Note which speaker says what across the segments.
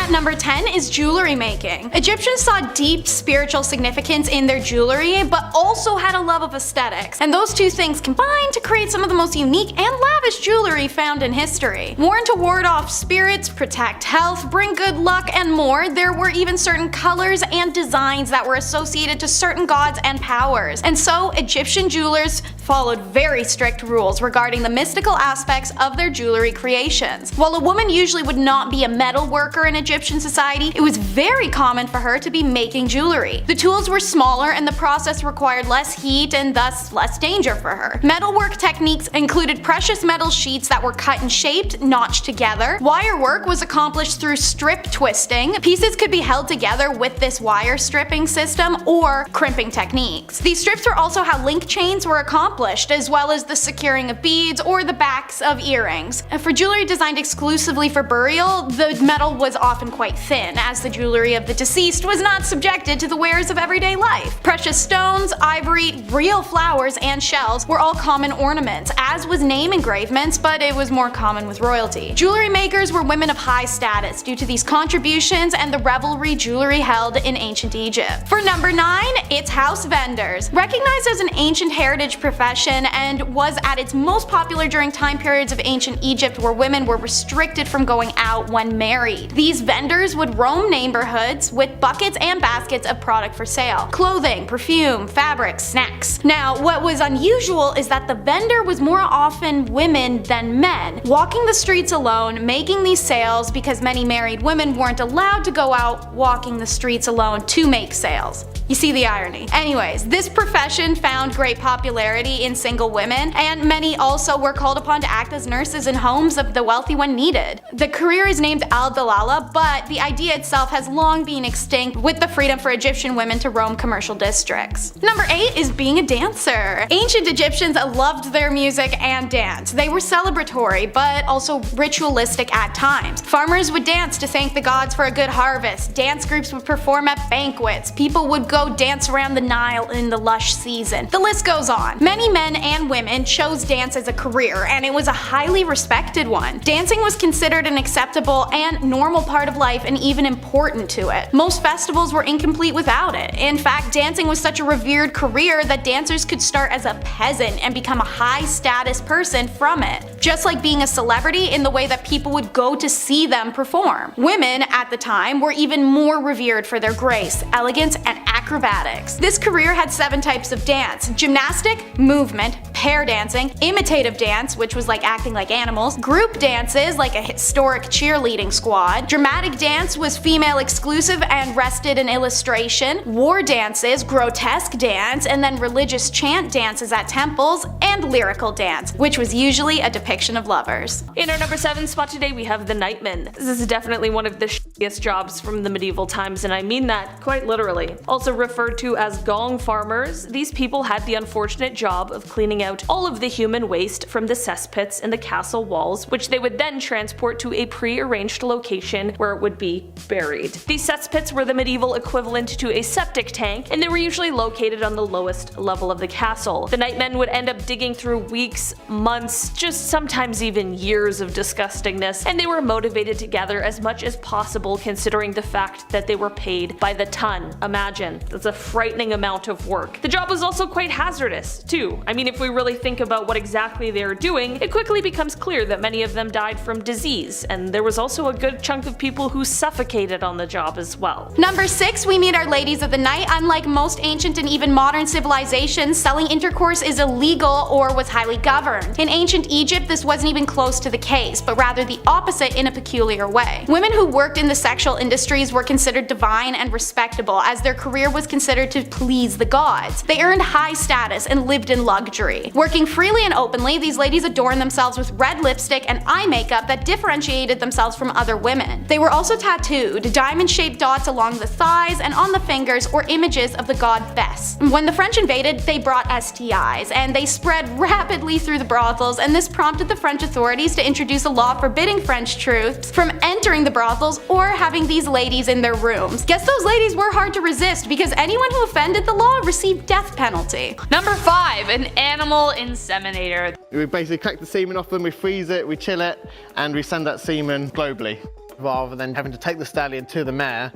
Speaker 1: At number 10 is jewelry making. Egyptians saw deep spiritual significance in their jewelry, but also had a love of aesthetics, and those two things combined to create some of the most unique and lavish jewelry found in history. Worn to ward off spirits, protect health, bring good luck, and more, there were even certain colors and designs that were associated to certain gods and powers. And so, Egyptian jewelers followed very strict rules regarding the mystical aspects of their jewelry creations. While a woman usually would not be a metal worker in Egyptian society, it was very common for her to be making jewelry. The tools were smaller and the process required less heat and thus less danger for her. Metalwork techniques included precious metal sheets that were cut and shaped, notched together. Wire work was accomplished through strip twisting. Pieces could be held together with this wire stripping system or crimping techniques. These strips were also how link chains were accomplished, as well as the securing of beads or the backs of earrings. For jewelry designed exclusively for burial, the metal was often quite thin, as the jewelry of the deceased was not subjected to the wares of everyday life. Precious stones, ivory, real flowers, and shells were all common ornaments, as was name engravements, but it was more common with royalty. Jewelry makers were women of high status due to these contributions and the revelry jewelry held in ancient Egypt. For number 9, it's house vendors. Recognized as an ancient heritage profession and was at its most popular during time periods of ancient Egypt where women were restricted from going out when married. These vendors would roam neighborhoods with buckets and baskets of product for sale. Clothing, perfume, fabrics, snacks. Now, what was unusual is that the vendor was more often women than men, walking the streets alone, making these sales because many married women weren't allowed to go out walking the streets alone to make sales. You see the irony. Anyways, this profession found great popularity in single women, and many also were called upon to act as nurses in homes of the wealthy when needed. The career is named al-Dalala, but the idea itself has long been extinct with the freedom for Egyptian women to roam commercial districts. Number 8 is being a dancer. Ancient Egyptians loved their music and dance. They were celebratory, but also ritualistic at times. Farmers would dance to thank the gods for a good harvest. Dance groups would perform at banquets. People would go dance around the Nile in the lush season. The list goes on. Many men and women chose dance as a career, and it was a highly respected one. Dancing was considered an acceptable and normal part of life and even important to it. Most festivals were incomplete without it. In fact, dancing was such a revered career that dancers could start as a peasant and become a high status person from it, just like being a celebrity in the way that people would go to see them perform. Women at the time were even more revered for their grace, elegance, and acrobatics. This career had 7 types of dance: gymnastic, movement, pair dancing, imitative dance, which was like acting like animals, group dances like a historic cheerleading squad, dramatic dance was female exclusive and rested in illustration, war dances, grotesque dance, and then religious chant dances at temples, and lyrical dance, which was usually a depiction of lovers.
Speaker 2: In our number 7 spot today we have the nightman. This is definitely one of the shittiest jobs from the medieval times, and I mean that quite literally. Also referred to as gong farmers, these people had the unfortunate job of cleaning out all of the human waste from the cesspits in the castle walls, which they would then transport to a pre-arranged location where it would be buried. These cesspits were the medieval equivalent to a septic tank, and they were usually located on the lowest level of the castle. The nightmen would end up digging through weeks, months, just sometimes even years of disgustingness, and they were motivated to gather as much as possible considering the fact that they were paid by the ton. Imagine, that's a frightening amount of work. The job was also quite hazardous, too. I mean, if we really think about what exactly they were doing, it quickly becomes clear that many of them died from disease, and there was also a good chunk of people who suffocated on the job as well.
Speaker 1: Number 6, we meet our ladies of the night. Unlike most ancient and even modern civilizations, selling intercourse is illegal or was highly governed. In ancient Egypt, this wasn't even close to the case, but rather the opposite in a peculiar way. Women who worked in the sexual industries were considered divine and respectable, as their career was considered to please the gods. They earned high status and lived in luxury. Working freely and openly, these ladies adorned themselves with red lipstick and eye makeup that differentiated themselves from other women. They were also tattooed, diamond-shaped dots along the thighs and on the fingers or images of the god Bes. When the French invaded, they brought STIs, and they spread rapidly through the brothels, and this prompted the French authorities to introduce a law forbidding French troops from entering the brothels or having these ladies in their rooms. Guess those ladies were hard to resist, because anyone who offended the law received death penalty.
Speaker 3: Number 5, an animal inseminator.
Speaker 4: We basically collect the semen off them, we freeze it, we chill it, and we send that semen globally. Rather than having to take the stallion to the mare,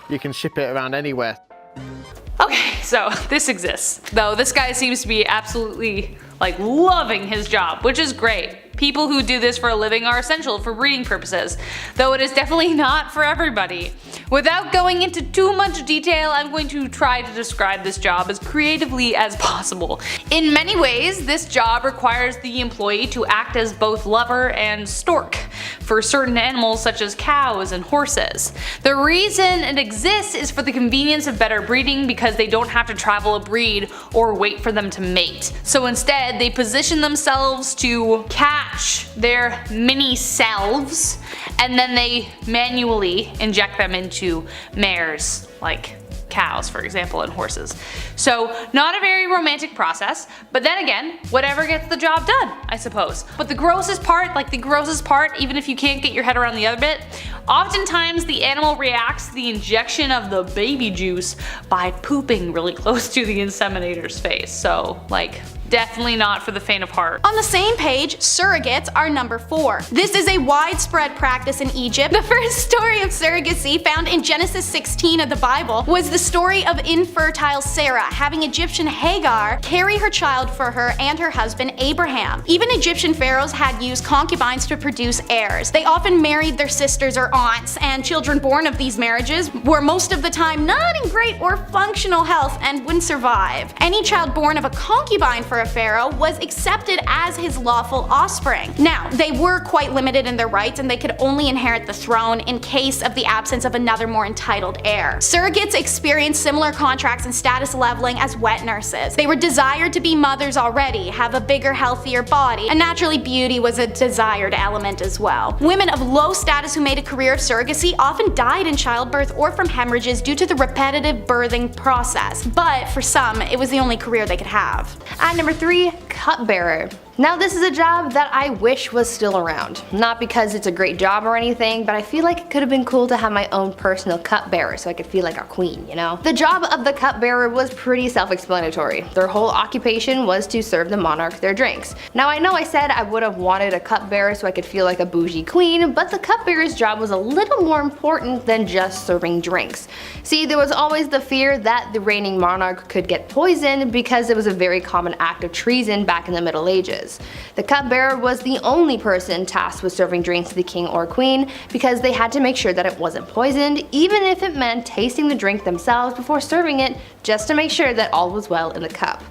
Speaker 4: you can ship it around anywhere.
Speaker 3: Okay, so this exists. Though this guy seems to be absolutely loving his job, which is great. People who do this for a living are essential for breeding purposes, though it is definitely not for everybody. Without going into too much detail, I'm going to try to describe this job as creatively as possible. In many ways, this job requires the employee to act as both lover and stork for certain animals such as cows and horses. The reason it exists is for the convenience of better breeding because they don't have to travel a breed or wait for them to mate. So instead, they position themselves to catch their mini selves and then they manually inject them into mares like cows, for example, and horses. So not a very romantic process, but then again, whatever gets the job done, I suppose. But the grossest part, even if you can't get your head around the other bit, oftentimes the animal reacts to the injection of the baby juice by pooping really close to the inseminator's face. So definitely not for the faint of heart.
Speaker 1: On the same page, surrogates are number 4. This is a widespread practice in Egypt. The first story of surrogacy found in Genesis 16 of the Bible was the story of infertile Sarah having Egyptian Hagar carry her child for her and her husband Abraham. Even Egyptian pharaohs had used concubines to produce heirs. They often married their sisters or aunts, and children born of these marriages were most of the time not in great or functional health and wouldn't survive. Any child born of a concubine for a pharaoh was accepted as his lawful offspring. Now, they were quite limited in their rights and they could only inherit the throne in case of the absence of another more entitled heir. Surrogates experienced similar contracts and status leveling as wet nurses. They were desired to be mothers already, have a bigger, healthier body, and naturally beauty was a desired element as well. Women of low status who made a career of surrogacy often died in childbirth or from hemorrhages due to the repetitive birthing process, but for some, it was the only career they could have.
Speaker 5: At number 3, cupbearer. Now this is a job that I wish was still around. Not because it's a great job or anything, but I feel like it could have been cool to have my own personal cupbearer so I could feel like a queen, you know? The job of the cupbearer was pretty self-explanatory. Their whole occupation was to serve the monarch their drinks. Now I know I said I would have wanted a cupbearer so I could feel like a bougie queen, but the cupbearer's job was a little more important than just serving drinks. See, there was always the fear that the reigning monarch could get poisoned because it was a very common act of treason back in the Middle Ages. The cupbearer was the only person tasked with serving drinks to the king or queen because they had to make sure that it wasn't poisoned, even if it meant tasting the drink themselves before serving it, just to make sure that all was well in the cup.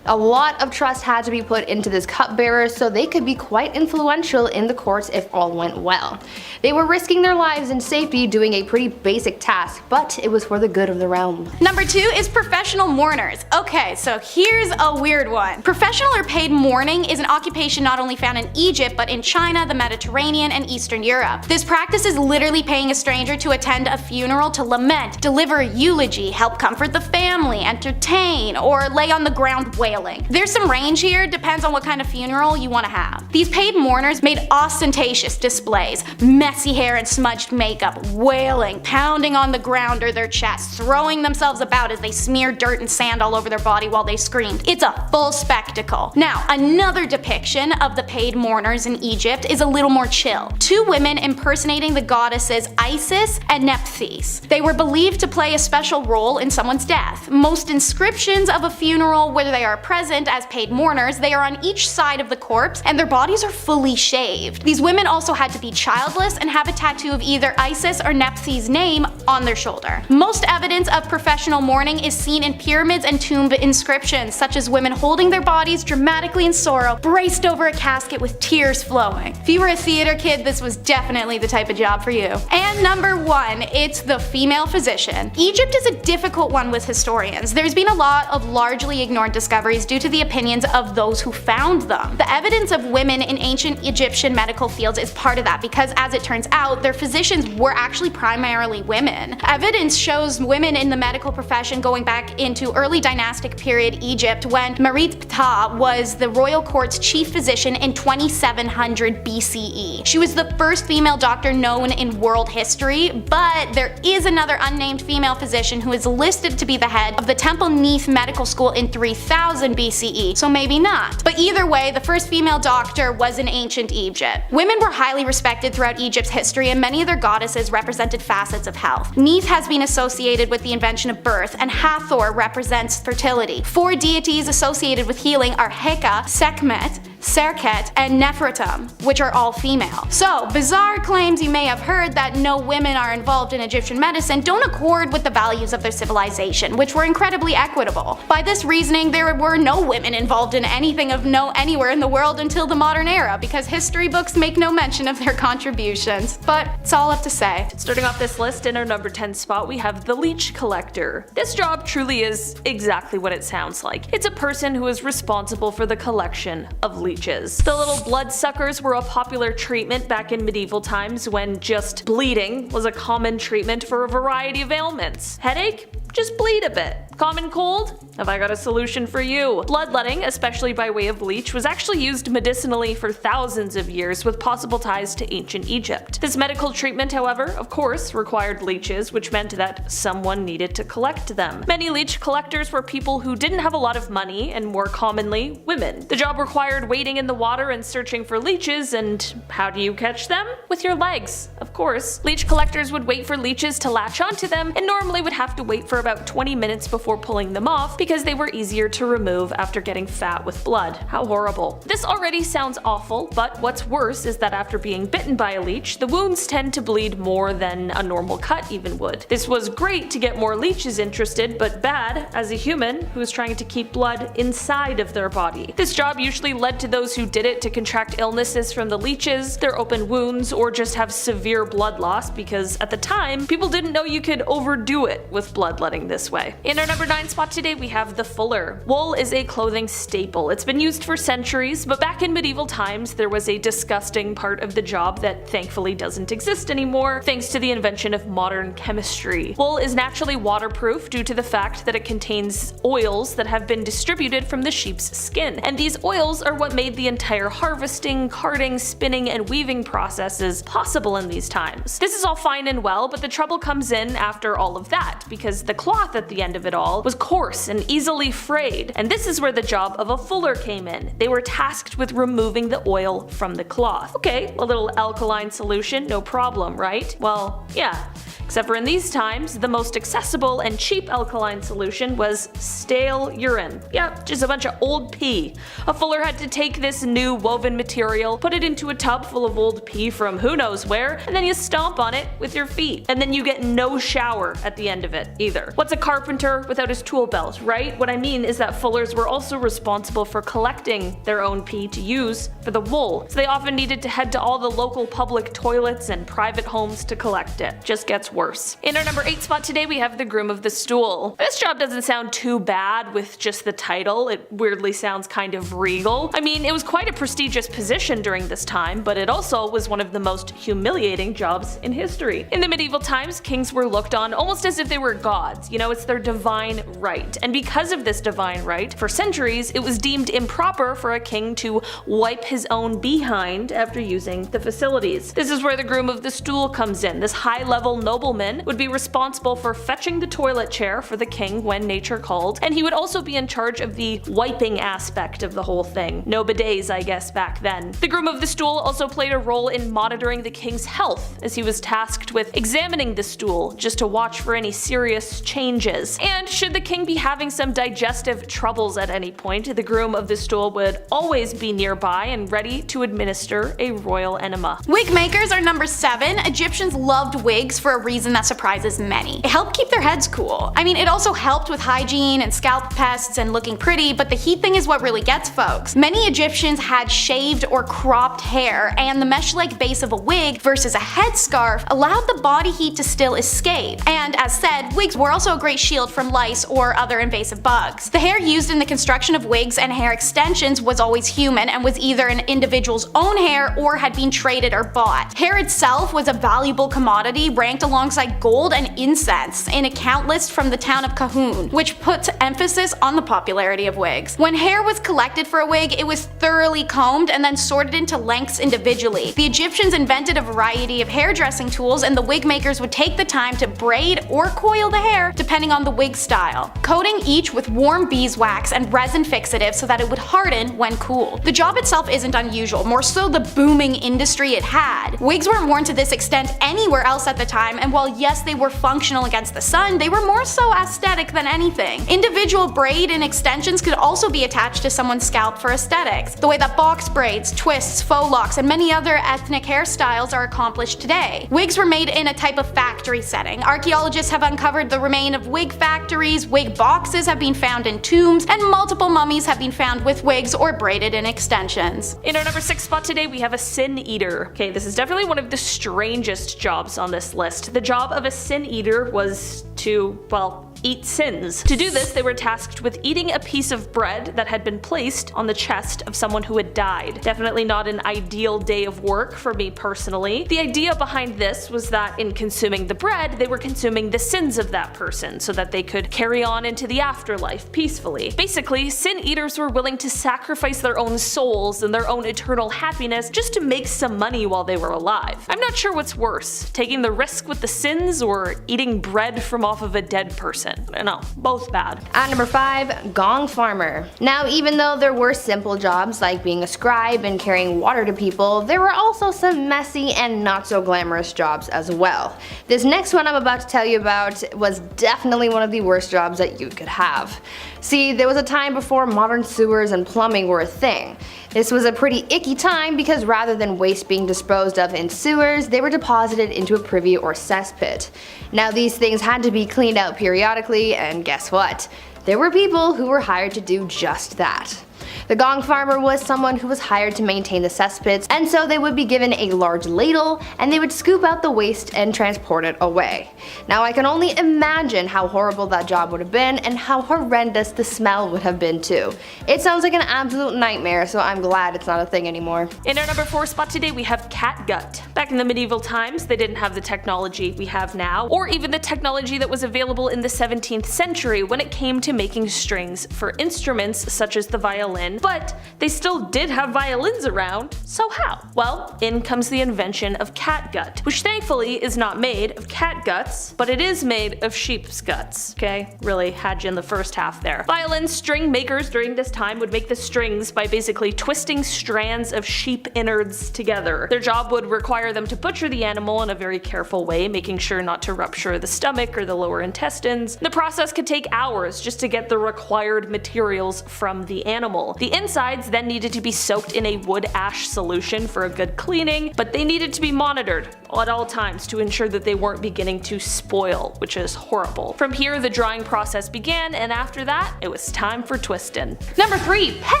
Speaker 5: A lot of trust had to be put into this cupbearer so they could be quite influential in the courts if all went well. They were risking their lives and safety doing a pretty basic task, but it was for the good of the realm.
Speaker 1: Number 2 is professional mourners. Okay, so here's a weird one. Professional or paid mourning is an occupation not only found in Egypt, but in China, the Mediterranean, and Eastern Europe. This practice is literally paying a stranger to attend a funeral to lament, deliver a eulogy, help comfort the family, entertain, or lay on the ground wailing. There's some range here, depends on what kind of funeral you want to have. These paid mourners made ostentatious displays, messy hair and smudged makeup, wailing, pounding on the ground or their chests, throwing themselves about as they smeared dirt and sand all over their body while they screamed. It's a full spectacle. Now, another depiction of the paid mourners in Egypt is a little more chill. 2 women impersonating the goddesses Isis and Nephthys. They were believed to play a special role in someone's death. Most inscriptions of a funeral where they are present as paid mourners, they are on each side of the corpse and their bodies are fully shaved. These women also had to be childless and have a tattoo of either Isis or Nephthys' name on their shoulder. Most evidence of professional mourning is seen in pyramids and tomb inscriptions, such as women holding their bodies dramatically in sorrow, braced over a casket with tears flowing. If you were a theater kid, this was definitely the type of job for you. And number 1, it's the female physician. Egypt is a difficult one with historians. There's been a lot of largely ignored discoveries due to the opinions of those who found them. The evidence of women in ancient Egyptian medical fields is part of that because, as it turns out, their physicians were actually primarily women. Evidence shows women in the medical profession going back into early dynastic period Egypt when Merit Ptah was the royal court's chief physician in 2700 BCE. She was the first female doctor known in world history, but there is another unnamed female physician who is listed to be the head of the Temple Neith Medical School in 3000 3000 BCE, so maybe not. But either way, the first female doctor was in ancient Egypt. Women were highly respected throughout Egypt's history, and many of their goddesses represented facets of health. Neith has been associated with the invention of birth, and Hathor represents fertility. 4 deities associated with healing are Heka, Sekhmet, Serket, and Nefertum, which are all female. So, bizarre claims you may have heard that no women are involved in Egyptian medicine don't accord with the values of their civilization, which were incredibly equitable. By this reasoning, there were no women involved in anything of note anywhere in the world until the modern era, because history books make no mention of their contributions. But it's all up to say.
Speaker 2: Starting off this list, in our number 10 spot, we have the leech collector. This job truly is exactly what it sounds like. It's a person who is responsible for the collection of leeches. The little bloodsuckers were a popular treatment back in medieval times when just bleeding was a common treatment for a variety of ailments. Headache? Just bleed a bit. Common cold? Have I got a solution for you? Bloodletting, especially by way of leech, was actually used medicinally for thousands of years with possible ties to ancient Egypt. This medical treatment, however, of course, required leeches, which meant that someone needed to collect them. Many leech collectors were people who didn't have a lot of money, and more commonly, women. The job required wading in the water and searching for leeches, and how do you catch them? With your legs, of course. Leech collectors would wait for leeches to latch onto them, and normally would have to wait for about 20 minutes before pulling them off because they were easier to remove after getting fat with blood. How horrible. This already sounds awful, but what's worse is that after being bitten by a leech, the wounds tend to bleed more than a normal cut even would. This was great to get more leeches interested, but bad as a human who is trying to keep blood inside of their body. This job usually led to those who did it to contract illnesses from the leeches, their open wounds, or just have severe blood loss because at the time, people didn't know you could overdo it with bloodletting this way. In our number 9 spot today, we have the fuller. Wool is a clothing staple. It's been used for centuries, but back in medieval times, there was a disgusting part of the job that thankfully doesn't exist anymore, thanks to the invention of modern chemistry. Wool is naturally waterproof due to the fact that it contains oils that have been distributed from the sheep's skin, and these oils are what made the entire harvesting, carding, spinning, and weaving processes possible in these times. This is all fine and well, but the trouble comes in after all of that, because the cloth at the end of it all was coarse and easily frayed, and this is where the job of a fuller came in. They were tasked with removing the oil from the cloth. Okay, a little alkaline solution, no problem, right? Well, yeah. Except for in these times, the most accessible and cheap alkaline solution was stale urine. Yep, just a bunch of old pee. A fuller had to take this new woven material, put it into a tub full of old pee from who knows where, and then you stomp on it with your feet. And then you get no shower at the end of it either. What's a carpenter without his tool belt, right? What I mean is that fullers were also responsible for collecting their own pee to use for the wool, so they often needed to head to all the local public toilets and private homes to collect it. Just gets worse. In our number 8 spot today, we have the groom of the stool. This job doesn't sound too bad with just the title. It weirdly sounds kind of regal. I mean, it was quite a prestigious position during this time, but it also was one of the most humiliating jobs in history. In the medieval times, kings were looked on almost as if they were gods. You know, it's their divine right. And because of this divine right, for centuries, it was deemed improper for a king to wipe his own behind after using the facilities. This is where the groom of the stool comes in. This high-level nobleman would be responsible for fetching the toilet chair for the king when nature called, and he would also be in charge of the wiping aspect of the whole thing. No bidets, I guess, back then. The groom of the stool also played a role in monitoring the king's health, as he was tasked with examining the stool just to watch for any serious changes. And should the king be having some digestive troubles at any point, the groom of the stool would always be nearby and ready to administer a royal enema.
Speaker 1: Wig makers are number 7. Egyptians loved wigs for a reason that surprises many. It helped keep their heads cool. I mean, it also helped with hygiene and scalp pests and looking pretty, but the heat thing is what really gets folks. Many Egyptians had shaved or cropped hair, and the mesh-like base of a wig versus a headscarf allowed the body heat to still escape. And as said, wigs were also a great shield from lice or other invasive bugs. The hair used in the construction of wigs and hair extensions was always human and was either an individual's own hair or had been traded or bought. Hair itself was a valuable commodity ranked along alongside gold and incense in a count list from the town of Cahoon, which put emphasis on the popularity of wigs. When hair was collected for a wig, it was thoroughly combed and then sorted into lengths individually. The Egyptians invented a variety of hairdressing tools, and the wig makers would take the time to braid or coil the hair depending on the wig style, coating each with warm beeswax and resin fixative so that it would harden when cooled. The job itself isn't unusual, more so the booming industry it had. Wigs weren't worn to this extent anywhere else at the time, and while yes, they were functional against the sun, they were more so aesthetic than anything. Individual braid and extensions could also be attached to someone's scalp for aesthetics, the way that box braids, twists, faux locks, and many other ethnic hairstyles are accomplished today. Wigs were made in a type of factory setting. Archaeologists have uncovered the remains of wig factories, wig boxes have been found in tombs, and multiple mummies have been found with wigs or braided in extensions.
Speaker 2: In our number 6 spot today, we have a sin eater. Okay, this is definitely one of the strangest jobs on this list. The job of a sin eater was to, well, eat sins. To do this, they were tasked with eating a piece of bread that had been placed on the chest of someone who had died. Definitely not an ideal day of work for me personally. The idea behind this was that in consuming the bread, they were consuming the sins of that person so that they could carry on into the afterlife peacefully. Basically, sin eaters were willing to sacrifice their own souls and their own eternal happiness just to make some money while they were alive. I'm not sure what's worse, taking the risk with the sins or eating bread from off of a dead person. No, both bad.
Speaker 5: At number 5, gong farmer. Now, even though there were simple jobs like being a scribe and carrying water to people, there were also some messy and not so glamorous jobs as well. This next one I'm about to tell you about was definitely one of the worst jobs that you could have. See, there was a time before modern sewers and plumbing were a thing. This was a pretty icky time because rather than waste being disposed of in sewers, they were deposited into a privy or cesspit. Now these things had to be cleaned out periodically, and guess what? There were people who were hired to do just that. The gong farmer was someone who was hired to maintain the cesspits, and so they would be given a large ladle and they would scoop out the waste and transport it away. Now I can only imagine how horrible that job would have been and how horrendous the smell would have been too. It sounds like an absolute nightmare, so I'm glad it's not a thing anymore.
Speaker 2: In our number 4 spot today, we have catgut. Back in the medieval times, they didn't have the technology we have now, or even the technology that was available in the 17th century when it came to making strings for instruments such as the violin, but they still did have violins around, so how? Well, in comes the invention of catgut, which thankfully is not made of cat guts, but it is made of sheep's guts. Okay, really had you in the first half there. Violin string makers during this time would make the strings by basically twisting strands of sheep innards together. Their job would require them to butcher the animal in a very careful way, making sure not to rupture the stomach or the lower intestines. The process could take hours just to get the required materials from the animal. The insides then needed to be soaked in a wood ash solution for a good cleaning, but they needed to be monitored at all times to ensure that they weren't beginning to spoil, which is horrible. From here, the drying process began, and after that, it was time for twisting.
Speaker 3: Number 3, pet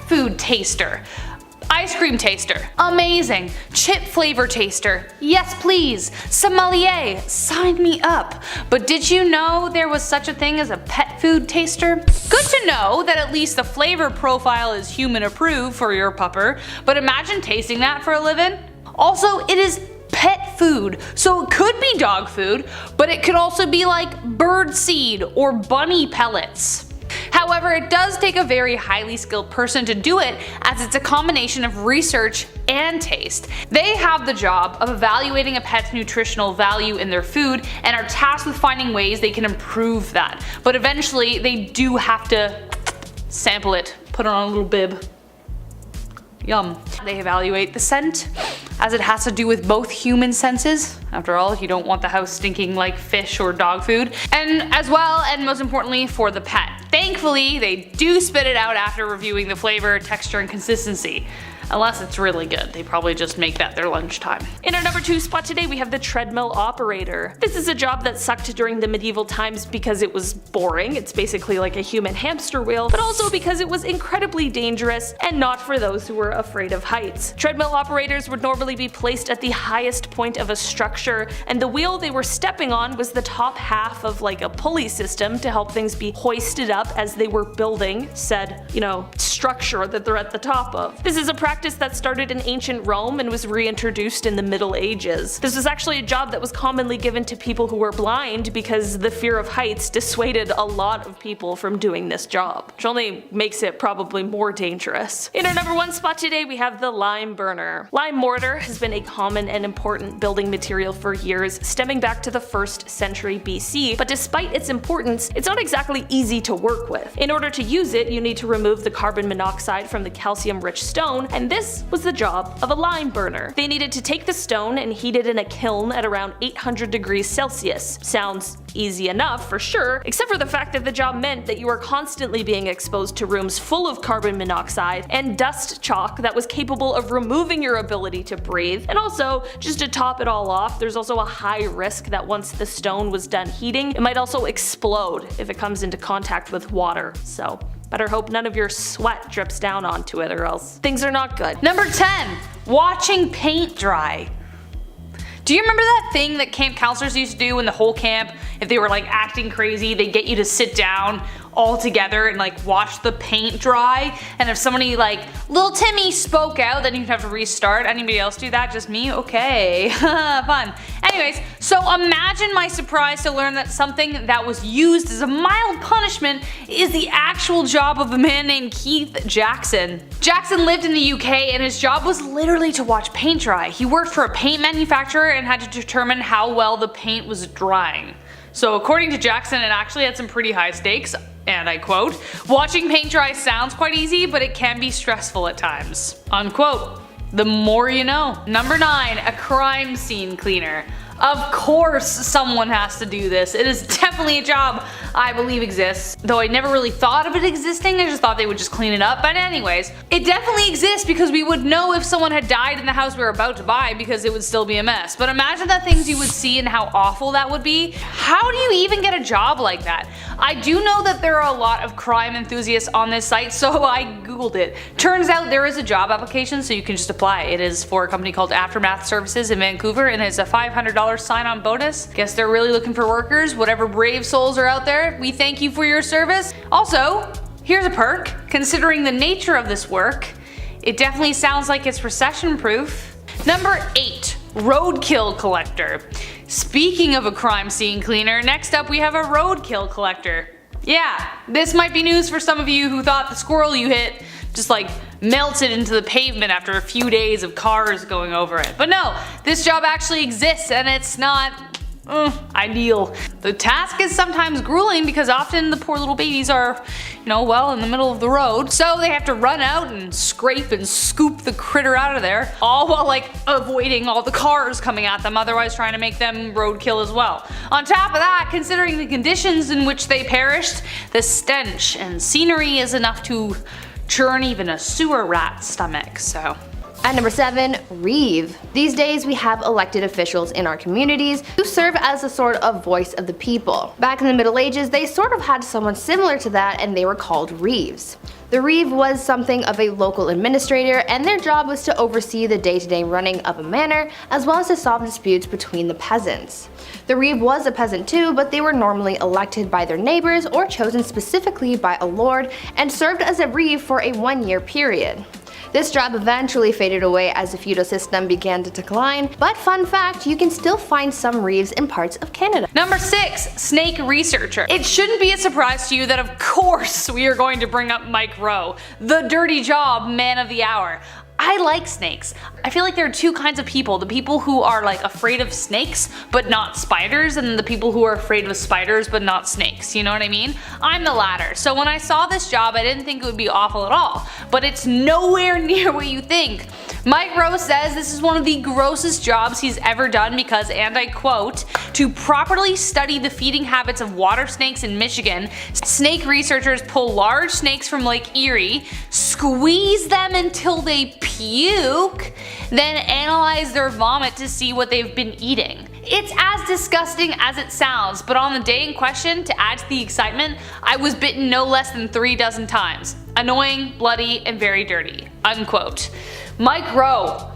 Speaker 3: food taster. Ice cream taster. Amazing. Chip flavor taster. Yes please. Sommelier. Sign me up. But did you know there was such a thing as a pet food taster? Good to know that at least the flavor profile is human approved for your pupper, but imagine tasting that for a living. Also, it is pet food, so it could be dog food, but it could also be like bird seed or bunny pellets. However, it does take a very highly skilled person to do it, as it's a combination of research and taste. They have the job of evaluating a pet's nutritional value in their food and are tasked with finding ways they can improve that. But eventually, they do have to sample it, put it on a little bib. Yum. They evaluate the scent, as it has to do with both human senses. After all, you don't want the house stinking like fish or dog food. And as well, and most importantly, for the pet. Thankfully, they do spit it out after reviewing the flavor, texture, and consistency. Unless it's really good, they probably just make that their lunchtime.
Speaker 2: In our number 2 spot today, we have the treadmill operator. This is a job that sucked during the medieval times because it was boring. It's basically like a human hamster wheel, but also because it was incredibly dangerous and not for those who were afraid of heights. Treadmill operators would normally be placed at the highest point of a structure, and the wheel they were stepping on was the top half of like a pulley system to help things be hoisted up as they were building said, structure that they're at the top of. This is a practice practice that started in ancient Rome and was reintroduced in the Middle Ages. This was actually a job that was commonly given to people who were blind because the fear of heights dissuaded a lot of people from doing this job, which only makes it probably more dangerous. In our number 1 spot today, we have the lime burner. Lime mortar has been a common and important building material for years, stemming back to the 1st century BC, but despite its importance, it's not exactly easy to work with. In order to use it, you need to remove the carbon monoxide from the calcium-rich stone, and this was the job of a lime burner. They needed to take the stone and heat it in a kiln at around 800 degrees Celsius. Sounds easy enough for sure, except for the fact that the job meant that you were constantly being exposed to rooms full of carbon monoxide and dust chalk that was capable of removing your ability to breathe. And also, just to top it all off, there's also a high risk that once the stone was done heating, it might also explode if it comes into contact with water. So better hope none of your sweat drips down onto it or else things are not good.
Speaker 3: Number 10, watching paint dry. Do you remember that thing that camp counselors used to do in the whole camp? If they were like acting crazy, they'd get you to sit down all together and like watch the paint dry, and if somebody like little Timmy spoke out, then you'd have to restart. Anybody else do that? Just me? Okay. Fun. Anyways, so imagine my surprise to learn that something that was used as a mild punishment is the actual job of a man named Keith Jackson. Jackson lived in the UK and his job was literally to watch paint dry. He worked for a paint manufacturer and had to determine how well the paint was drying. So according to Jackson, it actually had some pretty high stakes, and I quote, "Watching paint dry sounds quite easy, but it can be stressful at times." Unquote. The more you know. Number 9, a crime scene cleaner. Of course someone has to do this. It is definitely a job I believe exists, though I never really thought of it existing. I just thought they would just clean it up. But anyways, it definitely exists because we would know if someone had died in the house we were about to buy because it would still be a mess. But imagine the things you would see and how awful that would be. How do you even get a job like that? I do know that there are a lot of crime enthusiasts on this site, so I googled it. Turns out there is a job application, so you can just apply. It is for a company called Aftermath Services in Vancouver, and it's a $500 sign-on bonus. Guess they're really looking for workers. Whatever brave souls are out there, we thank you for your service. Also, here's a perk. Considering the nature of this work, it definitely sounds like it's recession-proof. Number 8, roadkill collector. Speaking of a crime scene cleaner, next up we have a roadkill collector. Yeah, this might be news for some of you who thought the squirrel you hit just like melted into the pavement after a few days of cars going over it. But no, this job actually exists and it's not ideal. The task is sometimes grueling because often the poor little babies are, well, in the middle of the road, so they have to run out and scrape and scoop the critter out of there, all while like avoiding all the cars coming at them, otherwise trying to make them roadkill as well. On top of that, considering the conditions in which they perished, the stench and scenery is enough to churn even a sewer rat's stomach, so.
Speaker 5: At number 7, Reeve. These days we have elected officials in our communities who serve as a sort of voice of the people. Back in the Middle Ages, they sort of had someone similar to that, and they were called Reeves. The Reeve was something of a local administrator, and their job was to oversee the day-to-day running of a manor, as well as to solve disputes between the peasants. The Reeve was a peasant too, but they were normally elected by their neighbors or chosen specifically by a lord and served as a Reeve for a 1-year period. This job eventually faded away as the feudal system began to decline, but fun fact, you can still find some Reeves in parts of Canada.
Speaker 3: Number 6, snake researcher. It shouldn't be a surprise to you that of course we are going to bring up Mike Rowe, the dirty job man of the hour. I like snakes. I feel like there are two kinds of people. The people who are like afraid of snakes but not spiders, and the people who are afraid of spiders but not snakes. You know what I mean? I'm the latter. So when I saw this job, I didn't think it would be awful at all. But it's nowhere near what you think. Mike Rowe says this is one of the grossest jobs he's ever done because, and I quote, "To properly study the feeding habits of water snakes in Michigan, snake researchers pull large snakes from Lake Erie, squeeze them until they puke, then analyze their vomit to see what they've been eating." It's as disgusting as it sounds, but on the day in question, to add to the excitement, I was bitten no less than 36 times. Annoying, bloody, and very dirty. Unquote. Mike Rowe.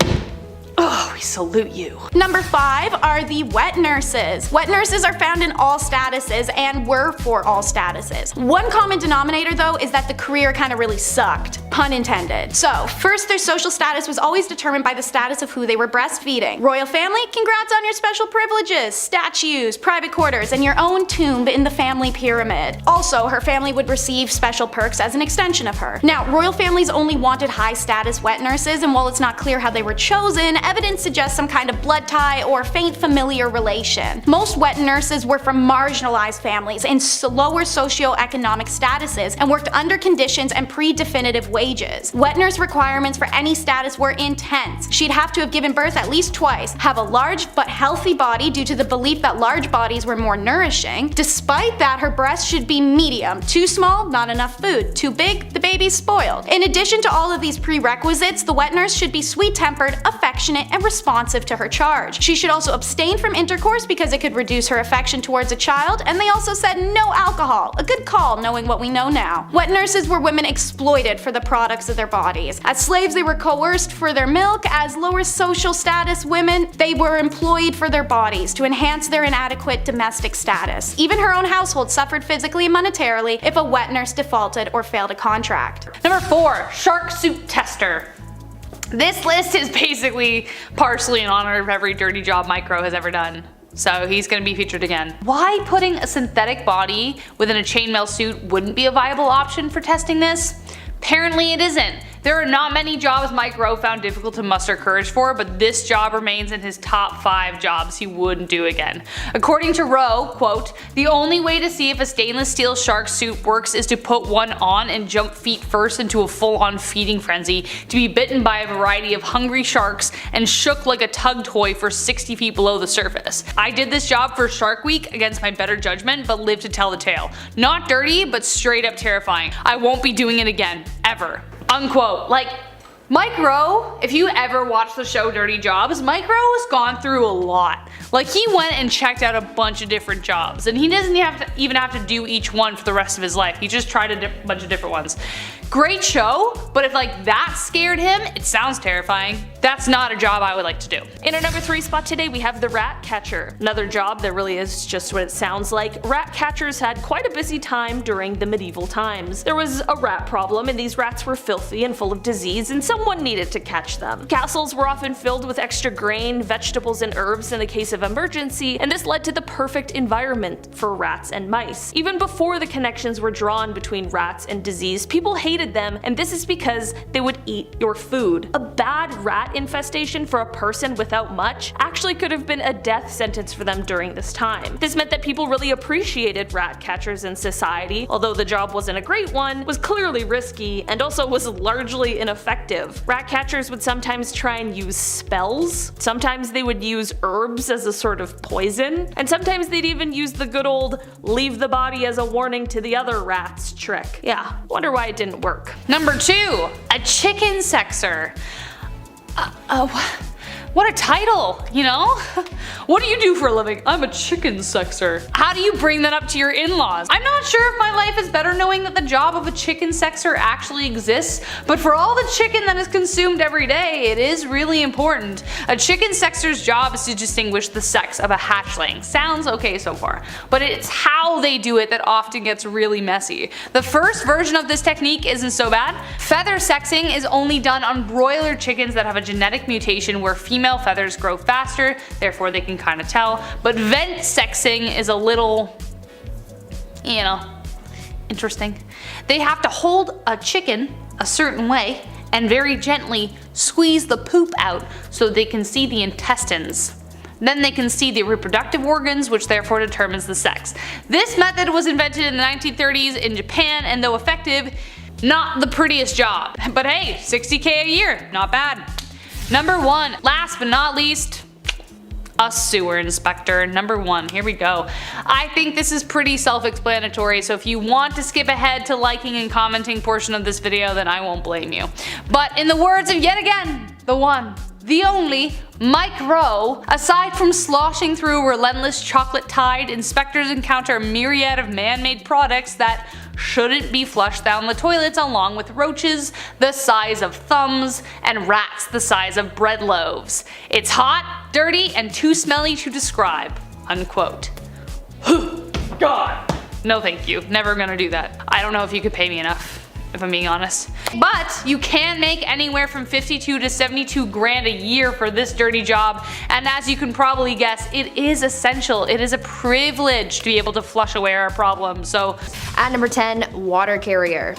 Speaker 3: Oh, we salute you.
Speaker 1: Number 5 are the wet nurses. Wet nurses are found in all statuses and were for all statuses. One common denominator though is that the career kind of really sucked. pun intended. So, first, their social status was always determined by the status of who they were breastfeeding. Royal family, congrats on your special privileges, statues, private quarters, and your own tomb in the family pyramid. Also, her family would receive special perks as an extension of her. Now, royal families only wanted high-status wet nurses, and while it's not clear how they were chosen, evidence suggests some kind of blood tie or faint familiar relation. Most wet nurses were from marginalized families in lower socioeconomic statuses and worked under conditions and pre-definitive wages. Wet nurse requirements for any status were intense. She'd have to have given birth at least twice, have a large but healthy body due to the belief that large bodies were more nourishing. Despite that, her breasts should be medium. Too small, not enough food. Too big, the baby's spoiled. In addition to all of these prerequisites, the wet nurse should be sweet-tempered, affectionate, and responsive to her charge. She should also abstain from intercourse because it could reduce her affection towards a child, and they also said no alcohol. A good call, knowing what we know now. Wet nurses were women exploited for the products of their bodies. As slaves, they were coerced for their milk. As lower social status women, they were employed for their bodies to enhance their inadequate domestic status. Even her own household suffered physically and monetarily if a wet nurse defaulted or failed a contract.
Speaker 3: Number 4, shark suit tester. This list is basically partially in honor of every dirty job Micro has ever done. So he's gonna be featured again. Why putting a synthetic body within a chainmail suit wouldn't be a viable option for testing this? Apparently it isn't. There are not many jobs Micro found difficult to muster courage for, but this job remains in his top 5 jobs he wouldn't do again. According to Rowe, quote, "The only way to see if a stainless steel shark suit works is to put one on and jump feet first into a full-on feeding frenzy, to be bitten by a variety of hungry sharks and shook like a tug toy for 60 feet below the surface. I did this job for Shark Week against my better judgment, but lived to tell the tale. Not dirty, but straight up terrifying. I won't be doing it again. Ever." Unquote. Like, Micro, if you ever watch the show Dirty Jobs, Micro has gone through a lot. Like, he went and checked out a bunch of different jobs, and he doesn't even have to do each one for the rest of his life. He just tried a bunch of different ones. Great show, but if like that scared him, it sounds terrifying. That's not a job I would like to do.
Speaker 2: In our number 3 spot today, we have the rat catcher. Another job that really is just what it sounds like. Rat catchers had quite a busy time during the medieval times. There was a rat problem, and these rats were filthy and full of disease, and someone needed to catch them. Castles were often filled with extra grain, vegetables, and herbs in the case of emergency, and this led to the perfect environment for rats and mice. Even before the connections were drawn between rats and disease, people hated them, and this is because they would eat your food. A bad rat infestation for a person without much actually could have been a death sentence for them during this time. This meant that people really appreciated rat catchers in society, although the job wasn't a great one, was clearly risky, and also was largely ineffective. Rat catchers would sometimes try and use spells, sometimes they would use herbs as a sort of poison, and sometimes they'd even use the good old leave the body as a warning to the other rats trick. Yeah, wonder why it didn't work.
Speaker 3: Number 2, a chicken sexer. What a title, you know? What do you do for a living? I'm a chicken sexer. How do you bring that up to your in-laws? I'm not sure if my life is better knowing that the job of a chicken sexer actually exists, but for all the chicken that is consumed every day, it is really important. A chicken sexer's job is to distinguish the sex of a hatchling. Sounds okay so far, but it's how they do it that often gets really messy. The first version of this technique isn't so bad. Feather sexing is only done on broiler chickens that have a genetic mutation where female feathers grow faster, therefore they can kind of tell, but vent sexing is a little, you know, interesting. They have to hold a chicken a certain way and very gently squeeze the poop out so they can see the intestines. Then they can see the reproductive organs, which therefore determines the sex. This method was invented in the 1930s in Japan, and though effective, not the prettiest job. But hey, $60K a year, not bad. Number 1, last but not least, a sewer inspector. Number 1, here we go. I think this is pretty self-explanatory, so if you want to skip ahead to liking and commenting portion of this video, then I won't blame you. But in the words of yet again, the one, the only, Mike Rowe, aside from sloshing through a relentless chocolate tide, inspectors encounter a myriad of man-made products that shouldn't be flushed down the toilets, along with roaches the size of thumbs and rats the size of bread loaves. It's hot, dirty, and too smelly to describe. Unquote. God. No thank you, never gonna do that. I don't know if you could pay me enough. if I'm being honest. But you can make anywhere from 52 to 72 grand a year for this dirty job, and as you can probably guess, it is essential. It is a privilege to be able to flush away our problems. So
Speaker 5: At number 10, water carrier.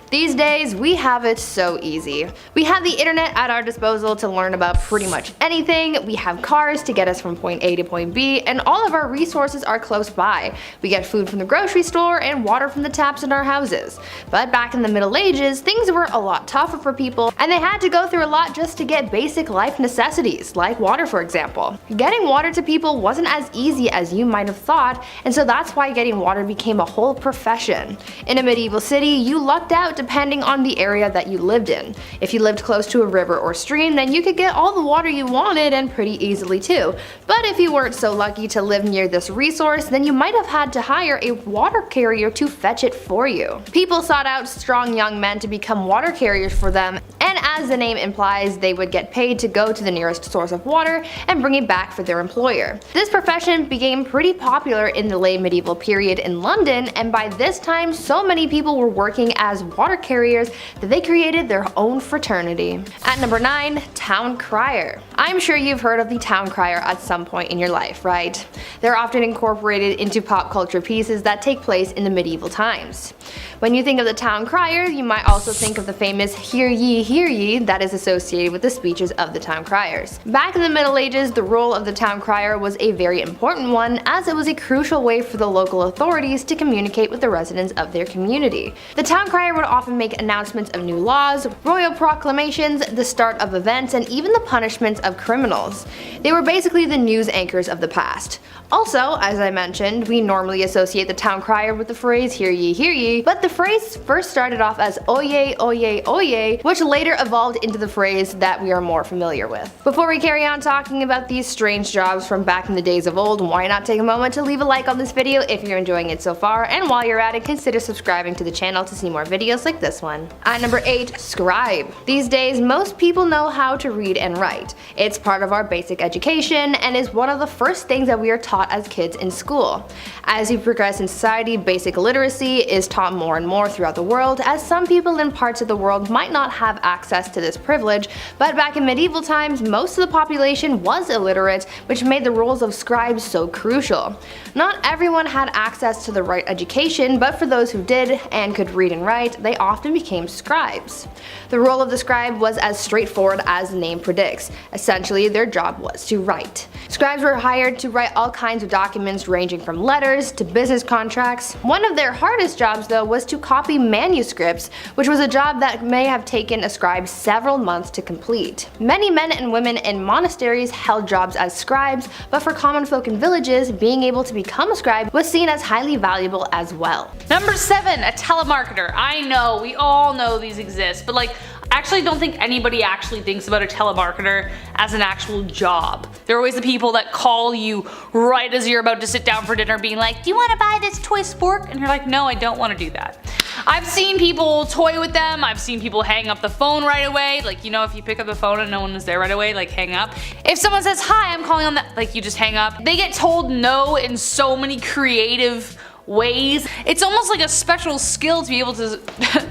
Speaker 5: These days, we have it so easy. We have the internet at our disposal to learn about pretty much anything, we have cars to get us from point A to point B, and all of our resources are close by. We get food from the grocery store and water from the taps in our houses. But back in the Middle Ages, things were a lot tougher for people, and they had to go through a lot just to get basic life necessities, like water for example. Getting water to people wasn't as easy as you might have thought, and so that's why getting water became a whole profession. In a medieval city, you lucked out depending on the area that you lived in. If you lived close to a river or stream, then you could get all the water you wanted and pretty easily too. But if you weren't so lucky to live near this resource, then you might have had to hire a water carrier to fetch it for you. People sought out strong young men to become water carriers for them, and as the name implies, they would get paid to go to the nearest source of water and bring it back for their employer. This profession became pretty popular in the late medieval period in London, and by this time so many people were working as water carriers that they created their own fraternity. At number 9, town crier. I'm sure you've heard of the town crier at some point in your life, right? They're often incorporated into pop culture pieces that take place in the medieval times. When you think of the town crier, you might also think of the famous hear ye that is associated with the speeches of the town criers. Back in the Middle Ages, the role of the town crier was a very important one, as it was a crucial way for the local authorities to communicate with the residents of their community. The town crier would often make announcements of new laws, royal proclamations, the start of events, and even the punishments of criminals. They were basically the news anchors of the past. Also, as I mentioned, we normally associate the town crier with the phrase hear ye, but the phrase first started off as oye, oye, oye, which later evolved into the phrase that we are more familiar with. Before we carry on talking about these strange jobs from back in the days of old, why not take a moment to leave a like on this video if you're enjoying it so far, and while you're at it, consider subscribing to the channel to see more videos like this one. At number 8, scribe. These days, most people know how to read and write. It's part of our basic education and is one of the first things that we are taught as kids in school. As you progress in society, basic literacy is taught more and more throughout the world, as some people in parts of the world might not have access to this privilege, but back in medieval times, most of the population was illiterate, which made the roles of scribes so crucial. Not everyone had access to the right education, but for those who did and could read and write, they often became scribes. The role of the scribe was as straightforward as the name predicts. Essentially, their job was to write. Scribes were hired to write all kinds of documents ranging from letters to business contracts. One of their hardest jobs though was to copy manuscripts, which was a job that may have taken a scribe several months to complete. Many men and women in monasteries held jobs as scribes, but for common folk in villages, being able to become a scribe was seen as highly valuable as well.
Speaker 3: Number 7, a telemarketer. I know, we all know these exist, but like, I actually don't think anybody actually thinks about a telemarketer as an actual job. They're always the people that call you right as you're about to sit down for dinner being like, do you want to buy this toy spork? And you're like, no, I don't want to do that. I've seen people toy with them, I've seen people hang up the phone right away, like you know if you pick up the phone and no one is there right away, like hang up. If someone says, hi, I'm calling on that, like you just hang up. They get told no in so many creative ways. It's almost like a special skill to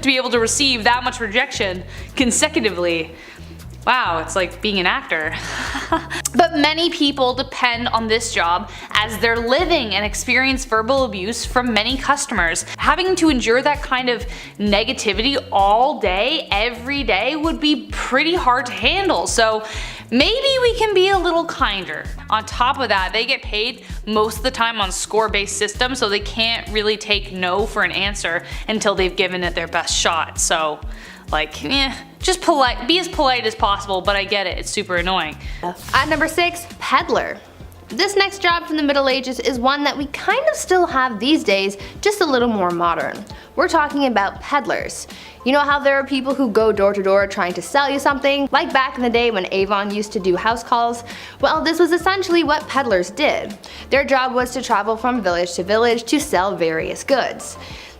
Speaker 3: be able to receive that much rejection consecutively. Wow, it's like being an actor. But many people depend on this job as their living and experience verbal abuse from many customers. Having to endure that kind of negativity all day, every day would be pretty hard to handle. So maybe we can be a little kinder. On top of that, they get paid most of the time on score-based systems, so they can't really take no for an answer until they've given it their best shot. So like, just be as polite as possible, but I get it, it's super annoying.
Speaker 5: At number 6, peddler. This next job from the Middle Ages is one that we kind of still have these days, just a little more modern. We're talking about peddlers. You know how there are people who go door to door trying to sell you something, like back in the day when Avon used to do house calls? Well, this was essentially what peddlers did. Their job was to travel from village to village to sell various goods.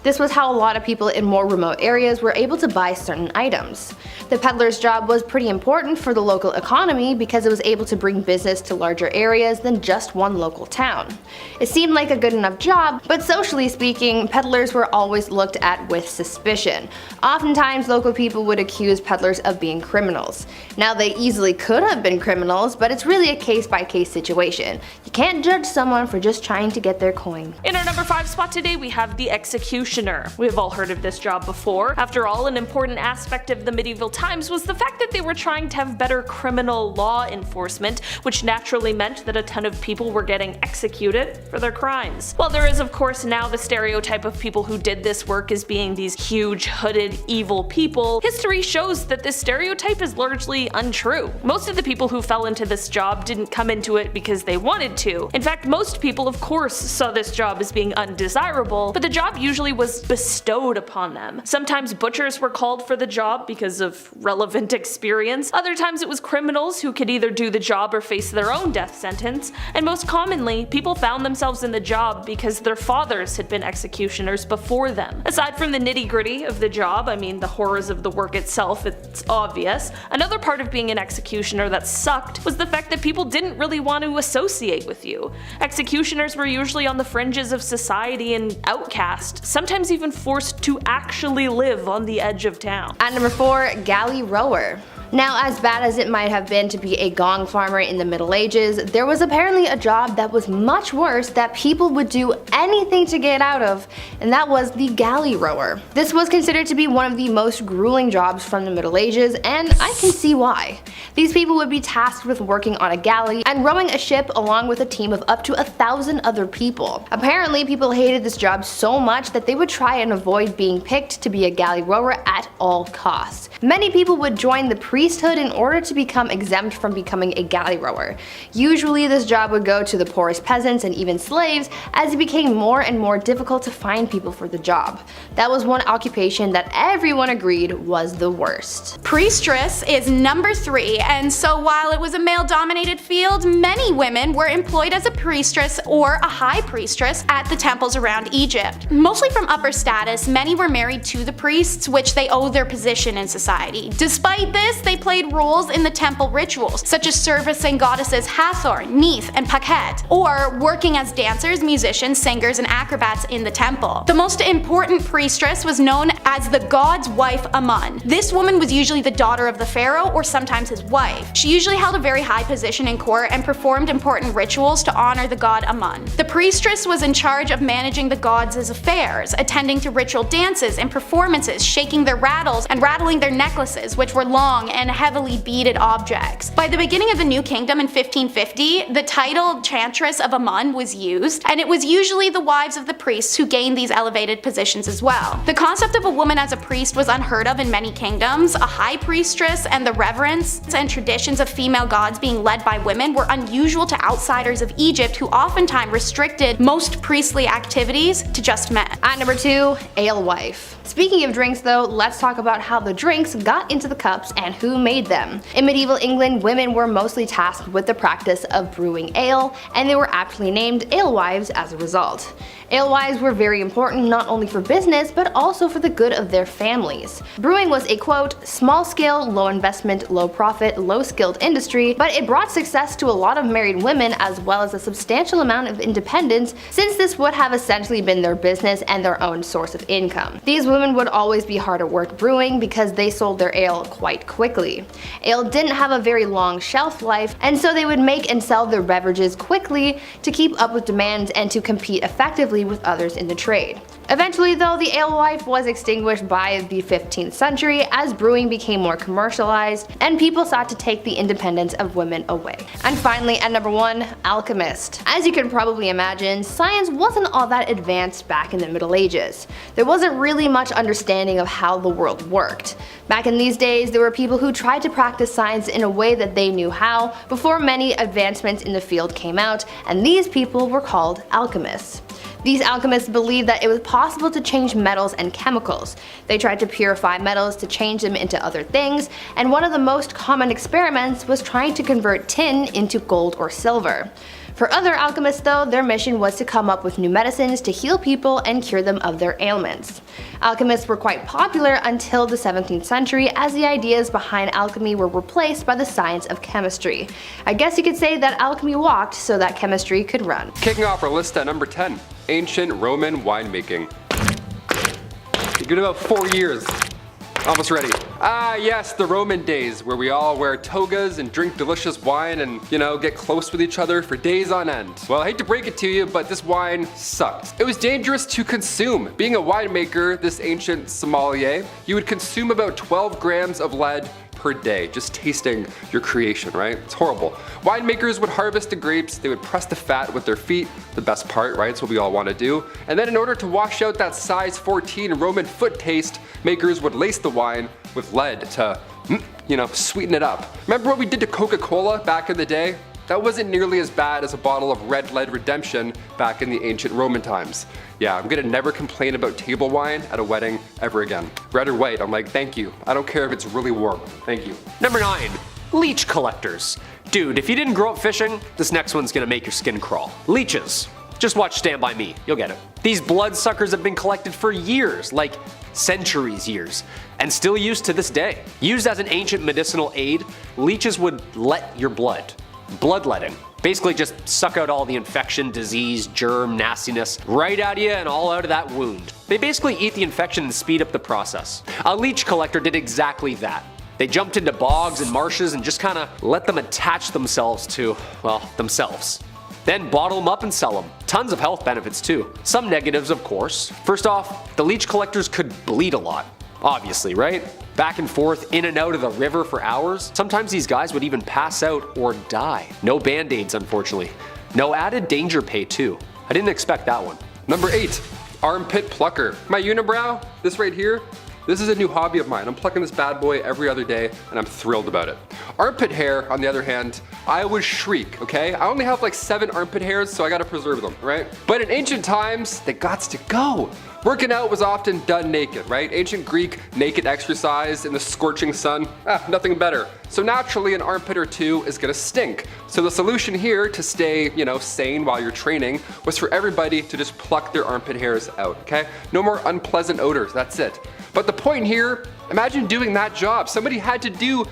Speaker 5: This was how a lot of people in more remote areas were able to buy certain items. The peddler's job was pretty important for the local economy because it was able to bring business to larger areas than just one local town. It seemed like a good enough job, but socially speaking, peddlers were always looked at with suspicion. Oftentimes, local people would accuse peddlers of being criminals. Now, they easily could have been criminals, but it's really a case-by-case situation. You can't judge someone for just trying to get their coin.
Speaker 2: In our number 5 spot today, we have the executioner. We've all heard of this job before. After all, an important aspect of the medieval times was the fact that they were trying to have better criminal law enforcement, which naturally meant that a ton of people were getting executed for their crimes. While there is of course now the stereotype of people who did this work as being these huge, hooded, evil people, history shows that this stereotype is largely untrue. Most of the people who fell into this job didn't come into it because they wanted to. In fact, most people of course saw this job as being undesirable, but the job usually was bestowed upon them. Sometimes butchers were called for the job because of relevant experience, other times it was criminals who could either do the job or face their own death sentence, and most commonly, people found themselves in the job because their fathers had been executioners before them. Aside from the nitty-gritty of the job, I mean the horrors of the work itself, it's obvious, another part of being an executioner that sucked was the fact that people didn't really want to associate with you. Executioners were usually on the fringes of society and outcast, sometimes even forced to actually live on the edge of town.
Speaker 5: At number 4, galley rower. Now, as bad as it might have been to be a gong farmer in the Middle Ages, there was apparently a job that was much worse that people would do anything to get out of, and that was the galley rower. This was considered to be one of the most grueling jobs from the Middle Ages, and I can see why. These people would be tasked with working on a galley and rowing a ship along with a team of up to 1,000 other people. Apparently, people hated this job so much that they would try and avoid being picked to be a galley rower at all costs. Many people would join the priesthood in order to become exempt from becoming a galley rower. Usually this job would go to the poorest peasants and even slaves, as it became more and more difficult to find people for the job. That was one occupation that everyone agreed was the worst.
Speaker 1: Priestess is number 3, and so while it was a male-dominated field, many women were employed as a priestess or a high priestess at the temples around Egypt. Mostly from upper status, many were married to the priests, which they owed their position in society. Despite this, they played roles in the temple rituals, such as servicing goddesses Hathor, Neith, and Pakhet, or working as dancers, musicians, singers, and acrobats in the temple. The most important priestess was known as the god's wife Amun. This woman was usually the daughter of the pharaoh or sometimes his wife. She usually held a very high position in court and performed important rituals to honor the god Amun. The priestess was in charge of managing the gods' affairs, attending to ritual dances and performances, shaking their rattles and rattling their necklaces, which were long and heavily beaded objects. By the beginning of the New Kingdom in 1550, the title Chantress of Amun was used, and it was usually the wives of the priests who gained these elevated positions as well. The concept of a woman as a priest was unheard of in many kingdoms. A high priestess and the reverence and traditions of female gods being led by women were unusual to outsiders of Egypt, who oftentimes restricted most priestly activities to just men.
Speaker 5: At number 2, alewife. Speaking of drinks though, let's talk about how the drinks got into the cups and who made them. In medieval England, women were mostly tasked with the practice of brewing ale, and they were aptly named alewives as a result. Alewives were very important not only for business, but also for the good of their families. Brewing was a quote, small scale, low investment, low profit, low skilled industry, but it brought success to a lot of married women as well as a substantial amount of independence, since this would have essentially been their business and their own source of income. These women would always be hard at work brewing because they sold their ale quite quickly. Ale didn't have a very long shelf life, and so they would make and sell their beverages quickly to keep up with demand and to compete effectively with others in the trade. Eventually though, the alewife was extinguished by the 15th century as brewing became more commercialized and people sought to take the independence of women away. And finally, at number 1, alchemist. As you can probably imagine, science wasn't all that advanced back in the Middle Ages. There wasn't really much understanding of how the world worked. Back in these days, there were people who tried to practice science in a way that they knew how before many advancements in the field came out, and these people were called alchemists. These alchemists believed that it was possible to change metals and chemicals. They tried to purify metals to change them into other things, and one of the most common experiments was trying to convert tin into gold or silver. For other alchemists though, their mission was to come up with new medicines to heal people and cure them of their ailments. Alchemists were quite popular until the 17th century, as the ideas behind alchemy were replaced by the science of chemistry. I guess you could say that alchemy walked so that chemistry could run.
Speaker 6: Kicking off our list at number 10, ancient Roman winemaking. Give it about 4 years. Almost ready. Ah yes, the Roman days where we all wear togas and drink delicious wine and, get close with each other for days on end. Well, I hate to break it to you, but this wine sucked. It was dangerous to consume. Being a winemaker, this ancient sommelier, you would consume about 12 grams of lead per day, just tasting your creation, right? It's horrible. Winemakers would harvest the grapes, they would press the fat with their feet, the best part, right? It's what we all want to do. And then in order to wash out that size 14 Roman foot taste, makers would lace the wine with lead to, sweeten it up. Remember what we did to Coca-Cola back in the day? That wasn't nearly as bad as a bottle of Red Lead Redemption back in the ancient Roman times. Yeah, I'm gonna never complain about table wine at a wedding ever again. Red or white, I'm like, thank you. I don't care if it's really warm. Thank you.
Speaker 7: Number 9. Leech collectors. Dude, if you didn't grow up fishing, this next one's gonna make your skin crawl. Leeches. Just watch Stand By Me, you'll get it. These bloodsuckers have been collected for years, like centuries years, and still used to this day. Used as an ancient medicinal aid, leeches would let your bloodletting. Basically just suck out all the infection, disease, germ, nastiness right out of you and all out of that wound. They basically eat the infection and speed up the process. A leech collector did exactly that. They jumped into bogs and marshes and just kinda let them attach themselves to, themselves. Then bottle them up and sell them. Tons of health benefits too. Some negatives, of course. First off, the leech collectors could bleed a lot. Obviously, right? Back and forth, in and out of the river for hours. Sometimes these guys would even pass out or die. No band-aids, unfortunately. No added danger pay too. I didn't expect that one.
Speaker 6: Number 8, armpit plucker. My unibrow, this right here, this is a new hobby of mine. I'm plucking this bad boy every other day and I'm thrilled about it. Armpit hair, on the other hand, I would shriek, okay? I only have like 7 armpit hairs, so I gotta preserve them, right? But in ancient times, they gots to go. Working out was often done naked, right? Ancient Greek naked exercise in the scorching sun, nothing better. So naturally an armpit or two is gonna stink. So the solution here to stay, sane while you're training was for everybody to just pluck their armpit hairs out, okay? No more unpleasant odors, that's it. But the point here, imagine doing that job. Somebody had to do,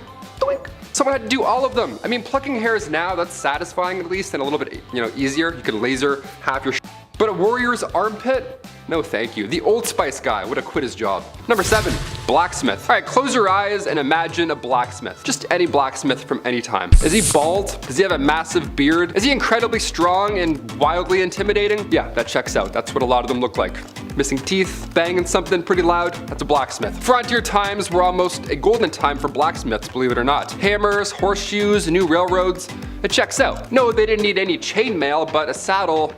Speaker 6: someone had to do all of them. I mean, plucking hairs now, that's satisfying at least and a little bit, easier. You could laser half your but a warrior's armpit? No thank you. The Old Spice guy would have quit his job. Number 7, blacksmith. All right, close your eyes and imagine a blacksmith. Just any blacksmith from any time. Is he bald? Does he have a massive beard? Is he incredibly strong and wildly intimidating? Yeah, that checks out. That's what a lot of them look like. Missing teeth, banging something pretty loud, that's a blacksmith. Frontier times were almost a golden time for blacksmiths, believe it or not. Hammers, horseshoes, new railroads, it checks out. No, they didn't need any chainmail, but a saddle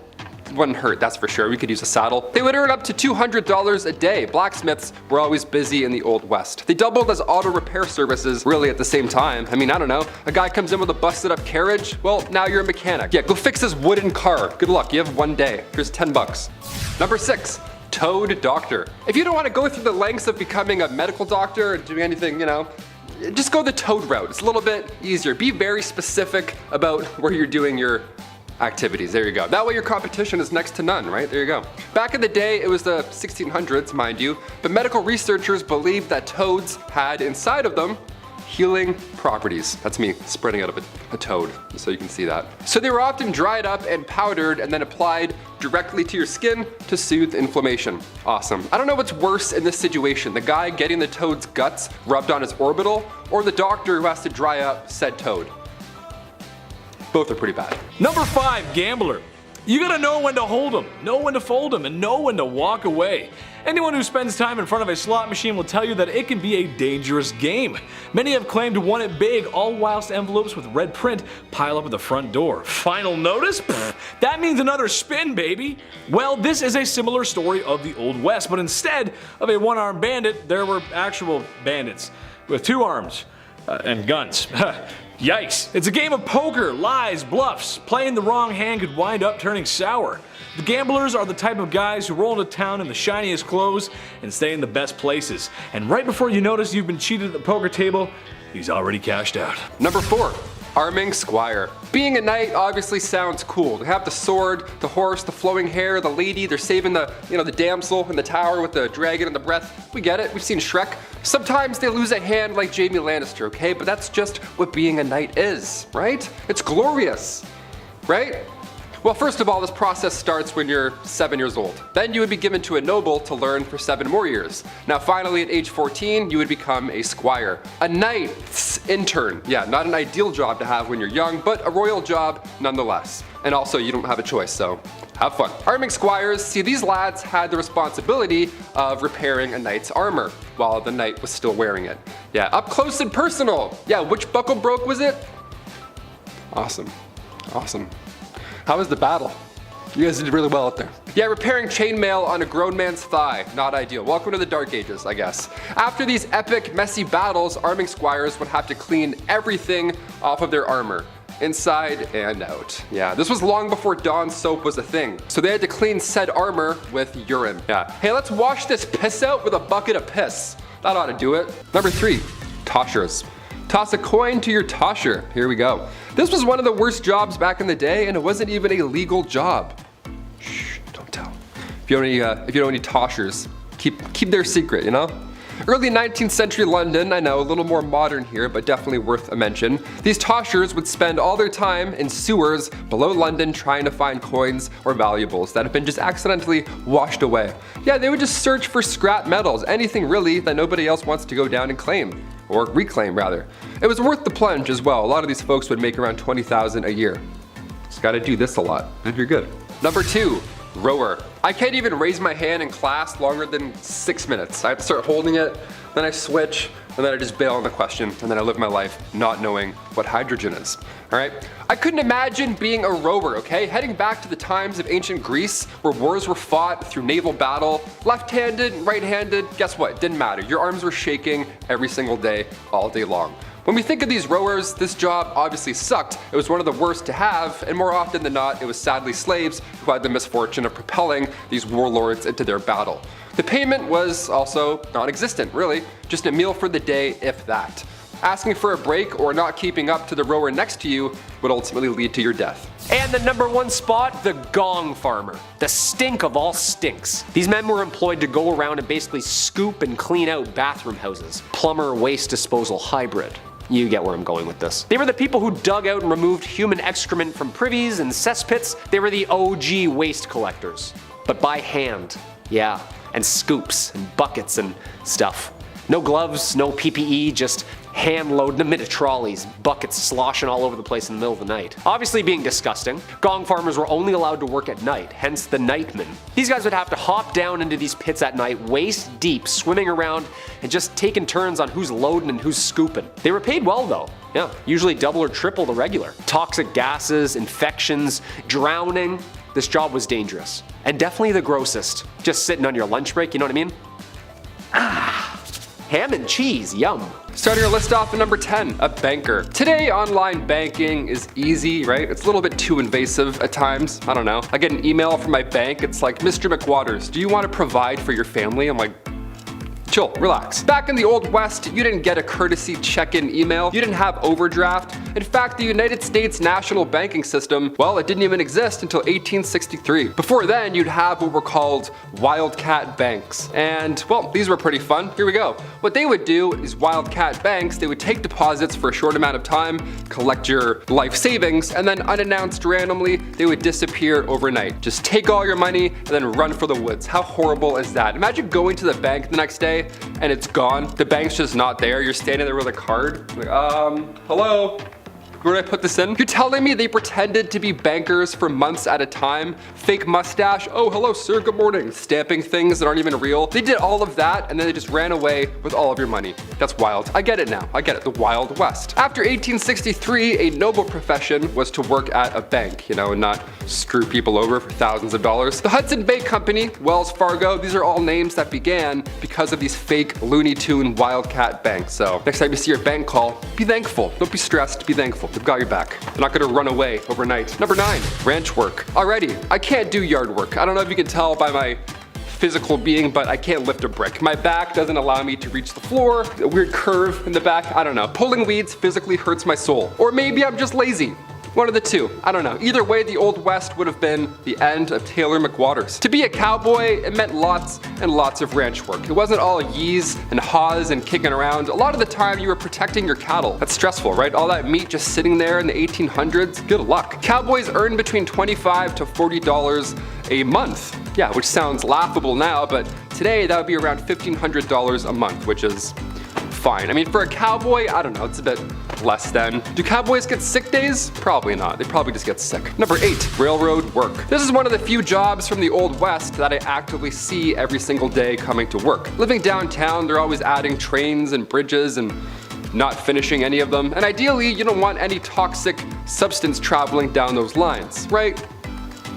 Speaker 6: wouldn't hurt, that's for sure. We could use a saddle. They would earn up to $200 a day. Blacksmiths were always busy in the Old West. They doubled as auto repair services really at the same time. I mean, I don't know. A guy comes in with a busted up carriage. Well, now you're a mechanic. Yeah, go fix this wooden car. Good luck, you have one day. Here's 10 bucks. Number 6, toad doctor. If you don't want to go through the lengths of becoming a medical doctor and doing anything, just go the toad route. It's a little bit easier. Be very specific about where you're doing your activities. There you go. That way your competition is next to none, right? There you go. Back in the day, it was the 1600s, mind you, but medical researchers believed that toads had inside of them healing properties. That's me spreading out of a toad, so you can see that. So they were often dried up and powdered and then applied directly to your skin to soothe inflammation. Awesome. I don't know what's worse in this situation, the guy getting the toad's guts rubbed on his orbital, or the doctor who has to dry up said toad. Both are pretty bad.
Speaker 8: Number 5, gambler. You gotta know when to hold 'em, know when to fold 'em, and know when to walk away. Anyone who spends time in front of a slot machine will tell you that it can be a dangerous game. Many have claimed to won it big, all whilst envelopes with red print pile up at the front door. Final notice? Pfft, that means another spin, baby. Well, this is a similar story of the Old West, but instead of a one-armed bandit, there were actual bandits with 2 arms and guns. Yikes. It's a game of poker, lies, bluffs. Playing the wrong hand could wind up turning sour. The gamblers are the type of guys who roll into town in the shiniest clothes and stay in the best places. And right before you notice you've been cheated at the poker table, he's already cashed out.
Speaker 6: Number 4, Arming squire. Being a knight obviously sounds cool. They have the sword, the horse, the flowing hair, the lady, they're saving the, the damsel in the tower with the dragon and the breath. We get it, we've seen Shrek. Sometimes they lose a hand like Jaime Lannister, okay? But that's just what being a knight is, right? It's glorious, right? Well, first of all, this process starts when you're 7 years old. Then you would be given to a noble to learn for 7 more years. Now finally at age 14, you would become a squire. A knight's intern. Yeah, not an ideal job to have when you're young, but a royal job nonetheless. And also you don't have a choice, so have fun. Arming squires, see, these lads had the responsibility of repairing a knight's armor while the knight was still wearing it. Yeah, up close and personal. Yeah, which buckle broke was it? Awesome, awesome. How was the battle? You guys did really well out there. Yeah, repairing chainmail on a grown man's thigh, not ideal. Welcome to the Dark Ages, I guess. After these epic, messy battles, arming squires would have to clean everything off of their armor, inside and out. Yeah, this was long before Dawn soap was a thing, so they had to clean said armor with urine. Yeah, hey, let's wash this piss out with a bucket of piss. That ought to do it. Number 3, toshers. Toss a coin to your tosher. Here we go. This was one of the worst jobs back in the day, and it wasn't even a legal job. Shh, don't tell. If you know any toshers, keep their secret, you know? Early 19th century London, I know, a little more modern here, but definitely worth a mention. These toshers would spend all their time in sewers below London trying to find coins or valuables that have been just accidentally washed away. Yeah, they would just search for scrap metals, anything really that nobody else wants to go down and claim. Or reclaim, rather. It was worth the plunge as well. A lot of these folks would make around $20,000 a year. Just gotta do this a lot, and you're good. Number 2, rower. I can't even raise my hand in class longer than 6 minutes. I have to start holding it, then I switch, and then I just bail on the question, and then I live my life not knowing what hydrogen is. Alright? I couldn't imagine being a rower, okay? Heading back to the times of ancient Greece, where wars were fought through naval battle, left-handed, right-handed, guess what? It didn't matter. Your arms were shaking every single day, all day long. When we think of these rowers, this job obviously sucked. It was one of the worst to have, and more often than not, it was sadly slaves who had the misfortune of propelling these warlords into their battle. The payment was also non-existent, really, just a meal for the day, if that. Asking for a break or not keeping up to the rower next to you would ultimately lead to your death.
Speaker 7: And the number 1 spot, the gong farmer. The stink of all stinks. These men were employed to go around and basically scoop and clean out bathroom houses. Plumber waste disposal hybrid. You get where I'm going with this. They were the people who dug out and removed human excrement from privies and cesspits. They were the OG waste collectors. But by hand. Yeah. And scoops and buckets and stuff. No gloves, no PPE, just hand loading them into trolleys, buckets sloshing all over the place in the middle of the night. Obviously being disgusting, gong farmers were only allowed to work at night, hence the nightmen. These guys would have to hop down into these pits at night, waist deep, swimming around, and just taking turns on who's loading and who's scooping. They were paid well though. Yeah, usually double or triple the regular. Toxic gases, infections, drowning. This job was dangerous. And definitely the grossest. Just sitting on your lunch break, you know what I mean? Ham and cheese, yum.
Speaker 6: Starting our list off at number 10, a banker. Today, online banking is easy, right? It's a little bit too invasive at times. I don't know. I get an email from my bank. It's like, Mr. McWaters, do you want to provide for your family? I'm like, chill, relax. Back in the Old West, you didn't get a courtesy check-in email. You didn't have overdraft. In fact, the United States national banking system, well, it didn't even exist until 1863. Before then, you'd have what were called wildcat banks. And, well, these were pretty fun. Here we go. What they would do is wildcat banks, they would take deposits for a short amount of time, collect your life savings, and then unannounced randomly, they would disappear overnight. Just take all your money and then run for the woods. How horrible is that? Imagine going to the bank the next day and it's gone. The bank's just not there. You're standing there with a card. Like, hello? Where did I put this in? You're telling me they pretended to be bankers for months at a time? Fake mustache, oh hello sir, good morning. Stamping things that aren't even real. They did all of that and then they just ran away with all of your money. That's wild. I get it now. I get it. The Wild West. After 1863, a noble profession was to work at a bank, and not screw people over for thousands of dollars. The Hudson Bay Company, Wells Fargo, these are all names that began because of these fake Looney Tune wildcat banks. So next time you see your bank call, be thankful. Don't be stressed, be thankful. They've got your back. They're not gonna run away overnight. Number 9, ranch work. Alrighty, I can't do yard work. I don't know if you can tell by my physical being, but I can't lift a brick. My back doesn't allow me to reach the floor, a weird curve in the back, I don't know. Pulling weeds physically hurts my soul. Or maybe I'm just lazy. One of the two, I don't know. Either way, the Old West would have been the end of Taylor McWaters. To be a cowboy, it meant lots and lots of ranch work. It wasn't all yees and haws and kicking around. A lot of the time you were protecting your cattle. That's stressful, right? All that meat just sitting there in the 1800s, good luck. Cowboys earned between $25 to $40 a month. Yeah, which sounds laughable now, but today that would be around $1,500 a month, which is fine. I mean, for a cowboy, I don't know, it's a bit less than. Do cowboys get sick days? Probably not. They probably just get sick. Number 8, railroad work. This is one of the few jobs from the Old West that I actively see every single day coming to work. Living downtown, they're always adding trains and bridges and not finishing any of them. And ideally, you don't want any toxic substance traveling down those lines, right?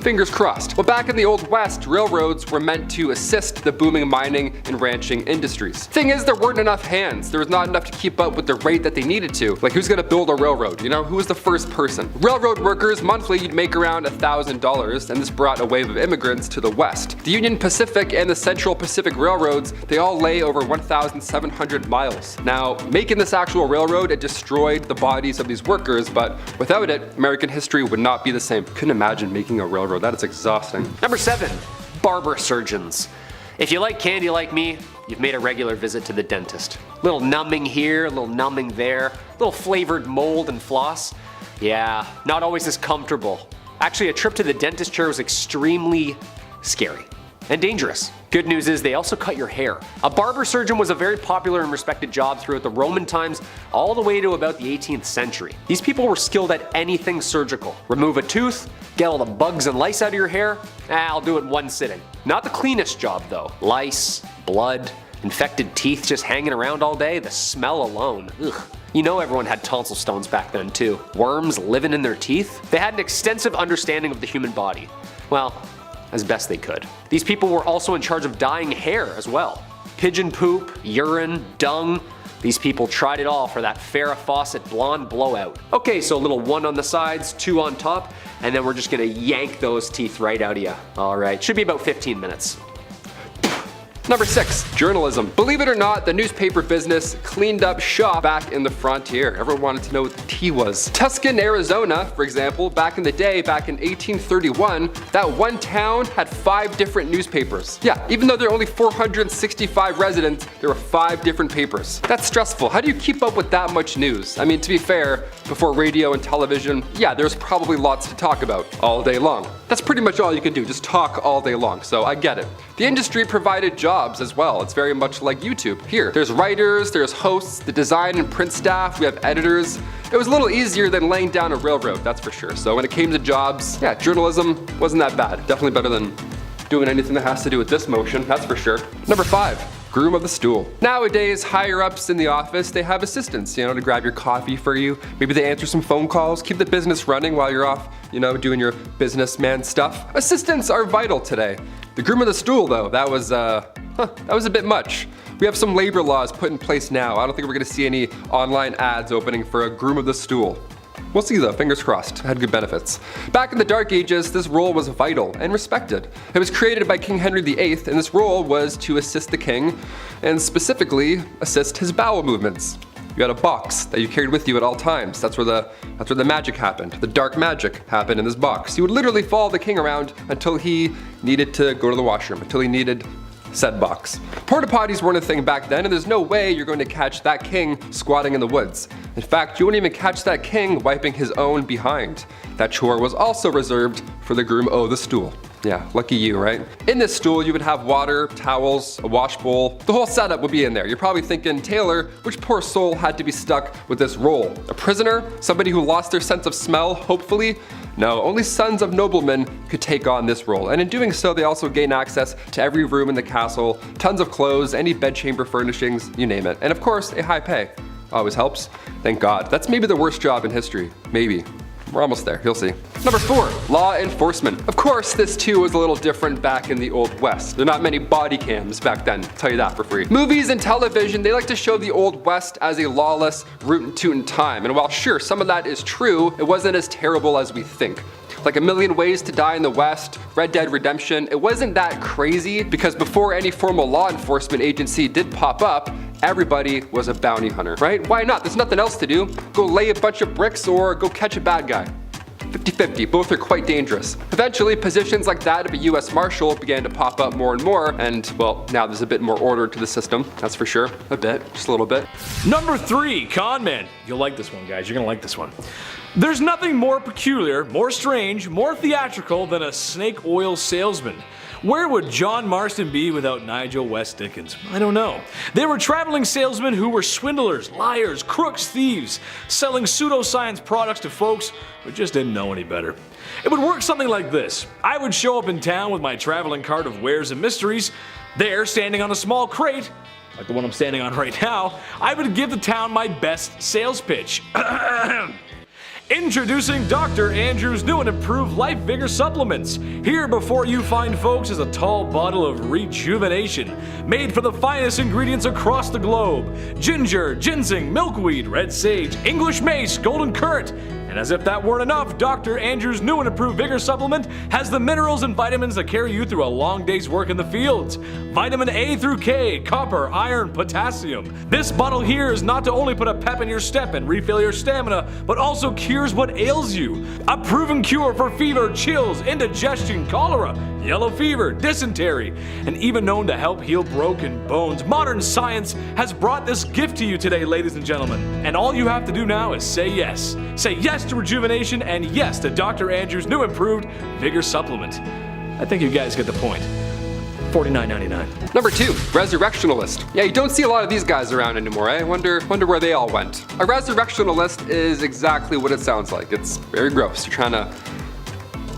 Speaker 6: Fingers crossed. Well, back in the Old West, railroads were meant to assist the booming mining and ranching industries. Thing is, there weren't enough hands. There was not enough to keep up with the rate that they needed to. Like, who's gonna build a railroad? You know, who was the first person? Railroad workers, monthly, you'd make around $1,000, and this brought a wave of immigrants to the West. The Union Pacific and the Central Pacific Railroads, they all lay over 1,700 miles. Now, making this actual railroad, it destroyed the bodies of these workers, but without it, American history would not be the same. Couldn't imagine making a railroad. That is exhausting.
Speaker 7: Number 7, barber surgeons. If you like candy like me, you've made a regular visit to the dentist. Little numbing here, little numbing there, little flavored mold and floss. Yeah, not always as comfortable. Actually, a trip to the dentist chair was extremely scary and dangerous. Good news is they also cut your hair. A barber surgeon was a very popular and respected job throughout the Roman times all the way to about the 18th century. These people were skilled at anything surgical. Remove a tooth, get all the bugs and lice out of your hair, I'll do it in one sitting. Not the cleanest job though. Lice, blood, infected teeth just hanging around all day, the smell alone, ugh. You know everyone had tonsil stones back then too. Worms living in their teeth. They had an extensive understanding of the human body. Well, as best they could. These people were also in charge of dyeing hair as well. Pigeon poop, urine, dung. These people tried it all for that Farrah Fawcett blonde blowout. Okay, so a little 1 on the sides, 2 on top, and then we're just gonna yank those teeth right out of you. Alright, should be about 15 minutes. Number 6, journalism. Believe it or not, the newspaper business cleaned up shop back in the frontier. Everyone wanted to know what the tea was. Tucson, Arizona, for example, back in the day, back in 1831, that one town had 5 different newspapers. Yeah, even though there are only 465 residents, there were 5 different papers. That's stressful. How do you keep up with that much news? I mean, to be fair, before radio and television, yeah, there's probably lots to talk about all day long. That's pretty much all you can do, just talk all day long, so I get it. The industry provided jobs as well. It's very much like YouTube. Here, there's writers, there's hosts, the design and print staff, we have editors. It was a little easier than laying down a railroad, that's for sure. So when it came to jobs, yeah, journalism wasn't that bad. Definitely better than doing anything that has to do with this motion, that's for sure. Number 5. Groom of the stool. Nowadays, higher ups in the office, they have assistants, you know, to grab your coffee for you. Maybe they answer some phone calls, keep the business running while you're off, you know, doing your businessman stuff. Assistants are vital today. The groom of the stool, though, that was a bit much. We have some labor laws put in place now. I don't think we're gonna see any online ads opening for a groom of the stool. We'll see though, fingers crossed, it had good benefits. Back in the Dark Ages, this role was vital and respected. It was created by King Henry VIII, and this role was to assist the king, and specifically, assist his bowel movements. You had a box that you carried with you at all times. That's where the magic happened. The dark magic happened in this box. You would literally follow the king around until he needed to go to the washroom, until he needed said box. Porta potties weren't a thing back then, and there's no way you're going to catch that king squatting in the woods. In fact, you wouldn't even catch that king wiping his own behind. That chore was also reserved for the groom of the stool. Yeah, lucky you, right? In this stool, you would have water, towels, a wash bowl. The whole setup would be in there. You're probably thinking, Taylor, which poor soul had to be stuck with this role? A prisoner? Somebody who lost their sense of smell, hopefully? No, only sons of noblemen could take on this role, and in doing so, they also gain access to every room in the castle, tons of clothes, any bedchamber furnishings, you name it. And of course, a high pay. Always helps. Thank God. That's maybe the worst job in history. Maybe. We're almost there, you'll see. Number 4, law enforcement. Of course, this too was a little different back in the Old West. There are not many body cams back then, I'll tell you that for free. Movies and television, they like to show the Old West as a lawless, rootin' tootin' time. And while sure, some of that is true, it wasn't as terrible as we think.
Speaker 6: like A Million Ways to Die in the West, Red Dead Redemption. It wasn't that crazy because before any formal law enforcement agency did pop up, everybody was a bounty hunter, right? Why not? There's nothing else to do. Go lay a bunch of bricks or go catch a bad guy. 50-50, both are quite dangerous. Eventually, positions like that of a US Marshal began to pop up more and more, and well, now there's a bit more order to the system, that's for sure. A bit, just a little bit.
Speaker 8: Number 3, con man. You'll like this one, guys. You're gonna like this one. There's nothing more peculiar, more strange, more theatrical than a snake oil salesman. Where would John Marston be without Nigel West Dickens? I don't know. They were traveling salesmen who were swindlers, liars, crooks, thieves, selling pseudoscience products to folks who just didn't know any better. It would work something like this. I would show up in town with my traveling cart of wares and mysteries. There, standing on a small crate, like the one I'm standing on right now, I would give the town my best sales pitch. Introducing Dr. Andrew's new and improved Life Vigor supplements. Here before you find folks is a tall bottle of rejuvenation, made from the finest ingredients across the globe. Ginger, ginseng, milkweed, red sage, English mace, golden currant. And as if that weren't enough, Dr. Andrew's new and improved Vigor supplement has the minerals and vitamins that carry you through a long day's work in the fields. Vitamin A through K, copper, iron, potassium. This bottle here is not to only put a pep in your step and refill your stamina, but also cures what ails you. A proven cure for fever, chills, indigestion, cholera, yellow fever, dysentery, and even known to help heal broken bones. Modern science has brought this gift to you today, ladies and gentlemen. And all you have to do now is say yes. Say yes to rejuvenation and yes to Dr. Andrew's new improved Vigor supplement. I think you guys get the point. $49.99.
Speaker 6: Number 2, resurrectionalist. Yeah, you don't see a lot of these guys around anymore, eh? Wonder where they all went. A resurrectionalist is exactly what it sounds like. It's very gross. You're trying to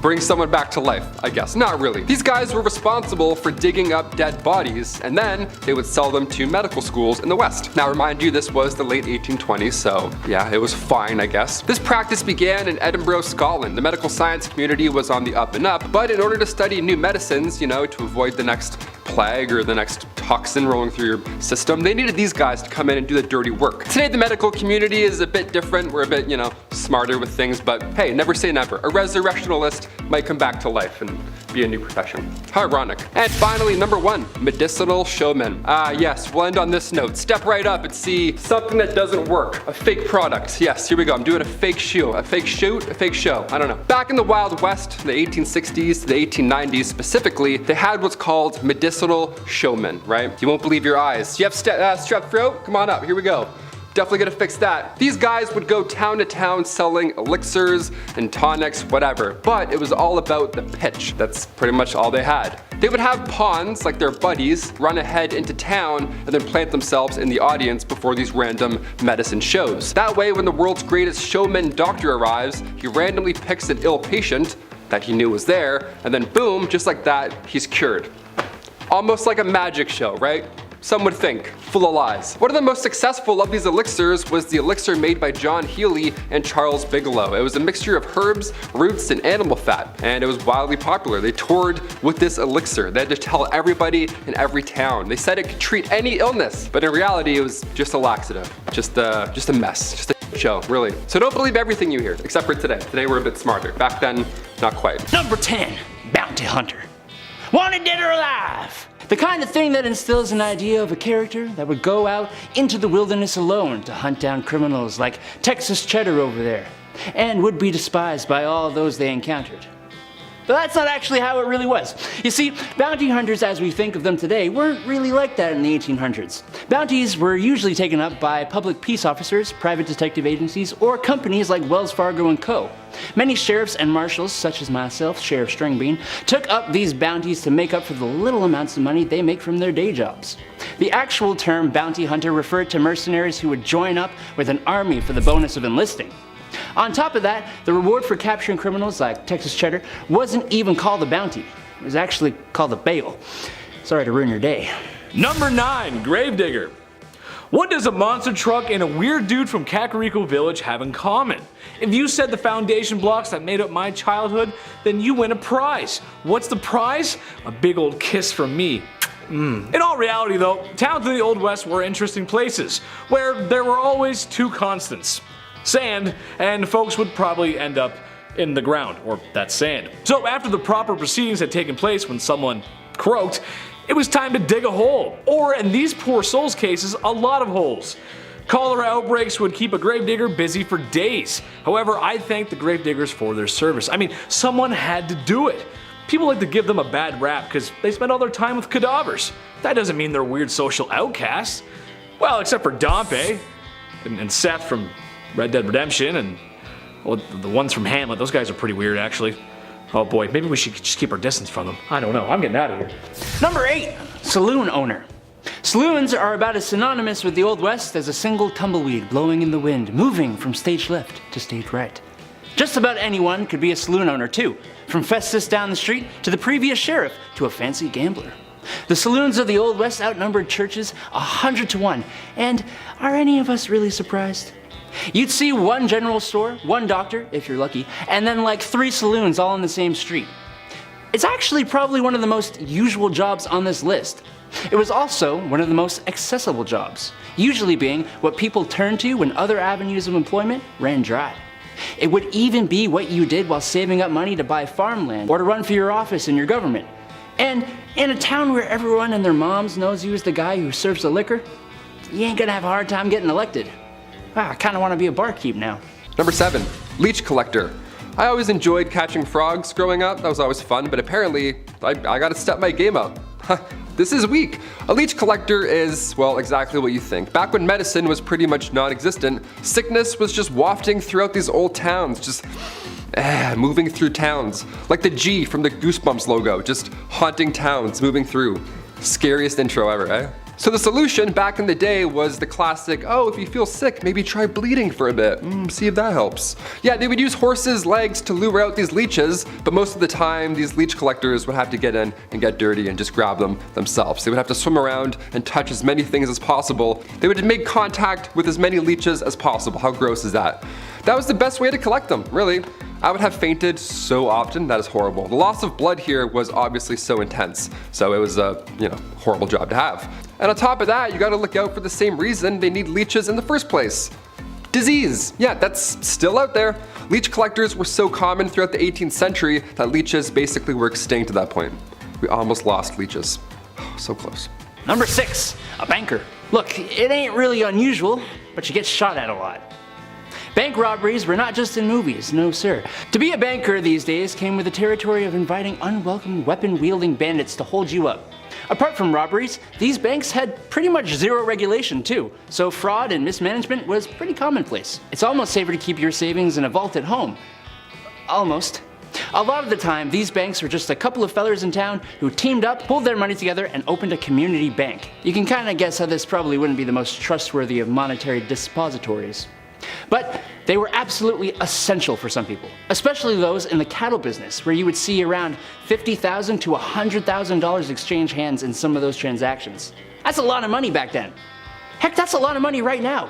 Speaker 6: bring someone back to life, I guess. Not really. These guys were responsible for digging up dead bodies, and then they would sell them to medical schools in the West. Now, remind you, this was the late 1820s, so yeah, it was fine, I guess. This practice began in Edinburgh, Scotland. The medical science community was on the up and up, but in order to study new medicines, you know, to avoid the next plague or the next toxin rolling through your system, they needed these guys to come in and do the dirty work. Today, the medical community is a bit different. We're a bit, you know, smarter with things, but hey, never say never. A resurrectionalist might come back to life and be a new profession. How ironic. And finally, number 1, medicinal showman. Yes, we'll end on this note. Step right up and see something that doesn't work. A fake product. Yes, here we go. I'm doing a fake shoe. A fake shoot? A fake show. I don't know. Back in the Wild West, the 1860s to the 1890s specifically, they had what's called medicinal showmen, right? You won't believe your eyes. You have strep throat? Come on up. Here we go. Definitely gonna fix that. These guys would go town to town selling elixirs and tonics, whatever, but it was all about the pitch. That's pretty much all they had. They would have pawns, like their buddies, run ahead into town and then plant themselves in the audience before these random medicine shows. That way, when the world's greatest showman doctor arrives, he randomly picks an ill patient that he knew was there, and then boom, just like that, he's cured. Almost like a magic show, right? Some would think, full of lies. One of the most successful of these elixirs was the elixir made by John Healy and Charles Bigelow. It was a mixture of herbs, roots, and animal fat, and it was wildly popular. They toured with this elixir. They had to tell everybody in every town. They said it could treat any illness, but in reality, it was just a laxative. Just a mess. Just a show, really. So don't believe everything you hear, except for today. Today we're a bit smarter. Back then, not quite.
Speaker 9: Number 10, bounty hunter. Wanted dead or alive. The kind of thing that instills an idea of a character that would go out into the wilderness alone to hunt down criminals like Texas Cheddar over there, and would be despised by all those they encountered. But that's not actually how it really was. You see, bounty hunters as we think of them today weren't really like that in the 1800s. Bounties were usually taken up by public peace officers, private detective agencies, or companies like Wells Fargo & Co. Many sheriffs and marshals, such as myself, Sheriff Stringbean, took up these bounties to make up for the little amounts of money they make from their day jobs. The actual term bounty hunter referred to mercenaries who would join up with an army for the bonus of enlisting. On top of that, the reward for capturing criminals like Texas Cheddar wasn't even called a bounty. It was actually called a bail. Sorry to ruin your day.
Speaker 8: Number 9, Gravedigger. What does a monster truck and a weird dude from Kakariko Village have in common? If you said the foundation blocks that made up my childhood, then you win a prize. What's the prize? A big old kiss from me. In all reality though, towns in the Old West were interesting places, where there were always two constants. Sand, and folks would probably end up in the ground, or that sand. So after the proper proceedings had taken place when someone croaked, it was time to dig a hole, or in these poor souls' cases, a lot of holes. Cholera outbreaks would keep a gravedigger busy for days. However, I thank the gravediggers for their service. I mean, someone had to do it. People like to give them a bad rap because they spend all their time with cadavers. That doesn't mean they're weird social outcasts. Well, except for Dompe and Seth from Red Dead Redemption and well, the ones from Hamlet. Those guys are pretty weird, actually. Oh boy, maybe we should just keep our distance from them. I don't know, I'm getting out of here.
Speaker 9: Number 8, saloon owner. Saloons are about as synonymous with the Old West as a single tumbleweed blowing in the wind, moving from stage left to stage right. Just about anyone could be a saloon owner too, from Festus down the street to the previous sheriff to a fancy gambler. The saloons of the Old West outnumbered churches 100 to 1, and are any of us really surprised? You'd see one general store, one doctor, if you're lucky, and then like 3 saloons all on the same street. It's actually probably one of the most usual jobs on this list. It was also one of the most accessible jobs, usually being what people turned to when other avenues of employment ran dry. It would even be what you did while saving up money to buy farmland or to run for your office in your government. And in a town where everyone and their moms knows you as the guy who serves the liquor, you ain't gonna have a hard time getting elected. I kinda wanna be a barkeep now.
Speaker 6: Number 7, leech collector. I always enjoyed catching frogs growing up, that was always fun, but apparently I gotta step my game up. This is weak. A leech collector is, well, exactly what you think. Back when medicine was pretty much non-existent, sickness was just wafting throughout these old towns, just moving through towns. Like the G from the Goosebumps logo, just haunting towns, moving through. Scariest intro ever, eh? So the solution back in the day was the classic, oh, if you feel sick, maybe try bleeding for a bit, see if that helps. Yeah, they would use horses' legs to lure out these leeches, but most of the time these leech collectors would have to get in and get dirty and just grab them themselves. They would have to swim around and touch as many things as possible. They would make contact with as many leeches as possible. How gross is that? That was the best way to collect them, really. I would have fainted so often, that is horrible. The loss of blood here was obviously so intense, so it was a, horrible job to have. And on top of that, you gotta look out for the same reason they need leeches in the first place. Disease, yeah, that's still out there. Leech collectors were so common throughout the 18th century that leeches basically were extinct at that point. We almost lost leeches. So close.
Speaker 9: Number 6, a banker. Look, it ain't really unusual, but you get shot at a lot. Bank robberies were not just in movies, no sir. To be a banker these days came with the territory of inviting unwelcome weapon-wielding bandits to hold you up. Apart from robberies, these banks had pretty much zero regulation too, so fraud and mismanagement was pretty commonplace. It's almost safer to keep your savings in a vault at home. Almost. A lot of the time, these banks were just a couple of fellers in town who teamed up, pulled their money together, and opened a community bank. You can kinda guess how this probably wouldn't be the most trustworthy of monetary depositories. But they were absolutely essential for some people, especially those in the cattle business, where you would see around $50,000 to $100,000 exchange hands in some of those transactions. That's a lot of money back then. Heck, that's a lot of money right now.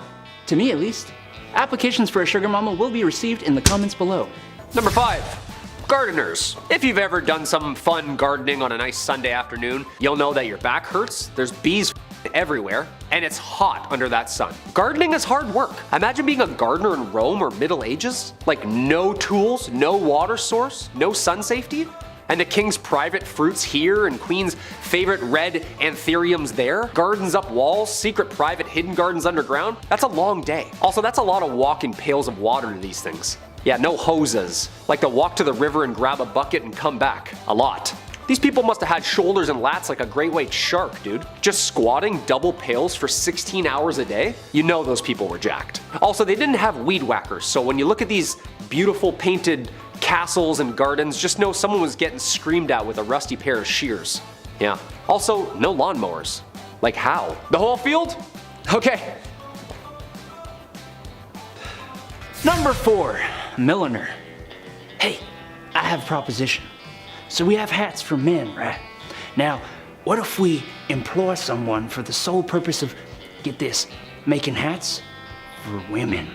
Speaker 9: To me, at least. Applications for a sugar mama will be received in the comments below.
Speaker 7: Number 5, gardeners. If you've ever done some fun gardening on a nice Sunday afternoon, you'll know that your back hurts, there's bees everywhere, and it's hot under that sun. Gardening is hard work. Imagine being a gardener in Rome or Middle Ages. Like no tools, no water source, no sun safety, and the king's private fruits here and queen's favorite red anthuriums there. Gardens up walls, secret private hidden gardens underground. That's a long day. Also, that's a lot of walking pails of water to these things. Yeah, no hoses. Like to walk to the river and grab a bucket and come back. A lot. These people must have had shoulders and lats like a great white shark, dude. Just squatting double pails for 16 hours a day? You know those people were jacked. Also, they didn't have weed whackers, so when you look at these beautiful painted castles and gardens, just know someone was getting screamed at with a rusty pair of shears. Yeah. Also, no lawnmowers. Like how? The whole field? Okay.
Speaker 9: Number 4, milliner. Hey, I have a proposition. So we have hats for men, right? Now, what if we employ someone for the sole purpose of, get this, making hats for women?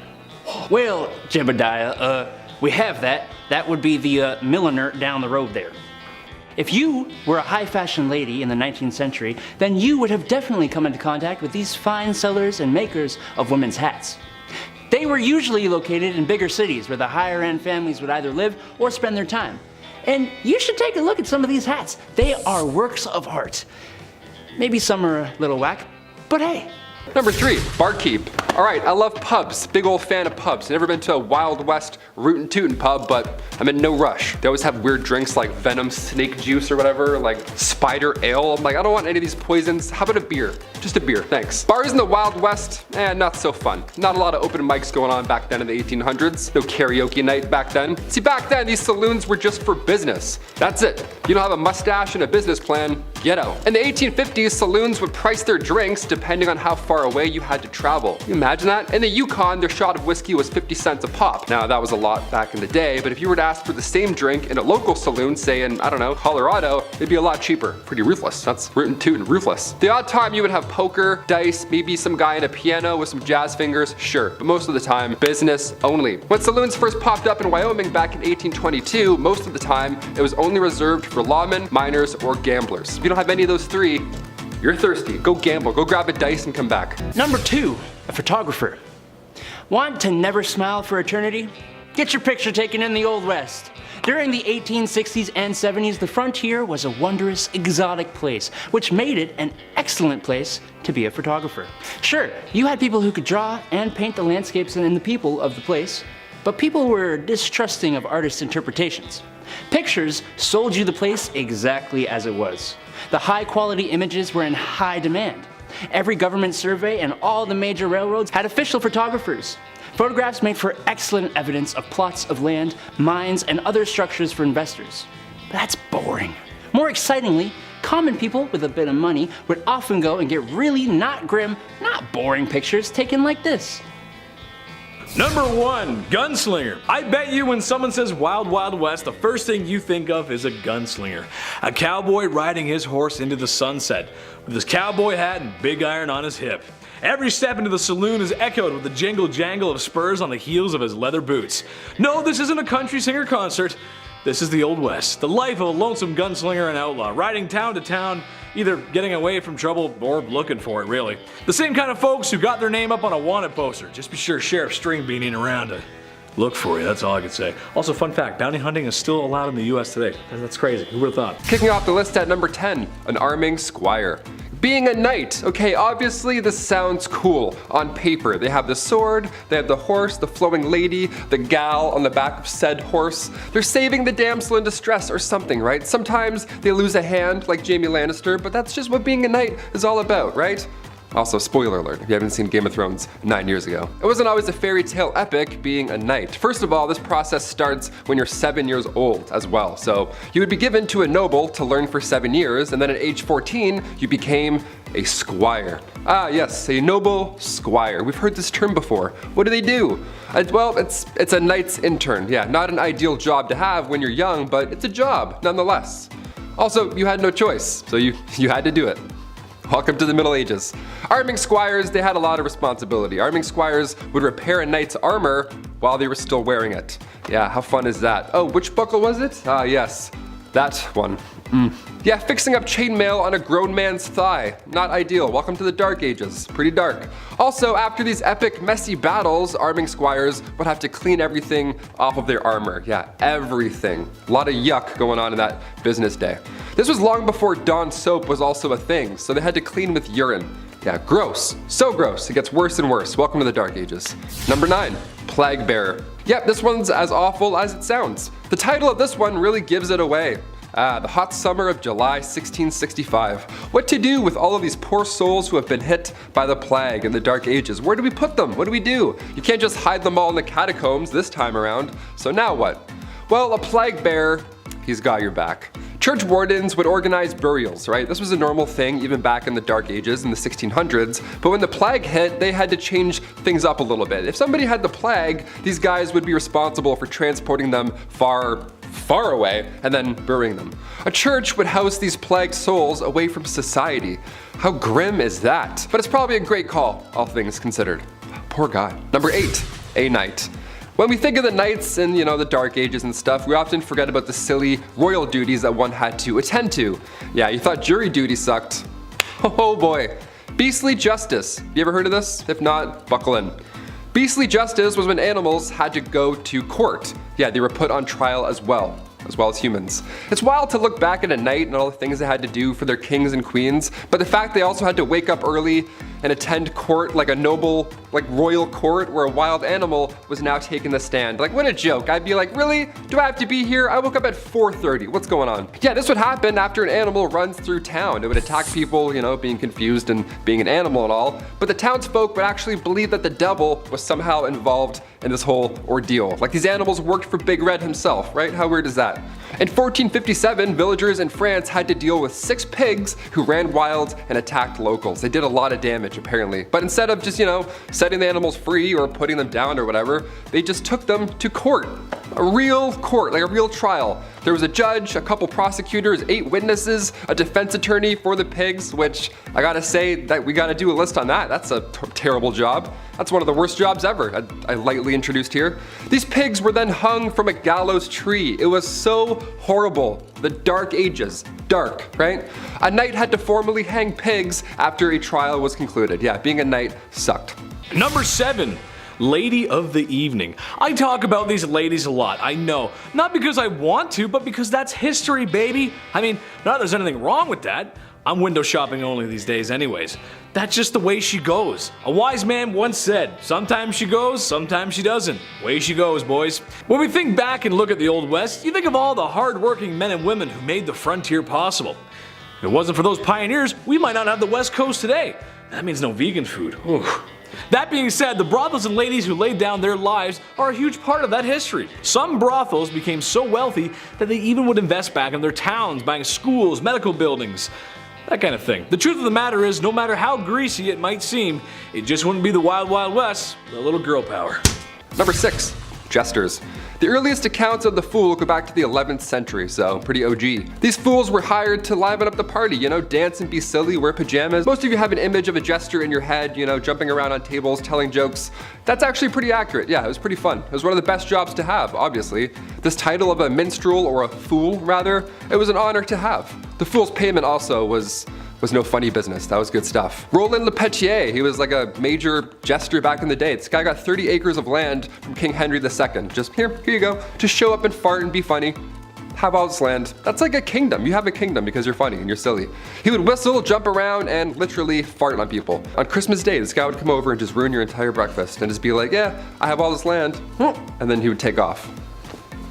Speaker 9: Well, Jebediah, we have that. That would be the milliner down the road there. If you were a high fashion lady in the 19th century, then you would have definitely come into contact with these fine sellers and makers of women's hats. They were usually located in bigger cities where the higher end families would either live or spend their time. And you should take a look at some of these hats. They are works of art. Maybe some are a little whack, but hey.
Speaker 6: Number 3, barkeep. Alright, I love pubs, big old fan of pubs. Never been to a Wild West rootin' tootin' pub, but I'm in no rush. They always have weird drinks like venom snake juice or whatever, like spider ale. I'm like, I don't want any of these poisons. How about a beer? Just a beer, thanks. Bars in the Wild West, not so fun. Not a lot of open mics going on back then in the 1800s. No karaoke night back then. See, back then, these saloons were just for business. That's it. You don't have a mustache and a business plan, get out. In the 1850s, saloons would price their drinks depending on how far away you had to travel. Can you imagine that? In the Yukon, their shot of whiskey was 50 cents a pop. Now, that was a lot back in the day, but if you were to ask for the same drink in a local saloon, say in, I don't know, Colorado, it'd be a lot cheaper. Pretty ruthless. That's rootin' tootin' ruthless. The odd time you would have poker, dice, maybe some guy in a piano with some jazz fingers, sure, but most of the time, business only. When saloons first popped up in Wyoming back in 1822, most of the time, it was only reserved for lawmen, miners, or gamblers. If you don't have any of those three, you're thirsty. Go gamble, go grab a dice and come back.
Speaker 9: Number 2, a photographer. Want to never smile for eternity? Get your picture taken in the Old West. During the 1860s and 70s, the frontier was a wondrous, exotic place, which made it an excellent place to be a photographer. Sure, you had people who could draw and paint the landscapes and the people of the place, but people were distrusting of artists' interpretations. Pictures sold you the place exactly as it was. The high-quality images were in high demand. Every government survey and all the major railroads had official photographers. Photographs made for excellent evidence of plots of land, mines, and other structures for investors. But that's boring. More excitingly, common people with a bit of money would often go and get really not grim, not boring pictures taken like this.
Speaker 8: Number 1, gunslinger. I bet you when someone says Wild Wild West, the first thing you think of is a gunslinger. A cowboy riding his horse into the sunset, with his cowboy hat and big iron on his hip. Every step into the saloon is echoed with the jingle jangle of spurs on the heels of his leather boots. No, this isn't a country singer concert. This is the Old West, the life of a lonesome gunslinger and outlaw, riding town to town, either getting away from trouble or looking for it, really. The same kind of folks who got their name up on a wanted poster. Just be sure Sheriff Stringbean ain't around to look for you, that's all I can say. Also, fun fact, bounty hunting is still allowed in the US today. That's crazy, who would've thought?
Speaker 6: Kicking off the list at number 10, an arming squire. Being a knight, okay, obviously this sounds cool on paper. They have the sword, they have the horse, the flowing lady, the gal on the back of said horse. They're saving the damsel in distress or something, right? Sometimes they lose a hand like Jaime Lannister, but that's just what being a knight is all about, right? Also, spoiler alert, if you haven't seen Game of Thrones 9 years ago. It wasn't always a fairy tale epic being a knight. First of all, this process starts when you're 7 years old as well. So you would be given to a noble to learn for 7 years, and then at age 14, you became a squire. Ah yes, a noble squire. We've heard this term before. What do they do? Well, it's a knight's intern. Yeah, not an ideal job to have when you're young, but it's a job nonetheless. Also, you had no choice, so you had to do it. Welcome to the Middle Ages. Arming squires, they had a lot of responsibility. Arming squires would repair a knight's armor while they were still wearing it. Yeah, how fun is that? Oh, which buckle was it? Ah, yes, that one. Yeah, fixing up chainmail on a grown man's thigh. Not ideal. Welcome to the Dark Ages. Pretty dark. Also, after these epic, messy battles, arming squires would have to clean everything off of their armor. Yeah, everything. A lot of yuck going on in that business day. This was long before Dawn soap was also a thing, so they had to clean with urine. Yeah, gross. So gross. It gets worse and worse. Welcome to the Dark Ages. Number 9, plague bearer. Yep, this one's as awful as it sounds. The title of this one really gives it away. The hot summer of July 1665. What to do with all of these poor souls who have been hit by the plague in the Dark Ages? Where do we put them? What do we do? You can't just hide them all in the catacombs this time around. So now what? Well, a plague bearer, he's got your back. Church wardens would organize burials, right? This was a normal thing even back in the Dark Ages in the 1600s, but when the plague hit, they had to change things up a little bit. If somebody had the plague, these guys would be responsible for transporting them far away and then burying them. A church would house these plagued souls away from society. How grim is that? But it's probably a great call, all things considered. Poor guy. Number 8, a knight. When we think of the knights in, the Dark Ages and stuff, we often forget about the silly royal duties that one had to attend to. Yeah, you thought jury duty sucked. Oh boy. Beastly justice. You ever heard of this? If not, buckle in. Beastly justice was when animals had to go to court. Yeah, they were put on trial as well as humans. It's wild to look back at a night and all the things they had to do for their kings and queens, but the fact they also had to wake up early and attend court like a noble, like royal court where a wild animal was now taking the stand. Like, what a joke. I'd be like, really? Do I have to be here? I woke up at 4:30. What's going on? Yeah, this would happen after an animal runs through town. It would attack people, you know, being confused and being an animal and all, but the townsfolk would actually believe that the devil was somehow involved in this whole ordeal. Like these animals worked for Big Red himself, right? How weird is that? In 1457, villagers in France had to deal with 6 pigs who ran wild and attacked locals. They did a lot of damage apparently, but instead of just, you know, setting the animals free or putting them down or whatever, they just took them to court. A real court, like a real trial. There was a judge, a couple prosecutors, 8 witnesses, a defense attorney for the pigs, which I gotta say that we gotta do a list on that. That's a terrible job. That's one of the worst jobs ever, I lightly introduced here. These pigs were then hung from a gallows tree. It was so horrible. The Dark Ages. Dark, right? A knight had to formally hang pigs after a trial was concluded. Yeah, being a knight sucked.
Speaker 8: Number 7. Lady of the Evening. I talk about these ladies a lot, I know. Not because I want to, but because that's history, baby. I mean, not that there's anything wrong with that. I'm window shopping only these days anyways. That's just the way she goes. A wise man once said, sometimes she goes, sometimes she doesn't. Way she goes, boys. When we think back and look at the Old West, you think of all the hard-working men and women who made the frontier possible. If it wasn't for those pioneers, we might not have the West Coast today. That means no vegan food. Oof. That being said, the brothels and ladies who laid down their lives are a huge part of that history. Some brothels became so wealthy that they even would invest back in their towns, buying schools, medical buildings, that kind of thing. The truth of the matter is, no matter how greasy it might seem, it just wouldn't be the Wild Wild West, the little girl power.
Speaker 6: Number 6. Jesters. The earliest accounts of the fool go back to the 11th century, so pretty OG. These fools were hired to liven up the party, you know, dance and be silly, wear pajamas. Most of you have an image of a jester in your head, you know, jumping around on tables, telling jokes. That's actually pretty accurate. Yeah, it was pretty fun. It was one of the best jobs to have, obviously. This title of a minstrel, or a fool rather, it was an honor to have. The fool's payment also was no funny business. That was good stuff. Roland Le Petier, he was like a major jester back in the day. This guy got 30 acres of land from King Henry II. Just here you go. Just show up and fart and be funny. Have all this land. That's like a kingdom. You have a kingdom because you're funny and you're silly. He would whistle, jump around, and literally fart on people. On Christmas Day, this guy would come over and just ruin your entire breakfast and just be like, yeah, I have all this land. And then he would take off.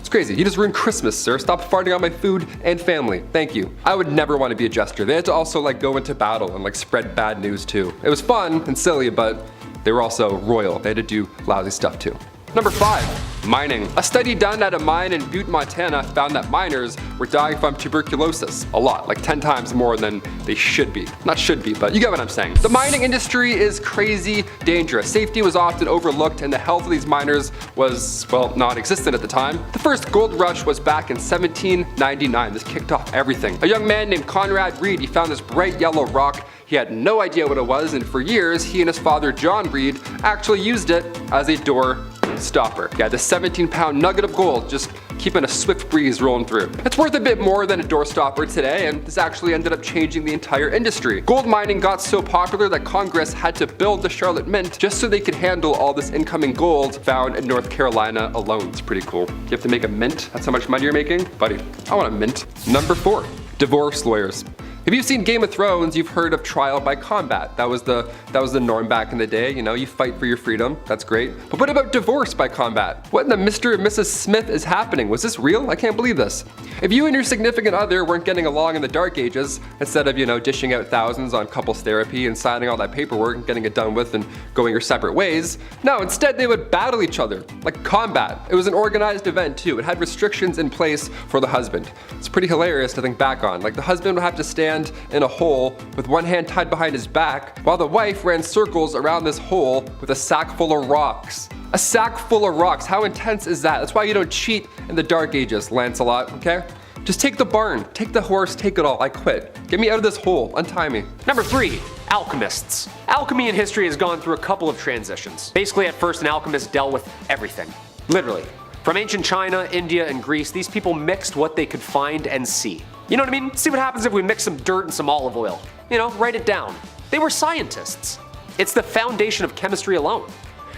Speaker 6: It's crazy. You just ruined Christmas, sir. Stop farting on my food and family. Thank you. I would never want to be a jester. They had to also like go into battle and like spread bad news too. It was fun and silly, but they were also royal. They had to do lousy stuff too. Number 5, mining. A study done at a mine in Butte, Montana found that miners were dying from tuberculosis. A lot, like 10 times more than they should be. Not should be, but you get what I'm saying. The mining industry is crazy dangerous. Safety was often overlooked and the health of these miners was, well, non-existent at the time. The first gold rush was back in 1799. This kicked off everything. A young man named Conrad Reed, he found this bright yellow rock. He had no idea what it was, and for years, he and his father, John Reed, actually used it as a door stopper. Yeah, the 17-pound nugget of gold, just keeping a swift breeze rolling through. It's worth a bit more than a door stopper today, and this actually ended up changing the entire industry. Gold mining got so popular that Congress had to build the Charlotte Mint just so they could handle all this incoming gold found in North Carolina alone. It's pretty cool. You have to make a mint? That's how much money you're making? Buddy, I want a mint. Number 4, divorce lawyers. If you've seen Game of Thrones, you've heard of trial by combat. That was the norm back in the day. You know, you fight for your freedom. That's great. But what about divorce by combat? What in the Mr. and Mrs. Smith is happening? Was this real? I can't believe this. If you and your significant other weren't getting along in the Dark Ages, instead of, you know, dishing out thousands on couples therapy and signing all that paperwork and getting it done with and going your separate ways, no, instead they would battle each other, like combat. It was an organized event too. It had restrictions in place for the husband. It's pretty hilarious to think back on. Like the husband would have to stand in a hole with one hand tied behind his back, while the wife ran circles around this hole with a sack full of rocks. A sack full of rocks, how intense is that? That's why you don't cheat in the Dark Ages, Lancelot, okay? Just take the barn, take the horse, take it all, I quit. Get me out of this hole, untie me.
Speaker 7: Number 3, alchemists. Alchemy in history has gone through a couple of transitions. Basically, at first, an alchemist dealt with everything. Literally. From ancient China, India, and Greece, these people mixed what they could find and see. You know what I mean? See what happens if we mix some dirt and some olive oil. You know, write it down. They were scientists. It's the foundation of chemistry alone.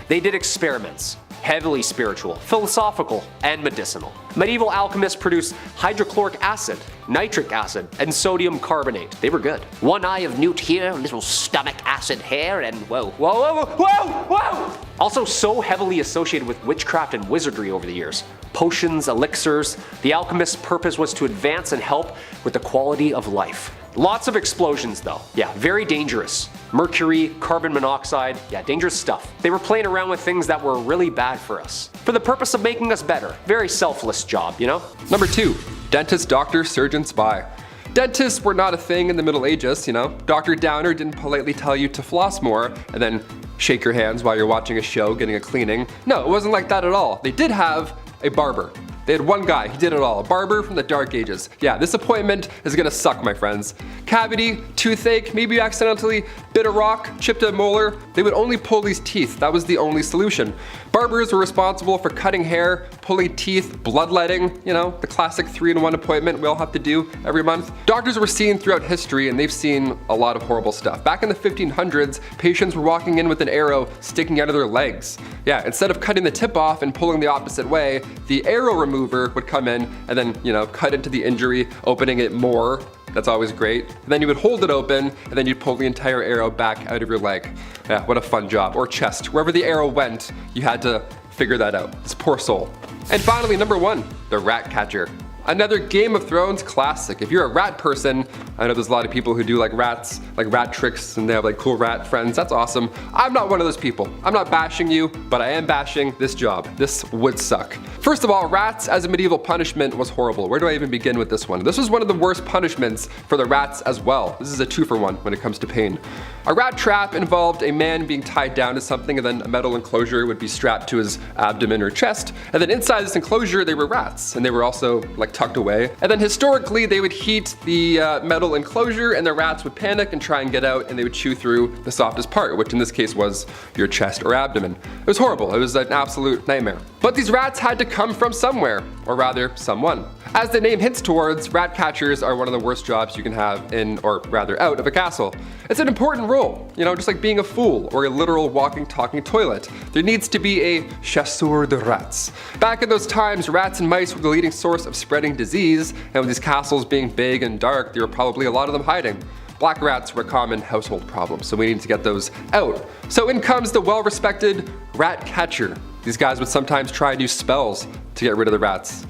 Speaker 7: They did experiments, heavily spiritual, philosophical, and medicinal. Medieval alchemists produced hydrochloric acid, nitric acid, and sodium carbonate. They were good. One eye of newt here, little stomach acid here, and whoa, whoa, whoa, whoa, whoa! Also so heavily associated with witchcraft and wizardry over the years. Potions, elixirs, the alchemist's purpose was to advance and help with the quality of life. Lots of explosions though. Yeah, very dangerous. Mercury, carbon monoxide, yeah, dangerous stuff. They were playing around with things that were really bad for us, for the purpose of making us better. Very selfless job, you know?
Speaker 6: Number 2, dentist, doctor, surgeon, spy. Dentists were not a thing in the Middle Ages, you know? Dr. Downer didn't politely tell you to floss more and then shake your hands while you're watching a show, getting a cleaning. No, it wasn't like that at all. They did have a barber. They had one guy, he did it all. A barber from the Dark Ages. Yeah, this appointment is gonna suck, my friends. Cavity, toothache, maybe you accidentally bit a rock, chipped a molar. They would only pull these teeth. That was the only solution. Barbers were responsible for cutting hair, pulling teeth, bloodletting, you know, the classic 3-in-1 appointment we all have to do every month. Doctors were seen throughout history and they've seen a lot of horrible stuff. Back in the 1500s, patients were walking in with an arrow sticking out of their legs. Yeah, instead of cutting the tip off and pulling the opposite way, the arrow remover would come in and then, you know, cut into the injury, opening it more. That's always great. And then you would hold it open and then you'd pull the entire arrow back out of your leg. Yeah, what a fun job. Or chest. Wherever the arrow went, you had to figure that out. This poor soul. And finally, number 1, the rat catcher. Another Game of Thrones classic. If you're a rat person, I know there's a lot of people who do like rats, like rat tricks, and they have like cool rat friends. That's awesome. I'm not one of those people. I'm not bashing you, but I am bashing this job. This would suck. First of all, rats as a medieval punishment was horrible. Where do I even begin with this one? This was one of the worst punishments for the rats as well. This is a 2-for-1 when it comes to pain. A rat trap involved a man being tied down to something and then a metal enclosure would be strapped to his abdomen or chest. And then inside this enclosure, they were rats and they were also like tucked away. And then historically, they would heat the metal enclosure and the rats would panic and try and get out and they would chew through the softest part, which in this case was your chest or abdomen. It was horrible. It was an absolute nightmare. But these rats had to come from somewhere, or rather someone. As the name hints towards, rat catchers are one of the worst jobs you can have in, or rather out of a castle. It's an important role, you know, just like being a fool or a literal walking, talking toilet. There needs to be a chasseur de rats. Back in those times, rats and mice were the leading source of spreading disease, and with these castles being big and dark, there were probably a lot of them hiding. Black rats were a common household problem, so we need to get those out. So in comes the well-respected rat catcher. These guys would sometimes try and use spells to get rid of the rats.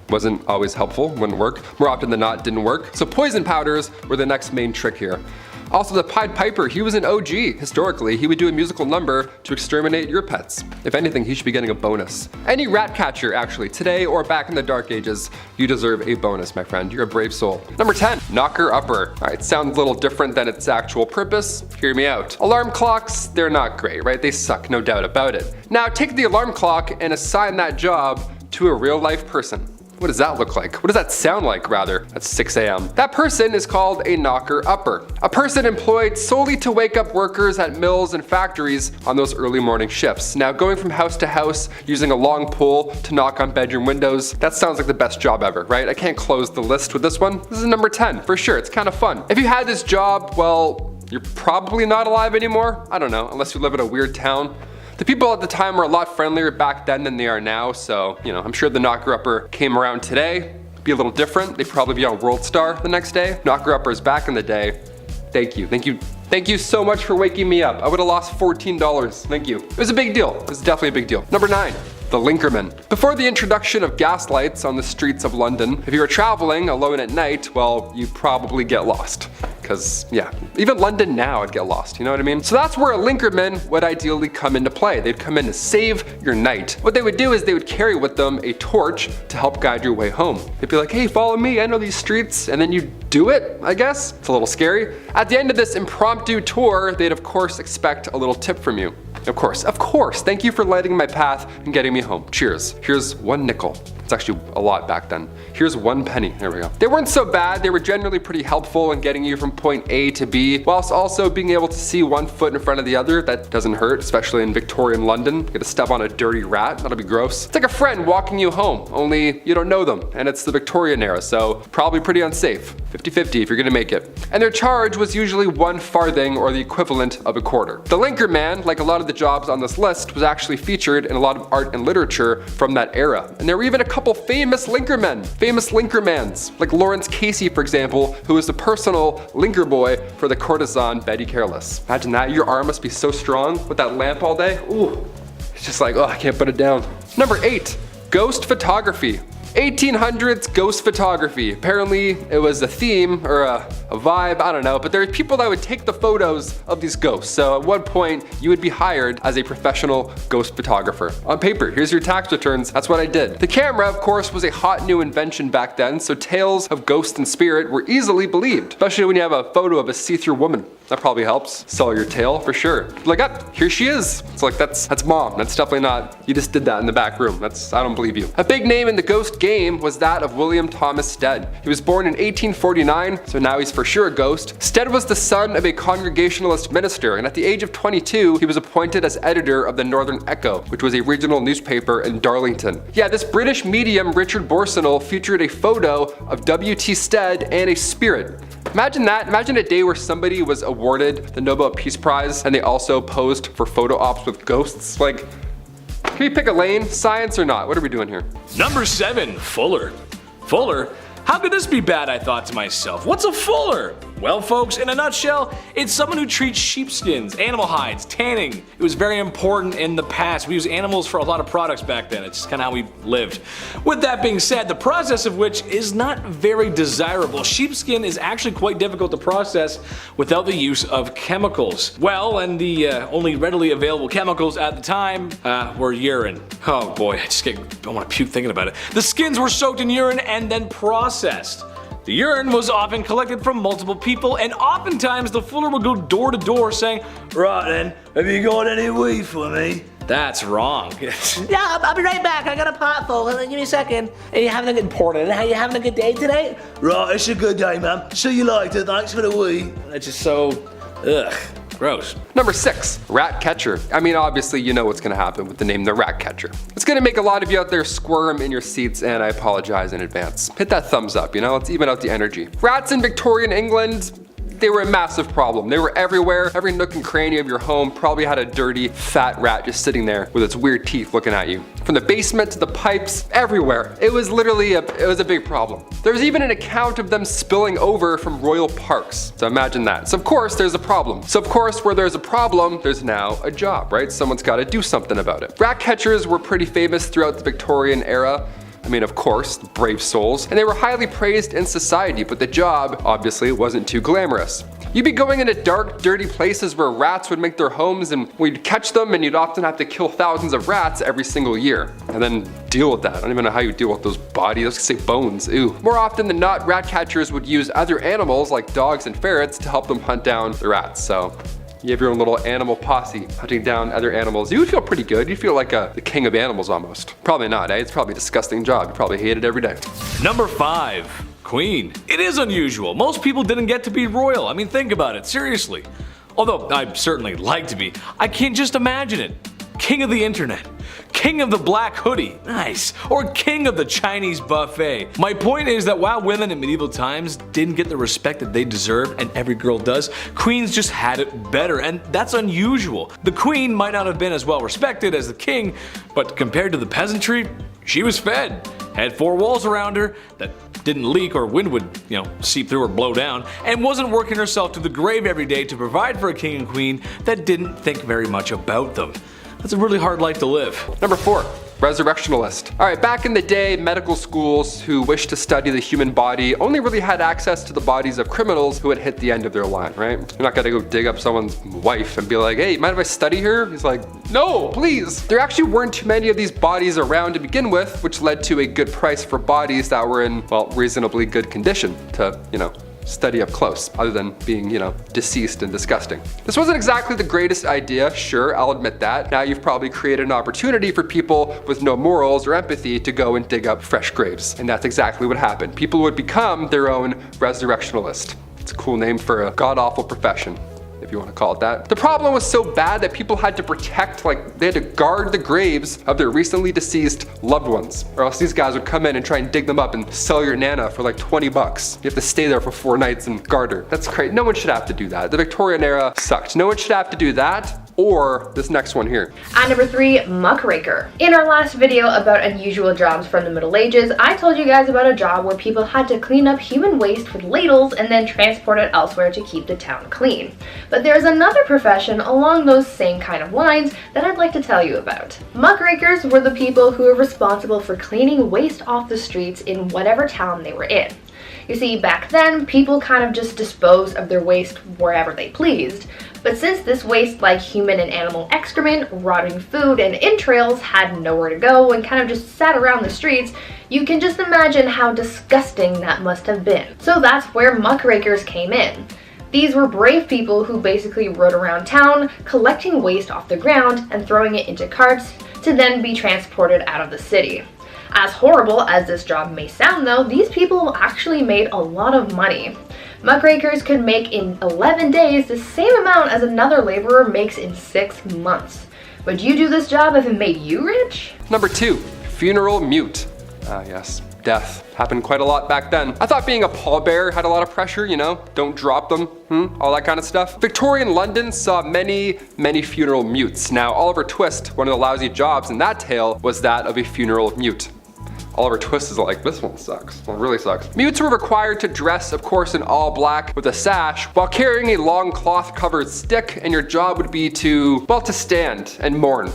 Speaker 6: Wasn't always helpful, wouldn't work. More often than not, didn't work. So poison powders were the next main trick here. Also, the Pied Piper, he was an OG. Historically, he would do a musical number to exterminate your pets. If anything, he should be getting a bonus. Any rat catcher, actually, today or back in the Dark Ages, you deserve a bonus, my friend. You're a brave soul. Number 10, knocker-upper. All right, sounds a little different than its actual purpose. Hear me out. Alarm clocks, they're not great, right? They suck, no doubt about it. Now, take the alarm clock and assign that job to a real-life person. What does that look like? What does that sound like, rather, at 6 a.m.? That person is called a knocker-upper. A person employed solely to wake up workers at mills and factories on those early morning shifts. Now, going from house to house, using a long pole to knock on bedroom windows, that sounds like the best job ever, right? I can't close the list with this one. This is number 10, for sure. It's kind of fun. If you had this job, well, you're probably not alive anymore. I don't know, unless you live in a weird town. The people at the time were a lot friendlier back then than they are now, so, you know, I'm sure the knocker-upper came around today. Be a little different. They'd probably be on World Star the next day. Knocker-uppers back in the day. Thank you. Thank you so much for waking me up. I would have lost $14. Thank you. It was a big deal. It was definitely a big deal. Number 9. The Linkerman. Before the introduction of gas lights on the streets of London, if you were traveling alone at night, well, you'd probably get lost. Because, yeah, even London now I'd get lost, you know what I mean? So that's where a Linkerman would ideally come into play. They'd come in to save your night. What they would do is they would carry with them a torch to help guide your way home. They'd be like, hey, follow me, I know these streets, and then you do it, I guess. It's a little scary. At the end of this impromptu tour, they'd of course expect a little tip from you. Of course, thank you for lighting my path and getting me home. Cheers. Here's 1 nickel. It's actually a lot back then. Here's 1 penny. There we go. They weren't so bad. They were generally pretty helpful in getting you from point A to B, whilst also being able to see 1 foot in front of the other. That doesn't hurt, especially in Victorian London. Get to step on a dirty rat. That'll be gross. It's like a friend walking you home, only you don't know them, and it's the Victorian era, so probably pretty unsafe. 50-50 if you're gonna make it. And their charge was usually 1 farthing or the equivalent of a quarter. The linker man, like a lot of the jobs on this list, was actually featured in a lot of art and literature from that era. And there were even a couple famous linkermen, famous linkermans, like Lawrence Casey, for example, who was the personal linker boy for the courtesan Betty Careless. Imagine that, your arm must be so strong with that lamp all day. Ooh, it's just like, oh, I can't put it down. Number 8, ghost photography. 1800s ghost photography. Apparently it was a theme or a vibe, I don't know, but there are people that would take the photos of these ghosts. So at one point you would be hired as a professional ghost photographer. On paper, here's your tax returns, that's what I did. The camera, of course, was a hot new invention back then, so tales of ghost and spirit were easily believed, especially when you have a photo of a see-through woman. That probably helps sell your tale for sure. Like, here she is. It's like, that's mom. That's definitely not, you just did that in the back room. I don't believe you. A big name in the ghost game was that of William Thomas Stead. He was born in 1849, so now he's for sure a ghost. Stead was the son of a Congregationalist minister, and at the age of 22, he was appointed as editor of the Northern Echo, which was a regional newspaper in Darlington. Yeah, this British medium, Richard Borsonal, featured a photo of W.T. Stead and a spirit. Imagine that. Imagine a day where somebody was awarded the Nobel Peace Prize and they also posed for photo ops with ghosts. Like, can we pick a lane? Science or not? What are we doing here?
Speaker 8: Number 7, Fuller. Fuller? How could this be bad, I thought to myself. What's a fuller? Well, folks, in a nutshell, it's someone who treats sheepskins, animal hides, tanning. It was very important in the past. We used animals for a lot of products back then. It's kind of how we lived. With that being said, the process of which is not very desirable. Sheepskin is actually quite difficult to process without the use of chemicals. Well, and the only readily available chemicals at the time were urine. Oh boy, I want to puke thinking about it. The skins were soaked in urine and then processed. The urine was often collected from multiple people, and oftentimes the fuller would go door to door saying, "Right then, have you got any weed for me?" That's wrong.
Speaker 10: Yeah, I'll be right back. I got a pot full. Give me a second. Are you having a good portal? Are you having a good day today? Right, it's a good day, man. See you later. Thanks for the weed.
Speaker 8: That's just so, ugh. Gross.
Speaker 6: Number 6, rat catcher. I mean, obviously you know what's gonna happen with the name the rat catcher. It's gonna make a lot of you out there squirm in your seats, and I apologize in advance. Hit that thumbs up, you know, let's even out the energy. Rats in Victorian England, they were a massive problem. They were everywhere. Every nook and cranny of your home probably had a dirty, fat rat just sitting there with its weird teeth looking at you. From the basement to the pipes, everywhere. It was literally a big problem. There was even an account of them spilling over from royal parks. So imagine that. So of course there's a problem. So of course where there's a problem, there's now a job, right? Someone's gotta do something about it. Rat catchers were pretty famous throughout the Victorian era. I mean, of course, brave souls, and they were highly praised in society, but the job obviously wasn't too glamorous. You'd be going into dark, dirty places where rats would make their homes, and we'd catch them, and you'd often have to kill thousands of rats every single year, and then deal with that. I don't even know how you deal with those bodies. I was gonna say bones, ew. More often than not, rat catchers would use other animals like dogs and ferrets to help them hunt down the rats. So you have your own little animal posse hunting down other animals. You would feel pretty good. You'd feel like the king of animals almost. Probably not, eh? It's probably a disgusting job. You probably hate it every day.
Speaker 8: Number 5, Queen. It is unusual. Most people didn't get to be royal. I mean, think about it, seriously. Although I'd certainly like to be, I can't just imagine it. King of the internet. King of the black hoodie, nice, or king of the Chinese buffet. My point is that while women in medieval times didn't get the respect that they deserve, and every girl does, queens just had it better, and that's unusual. The queen might not have been as well respected as the king, but compared to the peasantry, she was fed, had 4 walls around her that didn't leak or wind would, seep through or blow down, and wasn't working herself to the grave every day to provide for a king and queen that didn't think very much about them. That's a really hard life to live.
Speaker 6: Number 4, resurrectionalist. All right, back in the day, medical schools who wished to study the human body only really had access to the bodies of criminals who had hit the end of their line, right? You're not gonna go dig up someone's wife and be like, hey, mind if I study her? He's like, no, please. There actually weren't too many of these bodies around to begin with, which led to a good price for bodies that were in, well, reasonably good condition to, study up close, other than being, deceased and disgusting. This wasn't exactly the greatest idea, sure, I'll admit that. Now you've probably created an opportunity for people with no morals or empathy to go and dig up fresh graves. And that's exactly what happened. People would become their own resurrectionalist. It's a cool name for a god-awful profession. if you want to call it that. The problem was so bad that people had to protect, like they had to guard the graves of their recently deceased loved ones, or else these guys would come in and try and dig them up and sell your nana for like 20 bucks. You have to stay there for 4 nights and guard her. That's crazy. No one should have to do that. The Victorian era sucked. No one should have to do that, or this next one here.
Speaker 5: At number 3, muckraker. In our last video about unusual jobs from the Middle Ages, I told you guys about a job where people had to clean up human waste with ladles and then transport it elsewhere to keep the town clean. But there's another profession along those same kind of lines that I'd like to tell you about. Muckrakers were the people who were responsible for cleaning waste off the streets in whatever town they were in. You see, back then, people kind of just disposed of their waste wherever they pleased. But since this waste, like human and animal excrement, rotting food, and entrails, had nowhere to go and kind of just sat around the streets, you can just imagine how disgusting that must have been. So that's where muckrakers came in. These were brave people who basically rode around town, collecting waste off the ground and throwing it into carts to then be transported out of the city. As horrible as this job may sound though, these people actually made a lot of money. Muckrakers could make in 11 days the same amount as another laborer makes in 6 months. Would you do this job if it made you rich?
Speaker 6: Number 2, funeral mute. Yes, death. Happened quite a lot back then. I thought being a pallbearer had a lot of pressure, you know, don't drop them, all that kind of stuff. Victorian London saw many funeral mutes. Now, Oliver Twist, one of the lousy jobs in that tale, was that of a funeral mute. Oliver Twist is like, this one sucks. Well, it really sucks. Mutes were required to dress, of course, in all black with a sash while carrying a long cloth covered stick, and your job would be to, well, to stand and mourn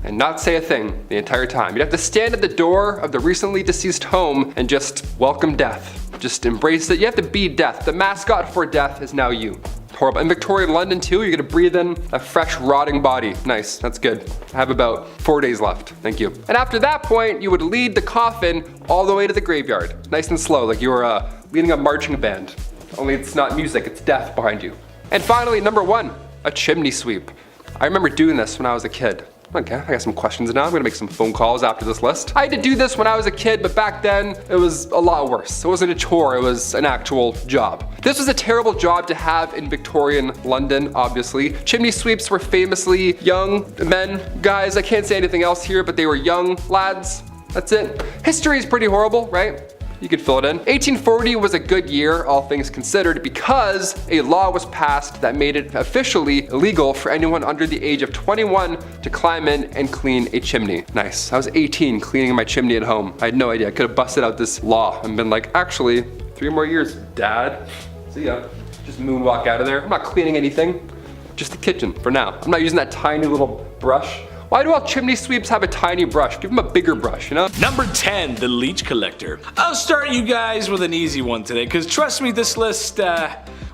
Speaker 6: and not say a thing the entire time. You'd have to stand at the door of the recently deceased home and just welcome death. Just embrace it. You have to be death. The mascot for death is now you. Horrible. In Victorian London too, you're gonna breathe in a fresh rotting body. Nice, that's good. I have about 4 days left, thank you. And after that point, you would lead the coffin all the way to the graveyard. Nice and slow, like you were leading a marching band. Only it's not music, it's death behind you. And finally, number 1, a chimney sweep. I remember doing this when I was a kid. Okay, I got some questions now. I'm gonna make some phone calls after this list. I had to do this when I was a kid, but back then it was a lot worse. It wasn't a chore, it was an actual job. This was a terrible job to have in Victorian London, obviously. Chimney sweeps were famously young men, guys. I can't say anything else here, but they were young lads. That's it. History is pretty horrible, right? You could fill it in. 1840 was a good year, all things considered, because a law was passed that made it officially illegal for anyone under the age of 21 to climb in and clean a chimney. Nice. I was 18 cleaning my chimney at home. I had no idea. I could have busted out this law and been like, actually, 3 more years, Dad. See ya. Just moonwalk out of there. I'm not cleaning anything. Just the kitchen for now. I'm not using that tiny little brush. Why do all chimney sweeps have a tiny brush? Give them a bigger brush, you know?
Speaker 8: Number 10, the leech collector. I'll start you guys with an easy one today, because trust me, this list,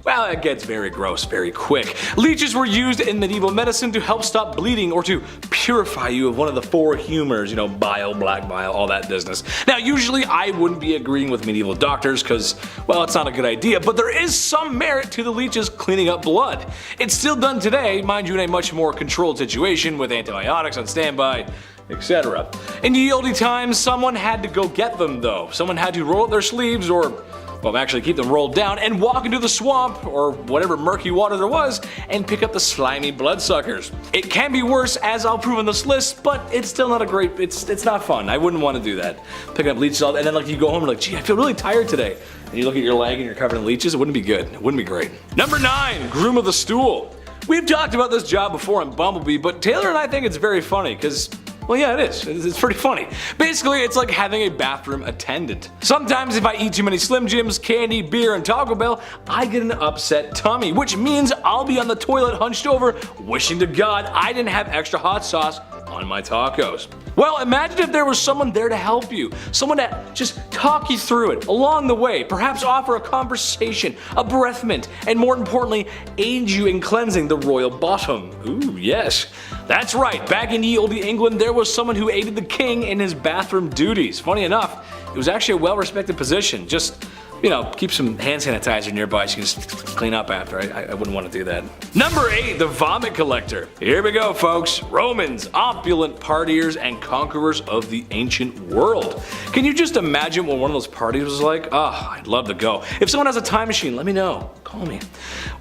Speaker 8: well, it gets very gross very quick. Leeches were used in medieval medicine to help stop bleeding or to purify you of one of the 4 humors, you know, bile, black bile, all that business. Now, usually I wouldn't be agreeing with medieval doctors because, well, it's not a good idea, but there is some merit to the leeches cleaning up blood. It's still done today, mind you, in a much more controlled situation with antibiotics on standby, etc. In the oldie times, someone had to go get them though. Someone had to roll up their sleeves or, well, actually keep them rolled down and walk into the swamp or whatever murky water there was and pick up the slimy bloodsuckers. It can be worse, as I'll prove in this list, but it's still not a great, it's not fun. I wouldn't want to do that. Picking up leeches all, and then like you go home and like, gee, I feel really tired today. And you look at your leg and you're covered in leeches, it wouldn't be good. It wouldn't be great. Number 9, groom of the stool. We've talked about this job before on Bumblebee, but Taylor and I think it's very funny because, well, yeah, it is. It's pretty funny. Basically, it's like having a bathroom attendant. Sometimes if I eat too many Slim Jims, candy, beer, and Taco Bell, I get an upset tummy, which means I'll be on the toilet hunched over, wishing to God I didn't have extra hot sauce on my tacos. Well, imagine if there was someone there to help you, someone to just talk you through it along the way, perhaps offer a conversation, a breath mint, and more importantly, aid you in cleansing the royal bottom. Ooh, yes. That's right, back in ye olde England, there was someone who aided the king in his bathroom duties. Funny enough, it was actually a well-respected position, just you know, keep some hand sanitizer nearby so you can just clean up after. I wouldn't want to do that. Number 8, the vomit collector. Here we go, folks. Romans, opulent partiers and conquerors of the ancient world. Can you just imagine what one of those parties was like? Oh, I'd love to go. If someone has a time machine, let me know. Call me.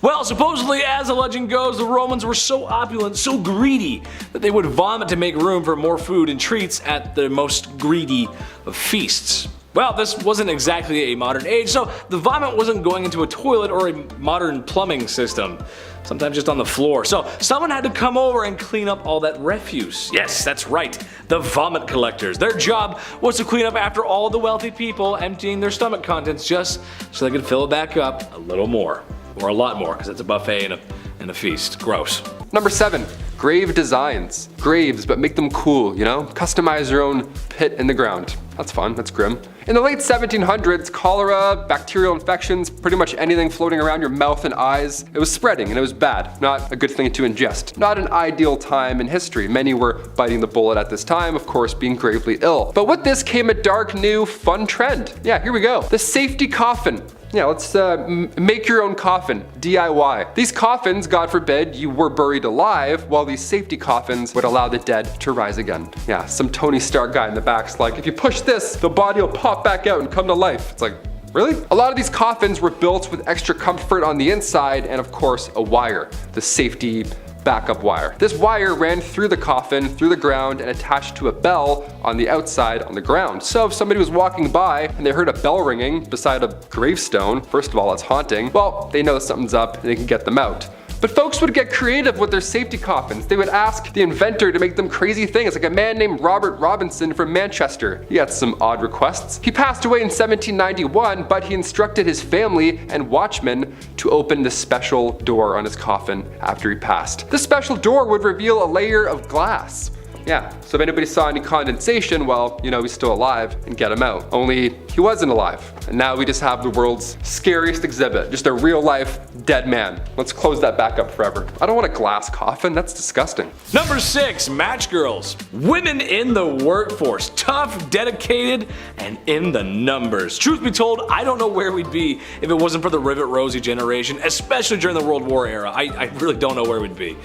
Speaker 8: Well, supposedly, as the legend goes, the Romans were so opulent, so greedy, that they would vomit to make room for more food and treats at the most greedy of feasts. Well, this wasn't exactly a modern age, so the vomit wasn't going into a toilet or a modern plumbing system. Sometimes just on the floor. So someone had to come over and clean up all that refuse. Yes, that's right, the vomit collectors. Their job was to clean up after all the wealthy people emptying their stomach contents just so they could fill it back up a little more. Or a lot more, because it's a buffet and a feast. Gross.
Speaker 6: Number 7, grave designs. Graves, but make them cool, you know? Customize your own pit in the ground. That's fun, that's grim. In the late 1700s, cholera, bacterial infections, pretty much anything floating around your mouth and eyes, it was spreading and it was bad. Not a good thing to ingest. Not an ideal time in history. Many were biting the bullet at this time, of course being gravely ill. But with this came a dark, new, fun trend. Yeah, here we go. The safety coffin. Yeah, let's make your own coffin, DIY. These coffins, God forbid, you were buried alive, while these safety coffins would allow the dead to rise again. Yeah, some Tony Stark guy in the back's like, if you push this, the body will pop back out and come to life. It's like, really? A lot of these coffins were built with extra comfort on the inside and of course a wire, the safety backup wire. This wire ran through the coffin, through the ground, and attached to a bell on the outside on the ground. So if somebody was walking by and they heard a bell ringing beside a gravestone, first of all, it's haunting, well, they know something's up and they can get them out. But folks would get creative with their safety coffins. They would ask the inventor to make them crazy things, like a man named Robert Robinson from Manchester. He had some odd requests. He passed away in 1791, but he instructed his family and watchmen to open this special door on his coffin after he passed. This special door would reveal a layer of glass. Yeah, so if anybody saw any condensation, well, you know he's still alive and get him out. Only he wasn't alive. And now we just have the world's scariest exhibit, just a real life dead man. Let's close that back up forever. I don't want a glass coffin, that's disgusting.
Speaker 8: Number 6, match girls. Women in the workforce. Tough, dedicated, and in the numbers. Truth be told, I don't know where we'd be if it wasn't for the Rivet Rosie generation, especially during the World War era. I really don't know where we'd be.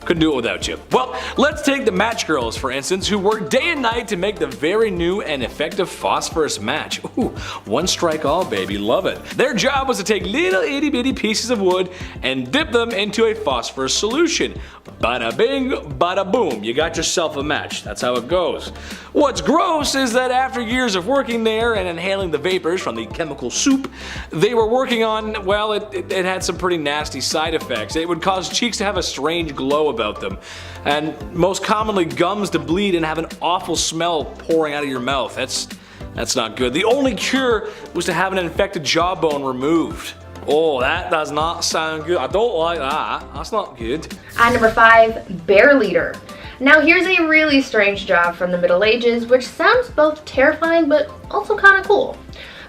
Speaker 8: Couldn't do it without you. Well, let's take the match girls, for instance, who work day and night to make the very new and effective phosphorus match. Ooh, one strike all, baby, love it. Their job was to take little itty bitty pieces of wood and dip them into a phosphorus solution. Bada bing, bada boom, you got yourself a match. That's how it goes. What's gross is that after years of working there and inhaling the vapors from the chemical soup they were working on, well, it had some pretty nasty side effects. It would cause cheeks to have a strange glow about them, and most commonly gums to bleed and have an awful smell pouring out of your mouth. That's not good. The only cure was to have an infected jawbone removed. Oh, that does not sound good. I don't like that. That's not good.
Speaker 5: At number 5, bear leader. Now here's a really strange job from the Middle Ages, which sounds both terrifying but also kind of cool.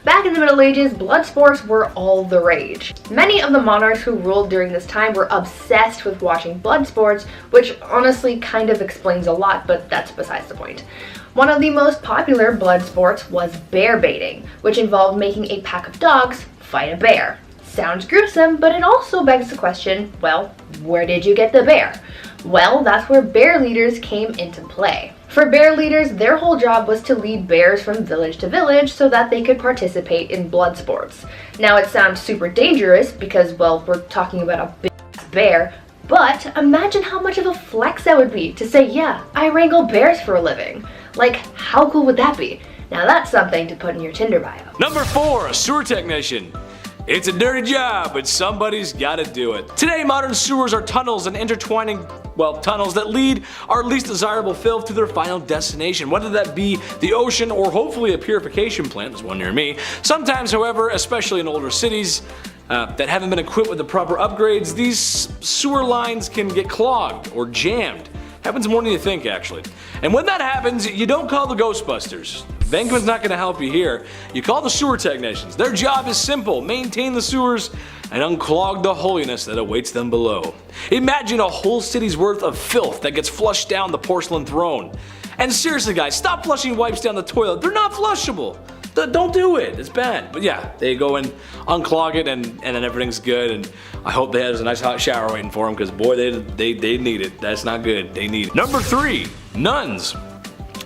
Speaker 5: Back in the Middle Ages, blood sports were all the rage. Many of the monarchs who ruled during this time were obsessed with watching blood sports, which honestly kind of explains a lot, but that's besides the point. One of the most popular blood sports was bear baiting, which involved making a pack of dogs fight a bear. Sounds gruesome, but it also begs the question, well, where did you get the bear? Well, that's where bear leaders came into play. For bear leaders, their whole job was to lead bears from village to village so that they could participate in blood sports. Now it sounds super dangerous because, well, we're talking about a big bear, but imagine how much of a flex that would be to say, yeah, I wrangle bears for a living. Like, how cool would that be? Now that's something to put in your Tinder bio.
Speaker 8: Number 4, a sewer technician. It's a dirty job, but somebody's gotta do it. Today, modern sewers are tunnels and intertwining, well, tunnels that lead our least desirable filth to their final destination, whether that be the ocean or hopefully a purification plant. There's one near me. Sometimes, however, especially in older cities that haven't been equipped with the proper upgrades, these sewer lines can get clogged or jammed. Happens more than you think, actually. And when that happens, you don't call the Ghostbusters. Venkman's not gonna help you here. You call the sewer technicians. Their job is simple: maintain the sewers and unclog the holiness that awaits them below. Imagine a whole city's worth of filth that gets flushed down the porcelain throne. And seriously guys, stop flushing wipes down the toilet. They're not flushable. Don't do it. It's bad. But yeah, they go and unclog it, and then everything's good. And I hope they have a nice hot shower waiting for them, because boy, they need it. That's not good. They need it. Number 3, nuns.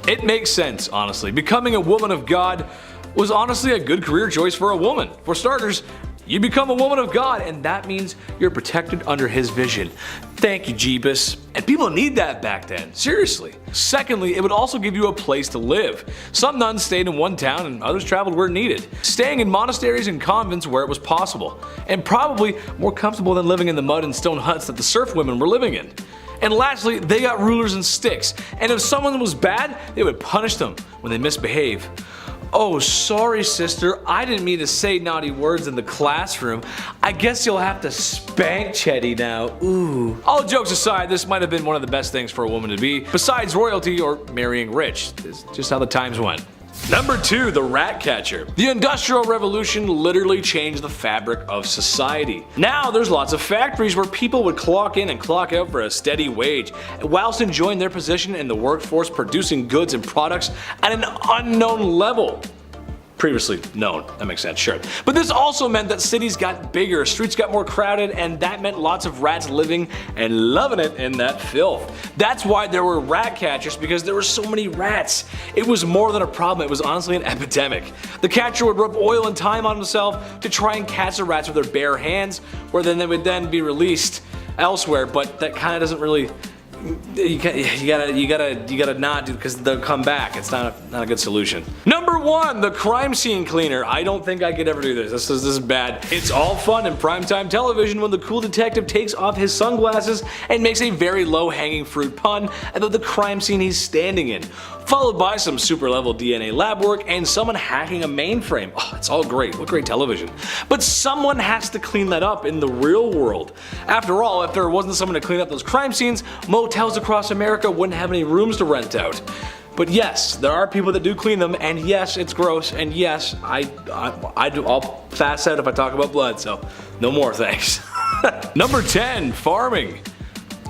Speaker 8: It makes sense, honestly. Becoming a woman of God was honestly a good career choice for a woman. For starters, you become a woman of God, and that means you're protected under His vision. Thank you, Jeebus. And people need that back then, seriously. Secondly, it would also give you a place to live. Some nuns stayed in one town and others traveled where needed, staying in monasteries and convents where it was possible, and probably more comfortable than living in the mud and stone huts that the serf women were living in. And lastly, they got rulers and sticks, and if someone was bad, they would punish them when they misbehave. Oh, sorry sister, I didn't mean to say naughty words in the classroom. I guess you'll have to spank Chetty now, ooh. All jokes aside, this might have been one of the best things for a woman to be, besides royalty or marrying rich. It's just how the times went. Number 2, the rat catcher. The Industrial Revolution literally changed the fabric of society. Now there's lots of factories where people would clock in and clock out for a steady wage, whilst enjoying their position in the workforce, producing goods and products at an unknown level. Previously known, that makes sense, sure. But this also meant that cities got bigger, streets got more crowded, and that meant lots of rats living and loving it in that filth. That's why there were rat catchers, because there were so many rats. It was more than a problem, it was honestly an epidemic. The catcher would rub oil and thyme on himself to try and catch the rats with their bare hands, where then they would then be released elsewhere, but that kind of doesn't really... You gotta not do, because they'll come back. It's not a good solution. Number 1, the crime scene cleaner. I don't think I could ever do this. This is bad. It's all fun in primetime television when the cool detective takes off his sunglasses and makes a very low-hanging fruit pun about the crime scene he's standing in, followed by some super level DNA lab work and someone hacking a mainframe. Oh, it's all great. What great television. But someone has to clean that up in the real world. After all, if there wasn't someone to clean up those crime scenes, motels across America wouldn't have any rooms to rent out. But yes, there are people that do clean them, and yes, it's gross, and yes, I'll pass out if I talk about blood, so no more thanks. Number 10, farming.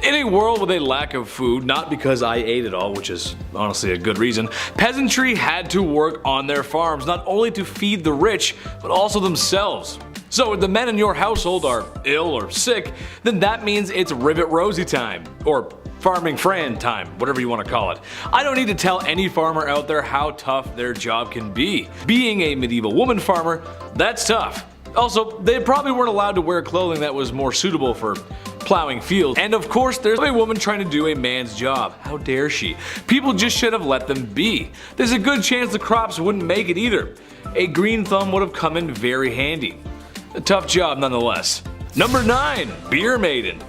Speaker 8: In a world with a lack of food, not because I ate it all, which is honestly a good reason, peasantry had to work on their farms, not only to feed the rich, but also themselves. So if the men in your household are ill or sick, then that means it's Rivet Rosie time, or farming Fran time, whatever you want to call it. I don't need to tell any farmer out there how tough their job can be. Being a medieval woman farmer, that's tough. Also, they probably weren't allowed to wear clothing that was more suitable for plowing fields. And of course, there's a woman trying to do a man's job. How dare she? People just should have let them be. There's a good chance the crops wouldn't make it either. A green thumb would have come in very handy. A tough job nonetheless. Number 9, beer maiden.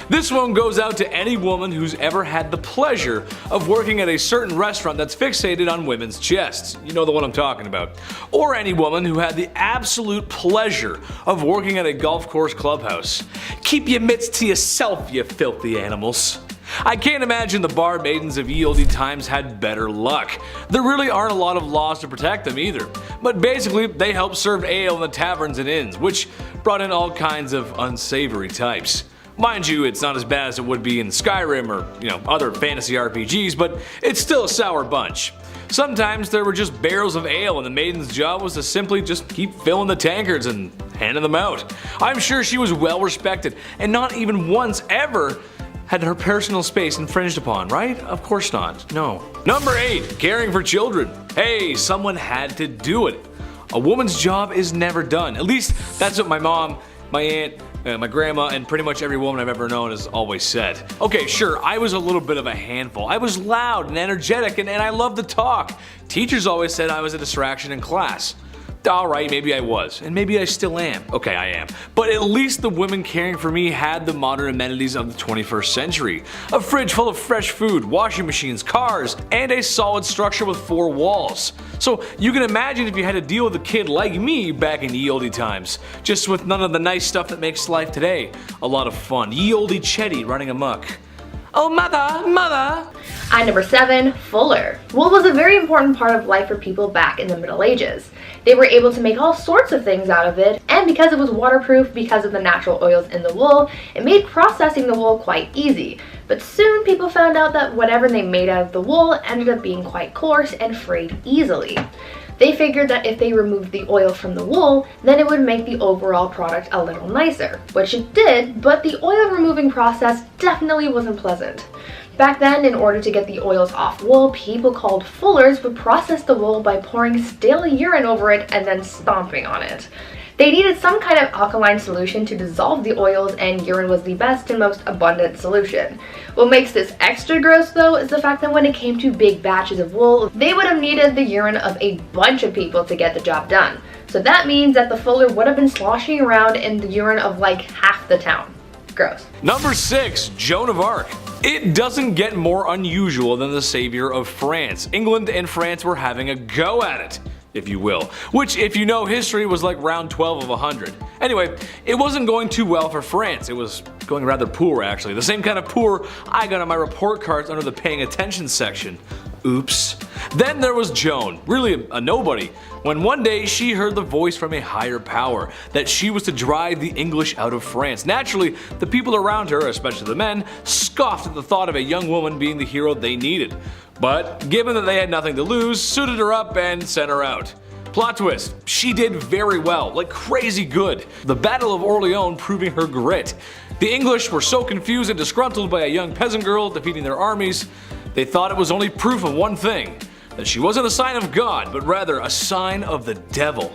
Speaker 8: This one goes out to any woman who's ever had the pleasure of working at a certain restaurant that's fixated on women's chests. You know the one I'm talking about. Or any woman who had the absolute pleasure of working at a golf course clubhouse. Keep your mitts to yourself, you filthy animals. I can't imagine the bar maidens of ye olde times had better luck. There really aren't a lot of laws to protect them either. But basically, they helped serve ale in the taverns and inns, which brought in all kinds of unsavory types. Mind you, it's not as bad as it would be in Skyrim or, other fantasy RPGs, but it's still a sour bunch. Sometimes there were just barrels of ale and the maiden's job was to simply just keep filling the tankards and handing them out. I'm sure she was well respected and not even once ever had her personal space infringed upon, right? Of course not, no. Number 8, caring for children. Hey, someone had to do it. A woman's job is never done. At least that's what my mom, my aunt, my grandma, and pretty much every woman I've ever known has always said. Okay, sure, I was a little bit of a handful. I was loud and energetic and I loved to talk. Teachers always said I was a distraction in class. Alright, maybe I was, and maybe I still am. Okay, I am. But at least the women caring for me had the modern amenities of the 21st century. A fridge full of fresh food, washing machines, cars, and a solid structure with 4 walls. So you can imagine if you had to deal with a kid like me back in ye olde times, just with none of the nice stuff that makes life today a lot of fun. Ye olde Chetty running amok. Oh mother!
Speaker 5: Number 7, fuller. Wool was a very important part of life for people back in the Middle Ages. They were able to make all sorts of things out of it, and because it was waterproof because of the natural oils in the wool, it made processing the wool quite easy. But soon people found out that whatever they made out of the wool ended up being quite coarse and frayed easily. They figured that if they removed the oil from the wool, then it would make the overall product a little nicer, which it did, but the oil removing process definitely wasn't pleasant. Back then, in order to get the oils off wool, people called fullers would process the wool by pouring stale urine over it and then stomping on it. They needed some kind of alkaline solution to dissolve the oils, and urine was the best and most abundant solution. What makes this extra gross though is the fact that when it came to big batches of wool, they would have needed the urine of a bunch of people to get the job done. So that means that the fuller would have been sloshing around in the urine of like half the town. Gross.
Speaker 8: Number 6, Joan of Arc. It doesn't get more unusual than the savior of France. England and France were having a go at it, if you will, which, if you know history, was like round 12 of 100. Anyway, it wasn't going too well for France. It was going rather poor, actually. The same kind of poor I got on my report cards under the paying attention section. Oops. Then there was Joan, really a nobody, when one day she heard the voice from a higher power that she was to drive the English out of France. Naturally, the people around her, especially the men, scoffed at the thought of a young woman being the hero they needed. But given that they had nothing to lose, suited her up and sent her out. Plot twist, she did very well, like crazy good. The Battle of Orleans proving her grit. The English were so confused and disgruntled by a young peasant girl defeating their armies, they thought it was only proof of one thing, that she wasn't a sign of God, but rather a sign of the devil.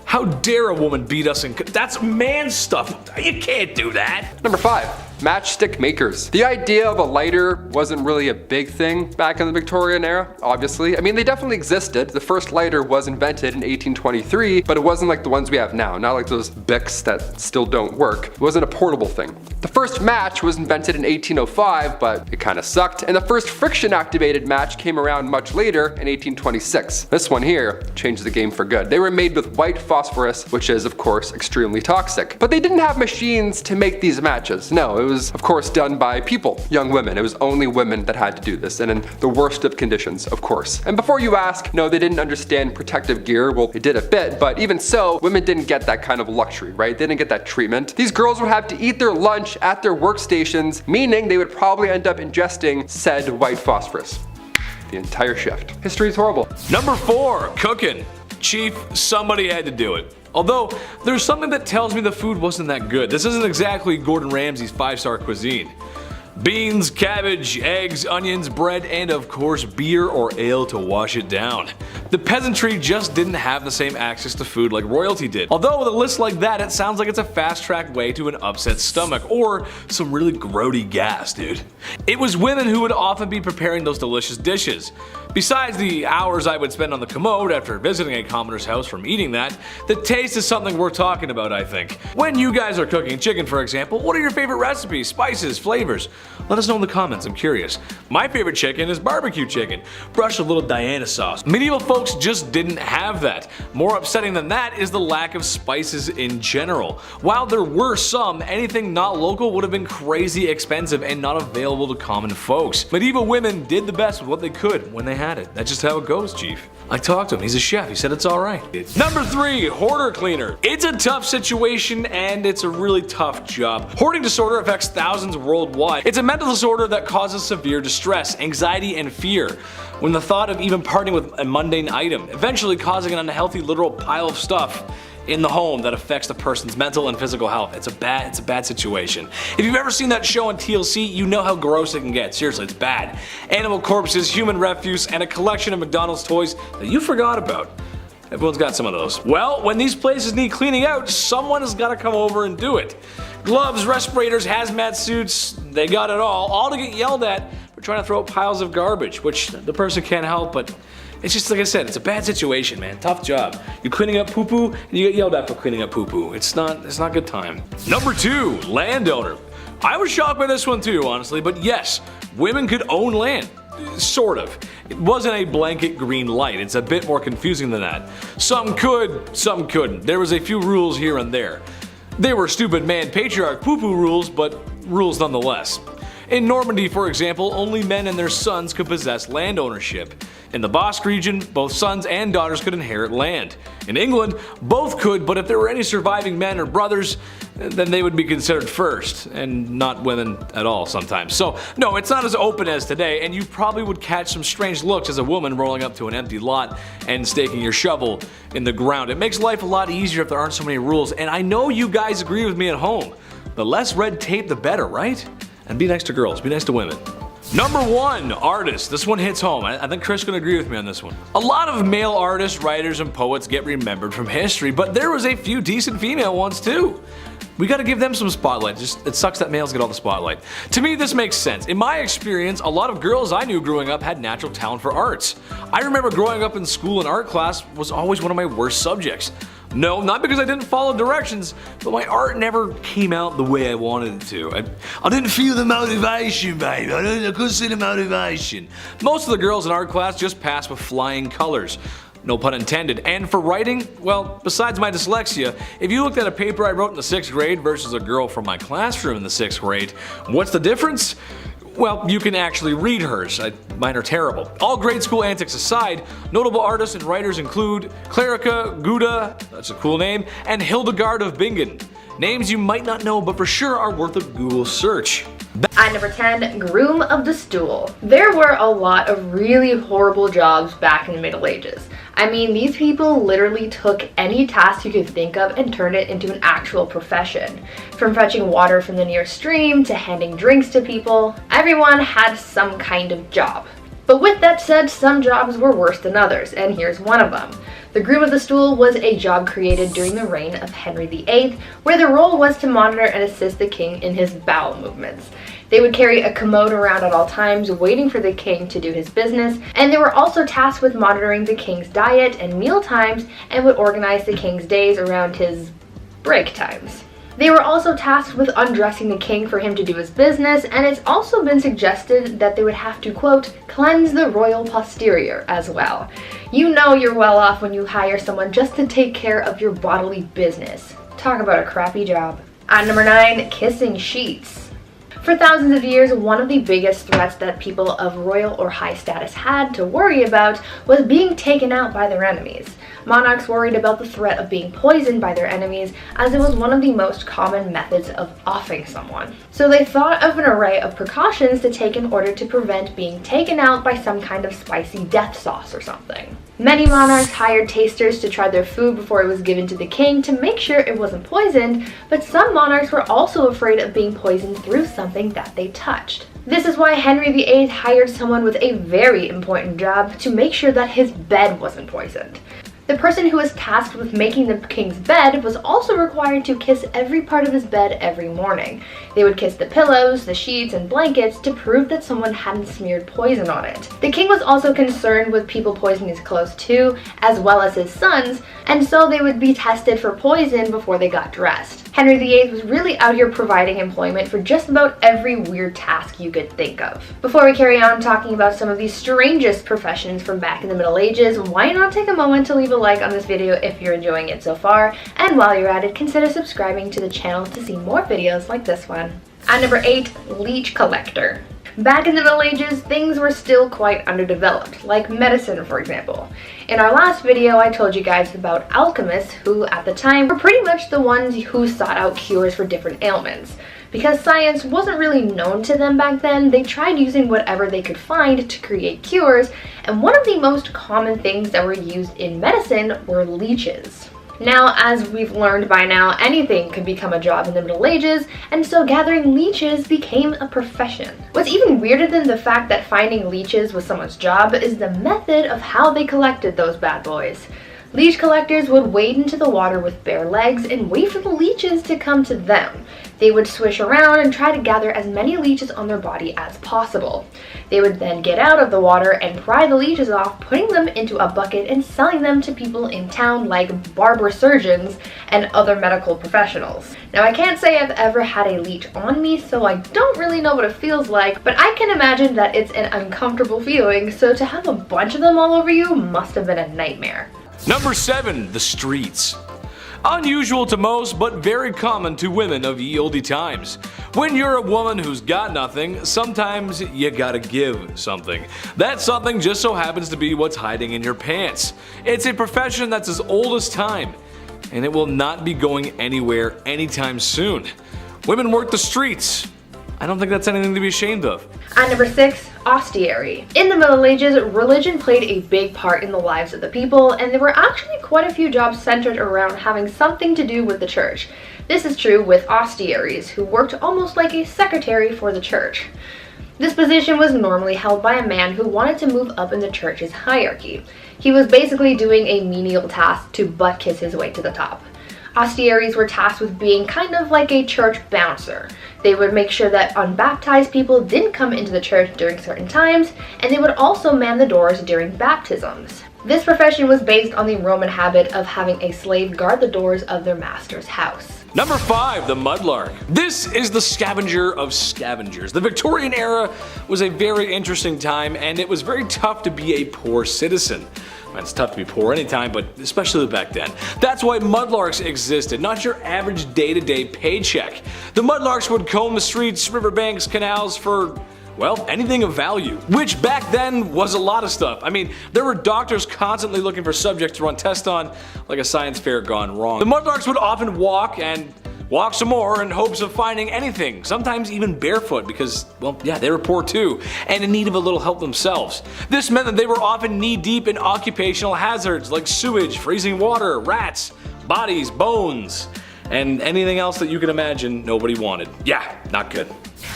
Speaker 8: How dare a woman beat us in that's man stuff. You can't do that.
Speaker 6: Number 5, matchstick makers. The idea of a lighter wasn't really a big thing back in the Victorian era, obviously. I mean, they definitely existed. The first lighter was invented in 1823, but it wasn't like the ones we have now, not like those Bics that still don't work. It wasn't a portable thing. The first match was invented in 1805, but it kind of sucked, and the first friction-activated match came around much later in 1826. This one here changed the game for good. They were made with white phosphorus, which is, of course, extremely toxic. But they didn't have machines to make these matches. No, it was, of course, done by people, young women. It was only women that had to do this, and in the worst of conditions, of course. And before you ask, no, they didn't understand protective gear. Well, they did a bit, but even so, women didn't get that kind of luxury, right? They didn't get that treatment. These girls would have to eat their lunch at their workstations, meaning they would probably end up ingesting said white phosphorus the entire shift. History is horrible.
Speaker 8: Number 4, cooking. Chief, somebody had to do it. Although, there's something that tells me the food wasn't that good. This isn't exactly Gordon Ramsay's 5-star cuisine. Beans, cabbage, eggs, onions, bread, and of course beer or ale to wash it down. The peasantry just didn't have the same access to food like royalty did. Although with a list like that, it sounds like it's a fast-track way to an upset stomach or some really grody gas, dude. It was women who would often be preparing those delicious dishes. Besides the hours I would spend on the commode after visiting a commoner's house from eating that, the taste is something worth talking about, I think. When you guys are cooking chicken, for example, what are your favorite recipes, spices, flavors? Let us know in the comments, I'm curious. My favorite chicken is barbecue chicken, brushed with a little Diana sauce. Medieval folks just didn't have that. More upsetting than that is the lack of spices in general. While there were some, anything not local would have been crazy expensive and not available to common folks. Medieval women did the best with what they could when they had it. That's just how it goes, Chief. I talked to him, he's a chef, he said it's alright. Number 3, hoarder cleaner. It's a tough situation and it's a really tough job. Hoarding disorder affects thousands worldwide. It's a mental disorder that causes severe distress, anxiety, and fear when the thought of even parting with a mundane item, eventually causing an unhealthy literal pile of stuff in the home that affects the person's mental and physical health. It's a bad situation. If you've ever seen that show on TLC, you know how gross it can get. Seriously, it's bad. Animal corpses, human refuse, and a collection of McDonald's toys that you forgot about. Everyone's got some of those. Well, when these places need cleaning out, someone has got to come over and do it. Gloves, respirators, hazmat suits, they got it all to get yelled at for trying to throw out piles of garbage, which the person can't help, but it's just like I said, it's a bad situation, man. Tough job. You're cleaning up poo-poo, and you get yelled at for cleaning up poo-poo. It's not a good time. Number 2, landowner. I was shocked by this one too, honestly, but yes, women could own land. Sort of. It wasn't a blanket green light. It's a bit more confusing than that. Some could, some couldn't. There was a few rules here and there. They were stupid man patriarch poo-poo rules, but rules nonetheless. In Normandy, for example, only men and their sons could possess land ownership. In the Basque region, both sons and daughters could inherit land. In England, both could, but if there were any surviving men or brothers, then they would be considered first, and not women at all sometimes. So no, it's not as open as today, and you probably would catch some strange looks as a woman rolling up to an empty lot and staking your shovel in the ground. It makes life a lot easier if there aren't so many rules, and I know you guys agree with me at home. The less red tape, the better, right? And be nice to girls, be nice to women. Number 1, artists. This one hits home. I think Chris can agree with me on this one. A lot of male artists, writers, and poets get remembered from history, but there was a few decent female ones too. We gotta give them some spotlight. Just, it sucks that males get all the spotlight. To me, this makes sense. In my experience, a lot of girls I knew growing up had natural talent for arts. I remember growing up in school, and art class was always one of my worst subjects. No, not because I didn't follow directions, but my art never came out the way I wanted it to. I didn't feel the motivation, babe. I couldn't see the motivation. Most of the girls in art class just passed with flying colors. No pun intended. And for writing, well, besides my dyslexia, if you looked at a paper I wrote in the 6th grade versus a girl from my classroom in the 6th grade, what's the difference? Well, you can actually read hers. Mine are terrible. All grade school antics aside, notable artists and writers include Clarica Gouda, that's a cool name, and Hildegard of Bingen. Names you might not know, but for sure are worth a Google search.
Speaker 5: At number 10, groom of the stool. There were a lot of really horrible jobs back in the Middle Ages. I mean, these people literally took any task you could think of and turned it into an actual profession. From fetching water from the nearest stream to handing drinks to people, everyone had some kind of job. But with that said, some jobs were worse than others, and here's one of them. The groom of the stool was a job created during the reign of Henry VIII, where the role was to monitor and assist the king in his bowel movements. They would carry a commode around at all times, waiting for the king to do his business, and they were also tasked with monitoring the king's diet and meal times, and would organize the king's days around his break times. They were also tasked with undressing the king for him to do his business, and it's also been suggested that they would have to, quote, cleanse the royal posterior as well. You know you're well off when you hire someone just to take care of your bodily business. Talk about a crappy job. At number 9, kissing sheets. For thousands of years, one of the biggest threats that people of royal or high status had to worry about was being taken out by their enemies. Monarchs worried about the threat of being poisoned by their enemies, as it was one of the most common methods of offing someone. So they thought of an array of precautions to take in order to prevent being taken out by some kind of spicy death sauce or something. Many monarchs hired tasters to try their food before it was given to the king to make sure it wasn't poisoned, but some monarchs were also afraid of being poisoned through something that they touched. This is why Henry VIII hired someone with a very important job to make sure that his bed wasn't poisoned. The person who was tasked with making the king's bed was also required to kiss every part of his bed every morning. They would kiss the pillows, the sheets, and blankets to prove that someone hadn't smeared poison on it. The king was also concerned with people poisoning his clothes too, as well as his sons, and so they would be tested for poison before they got dressed. Henry VIII was really out here providing employment for just about every weird task you could think of. Before we carry on talking about some of the strangest professions from back in the Middle Ages, why not take a moment to leave a like on this video if you're enjoying it so far, and while you're at it, consider subscribing to the channel to see more videos like this one. At number 8, leech collector. Back in the Middle Ages, things were still quite underdeveloped, like medicine for example. In our last video, I told you guys about alchemists who, at the time, were pretty much the ones who sought out cures for different ailments. Because science wasn't really known to them back then, they tried using whatever they could find to create cures, and one of the most common things that were used in medicine were leeches. Now, as we've learned by now, anything could become a job in the Middle Ages, and so gathering leeches became a profession. What's even weirder than the fact that finding leeches was someone's job is the method of how they collected those bad boys. Leech collectors would wade into the water with bare legs and wait for the leeches to come to them. They would swish around and try to gather as many leeches on their body as possible. They would then get out of the water and pry the leeches off, putting them into a bucket and selling them to people in town like barber surgeons and other medical professionals. Now, I can't say I've ever had a leech on me, so I don't really know what it feels like, but I can imagine that it's an uncomfortable feeling, so to have a bunch of them all over you must have been a nightmare.
Speaker 8: Number 7, the streets. Unusual to most, but very common to women of ye olde times. When you're a woman who's got nothing, sometimes you gotta give something. That something just so happens to be what's hiding in your pants. It's a profession that's as old as time. and it will not be going anywhere anytime soon. Women work the streets. I don't think that's anything to be ashamed of.
Speaker 5: At number 6, ostiary. In the Middle Ages, religion played a big part in the lives of the people, and there were actually quite a few jobs centered around having something to do with the church. This is true with ostiaries, who worked almost like a secretary for the church. This position was normally held by a man who wanted to move up in the church's hierarchy. He was basically doing a menial task to butt kiss his way to the top. Ostiaries were tasked with being kind of like a church bouncer. They would make sure that unbaptized people didn't come into the church during certain times, and they would also man the doors during baptisms. This profession was based on the Roman habit of having a slave guard the doors of their master's house.
Speaker 8: Number 5, the mudlark. This is the scavenger of scavengers. The Victorian era was a very interesting time, and it was very tough to be a poor citizen. It's tough to be poor anytime, but especially back then. That's why mudlarks existed, not your average day-to-day paycheck. The mudlarks would comb the streets, riverbanks, canals for, well, anything of value. Which back then was a lot of stuff. I mean, there were doctors constantly looking for subjects to run tests on, like a science fair gone wrong. The mudlarks would often walk and walk some more in hopes of finding anything, sometimes even barefoot because, well, yeah, they were poor too, and in need of a little help themselves. This meant that they were often knee-deep in occupational hazards like sewage, freezing water, rats, bodies, bones, and anything else that you can imagine nobody wanted. Yeah, not good.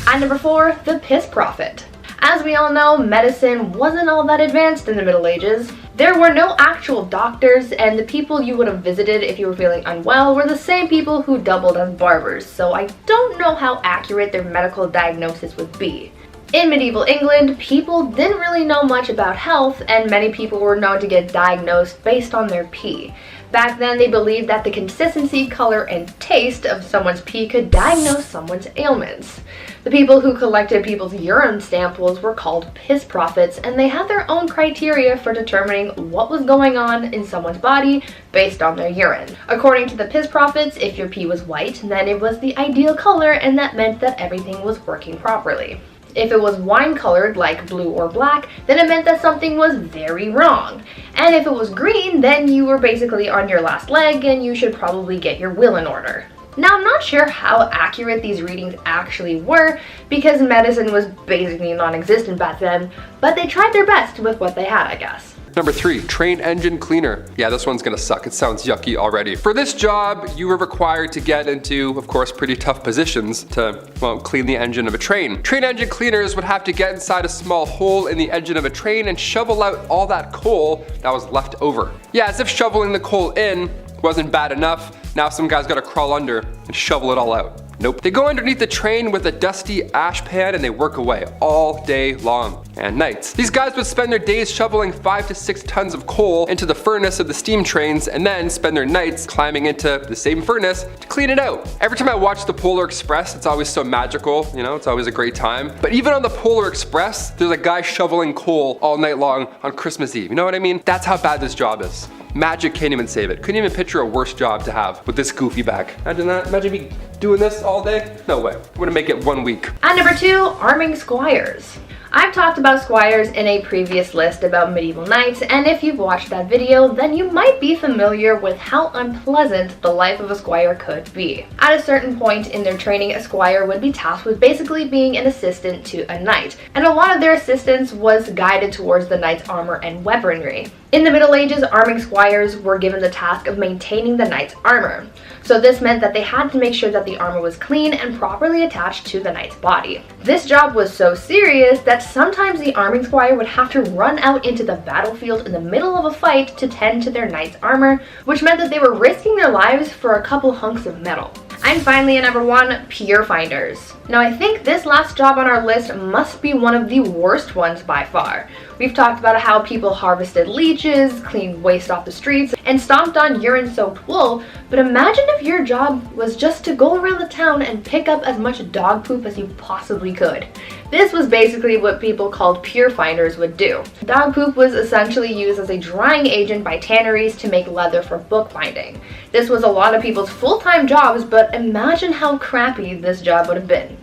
Speaker 5: At number 4, the piss prophet. As we all know, medicine wasn't all that advanced in the Middle Ages. There were no actual doctors, and the people you would have visited if you were feeling unwell were the same people who doubled as barbers, so I don't know how accurate their medical diagnosis would be. In medieval England, people didn't really know much about health, and many people were known to get diagnosed based on their pee. Back then, they believed that the consistency, color, and taste of someone's pee could diagnose someone's ailments. The people who collected people's urine samples were called piss prophets, and they had their own criteria for determining what was going on in someone's body based on their urine. According to the piss prophets, if your pee was white, then it was the ideal color, and that meant that everything was working properly. If it was wine-colored, like blue or black, then it meant that something was very wrong. And if it was green, then you were basically on your last leg and you should probably get your will in order. Now, I'm not sure how accurate these readings actually were because medicine was basically non-existent back then, but they tried their best with what they had, I guess.
Speaker 6: Number 3, train engine cleaner. Yeah, this one's gonna suck. It sounds yucky already. For this job, you were required to get into, of course, pretty tough positions to, well, clean the engine of a train. Train engine cleaners would have to get inside a small hole in the engine of a train and shovel out all that coal that was left over. Yeah, as if shoveling the coal in wasn't bad enough, now some guy's gotta crawl under and shovel it all out. Nope. They go underneath the train with a dusty ash pan and they work away all day long and nights. These guys would spend their days shoveling 5 to 6 tons of coal into the furnace of the steam trains and then spend their nights climbing into the same furnace to clean it out. Every time I watch the Polar Express, it's always so magical, you know, it's always a great time. But even on the Polar Express, there's a guy shoveling coal all night long on Christmas Eve. You know what I mean? That's how bad this job is. Magic can't even save it. Couldn't even picture a worse job to have with this goofy back. Imagine that. Imagine me doing this all day. No way. I'm gonna make it 1 week.
Speaker 5: At number 2, arming squires. I've talked about squires in a previous list about medieval knights, and if you've watched that video, then you might be familiar with how unpleasant the life of a squire could be. At a certain point in their training, a squire would be tasked with basically being an assistant to a knight, and a lot of their assistance was guided towards the knight's armor and weaponry. In the Middle Ages, arming squires were given the task of maintaining the knight's armor. So this meant that they had to make sure that the armor was clean and properly attached to the knight's body. This job was so serious that sometimes the arming squire would have to run out into the battlefield in the middle of a fight to tend to their knight's armor, which meant that they were risking their lives for a couple hunks of metal. And finally, at number 1, pier finders. Now, I think this last job on our list must be one of the worst ones by far. We've talked about how people harvested leeches, cleaned waste off the streets, and stomped on urine-soaked wool, but imagine if your job was just to go around the town and pick up as much dog poop as you possibly could. This was basically what people called pier finders would do. Dog poop was essentially used as a drying agent by tanneries to make leather for bookbinding. This was a lot of people's full-time jobs, but imagine how crappy this job would have been.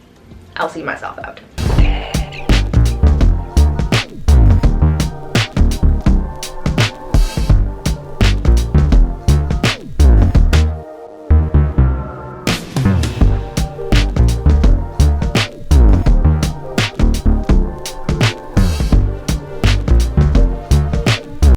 Speaker 5: I'll see myself out.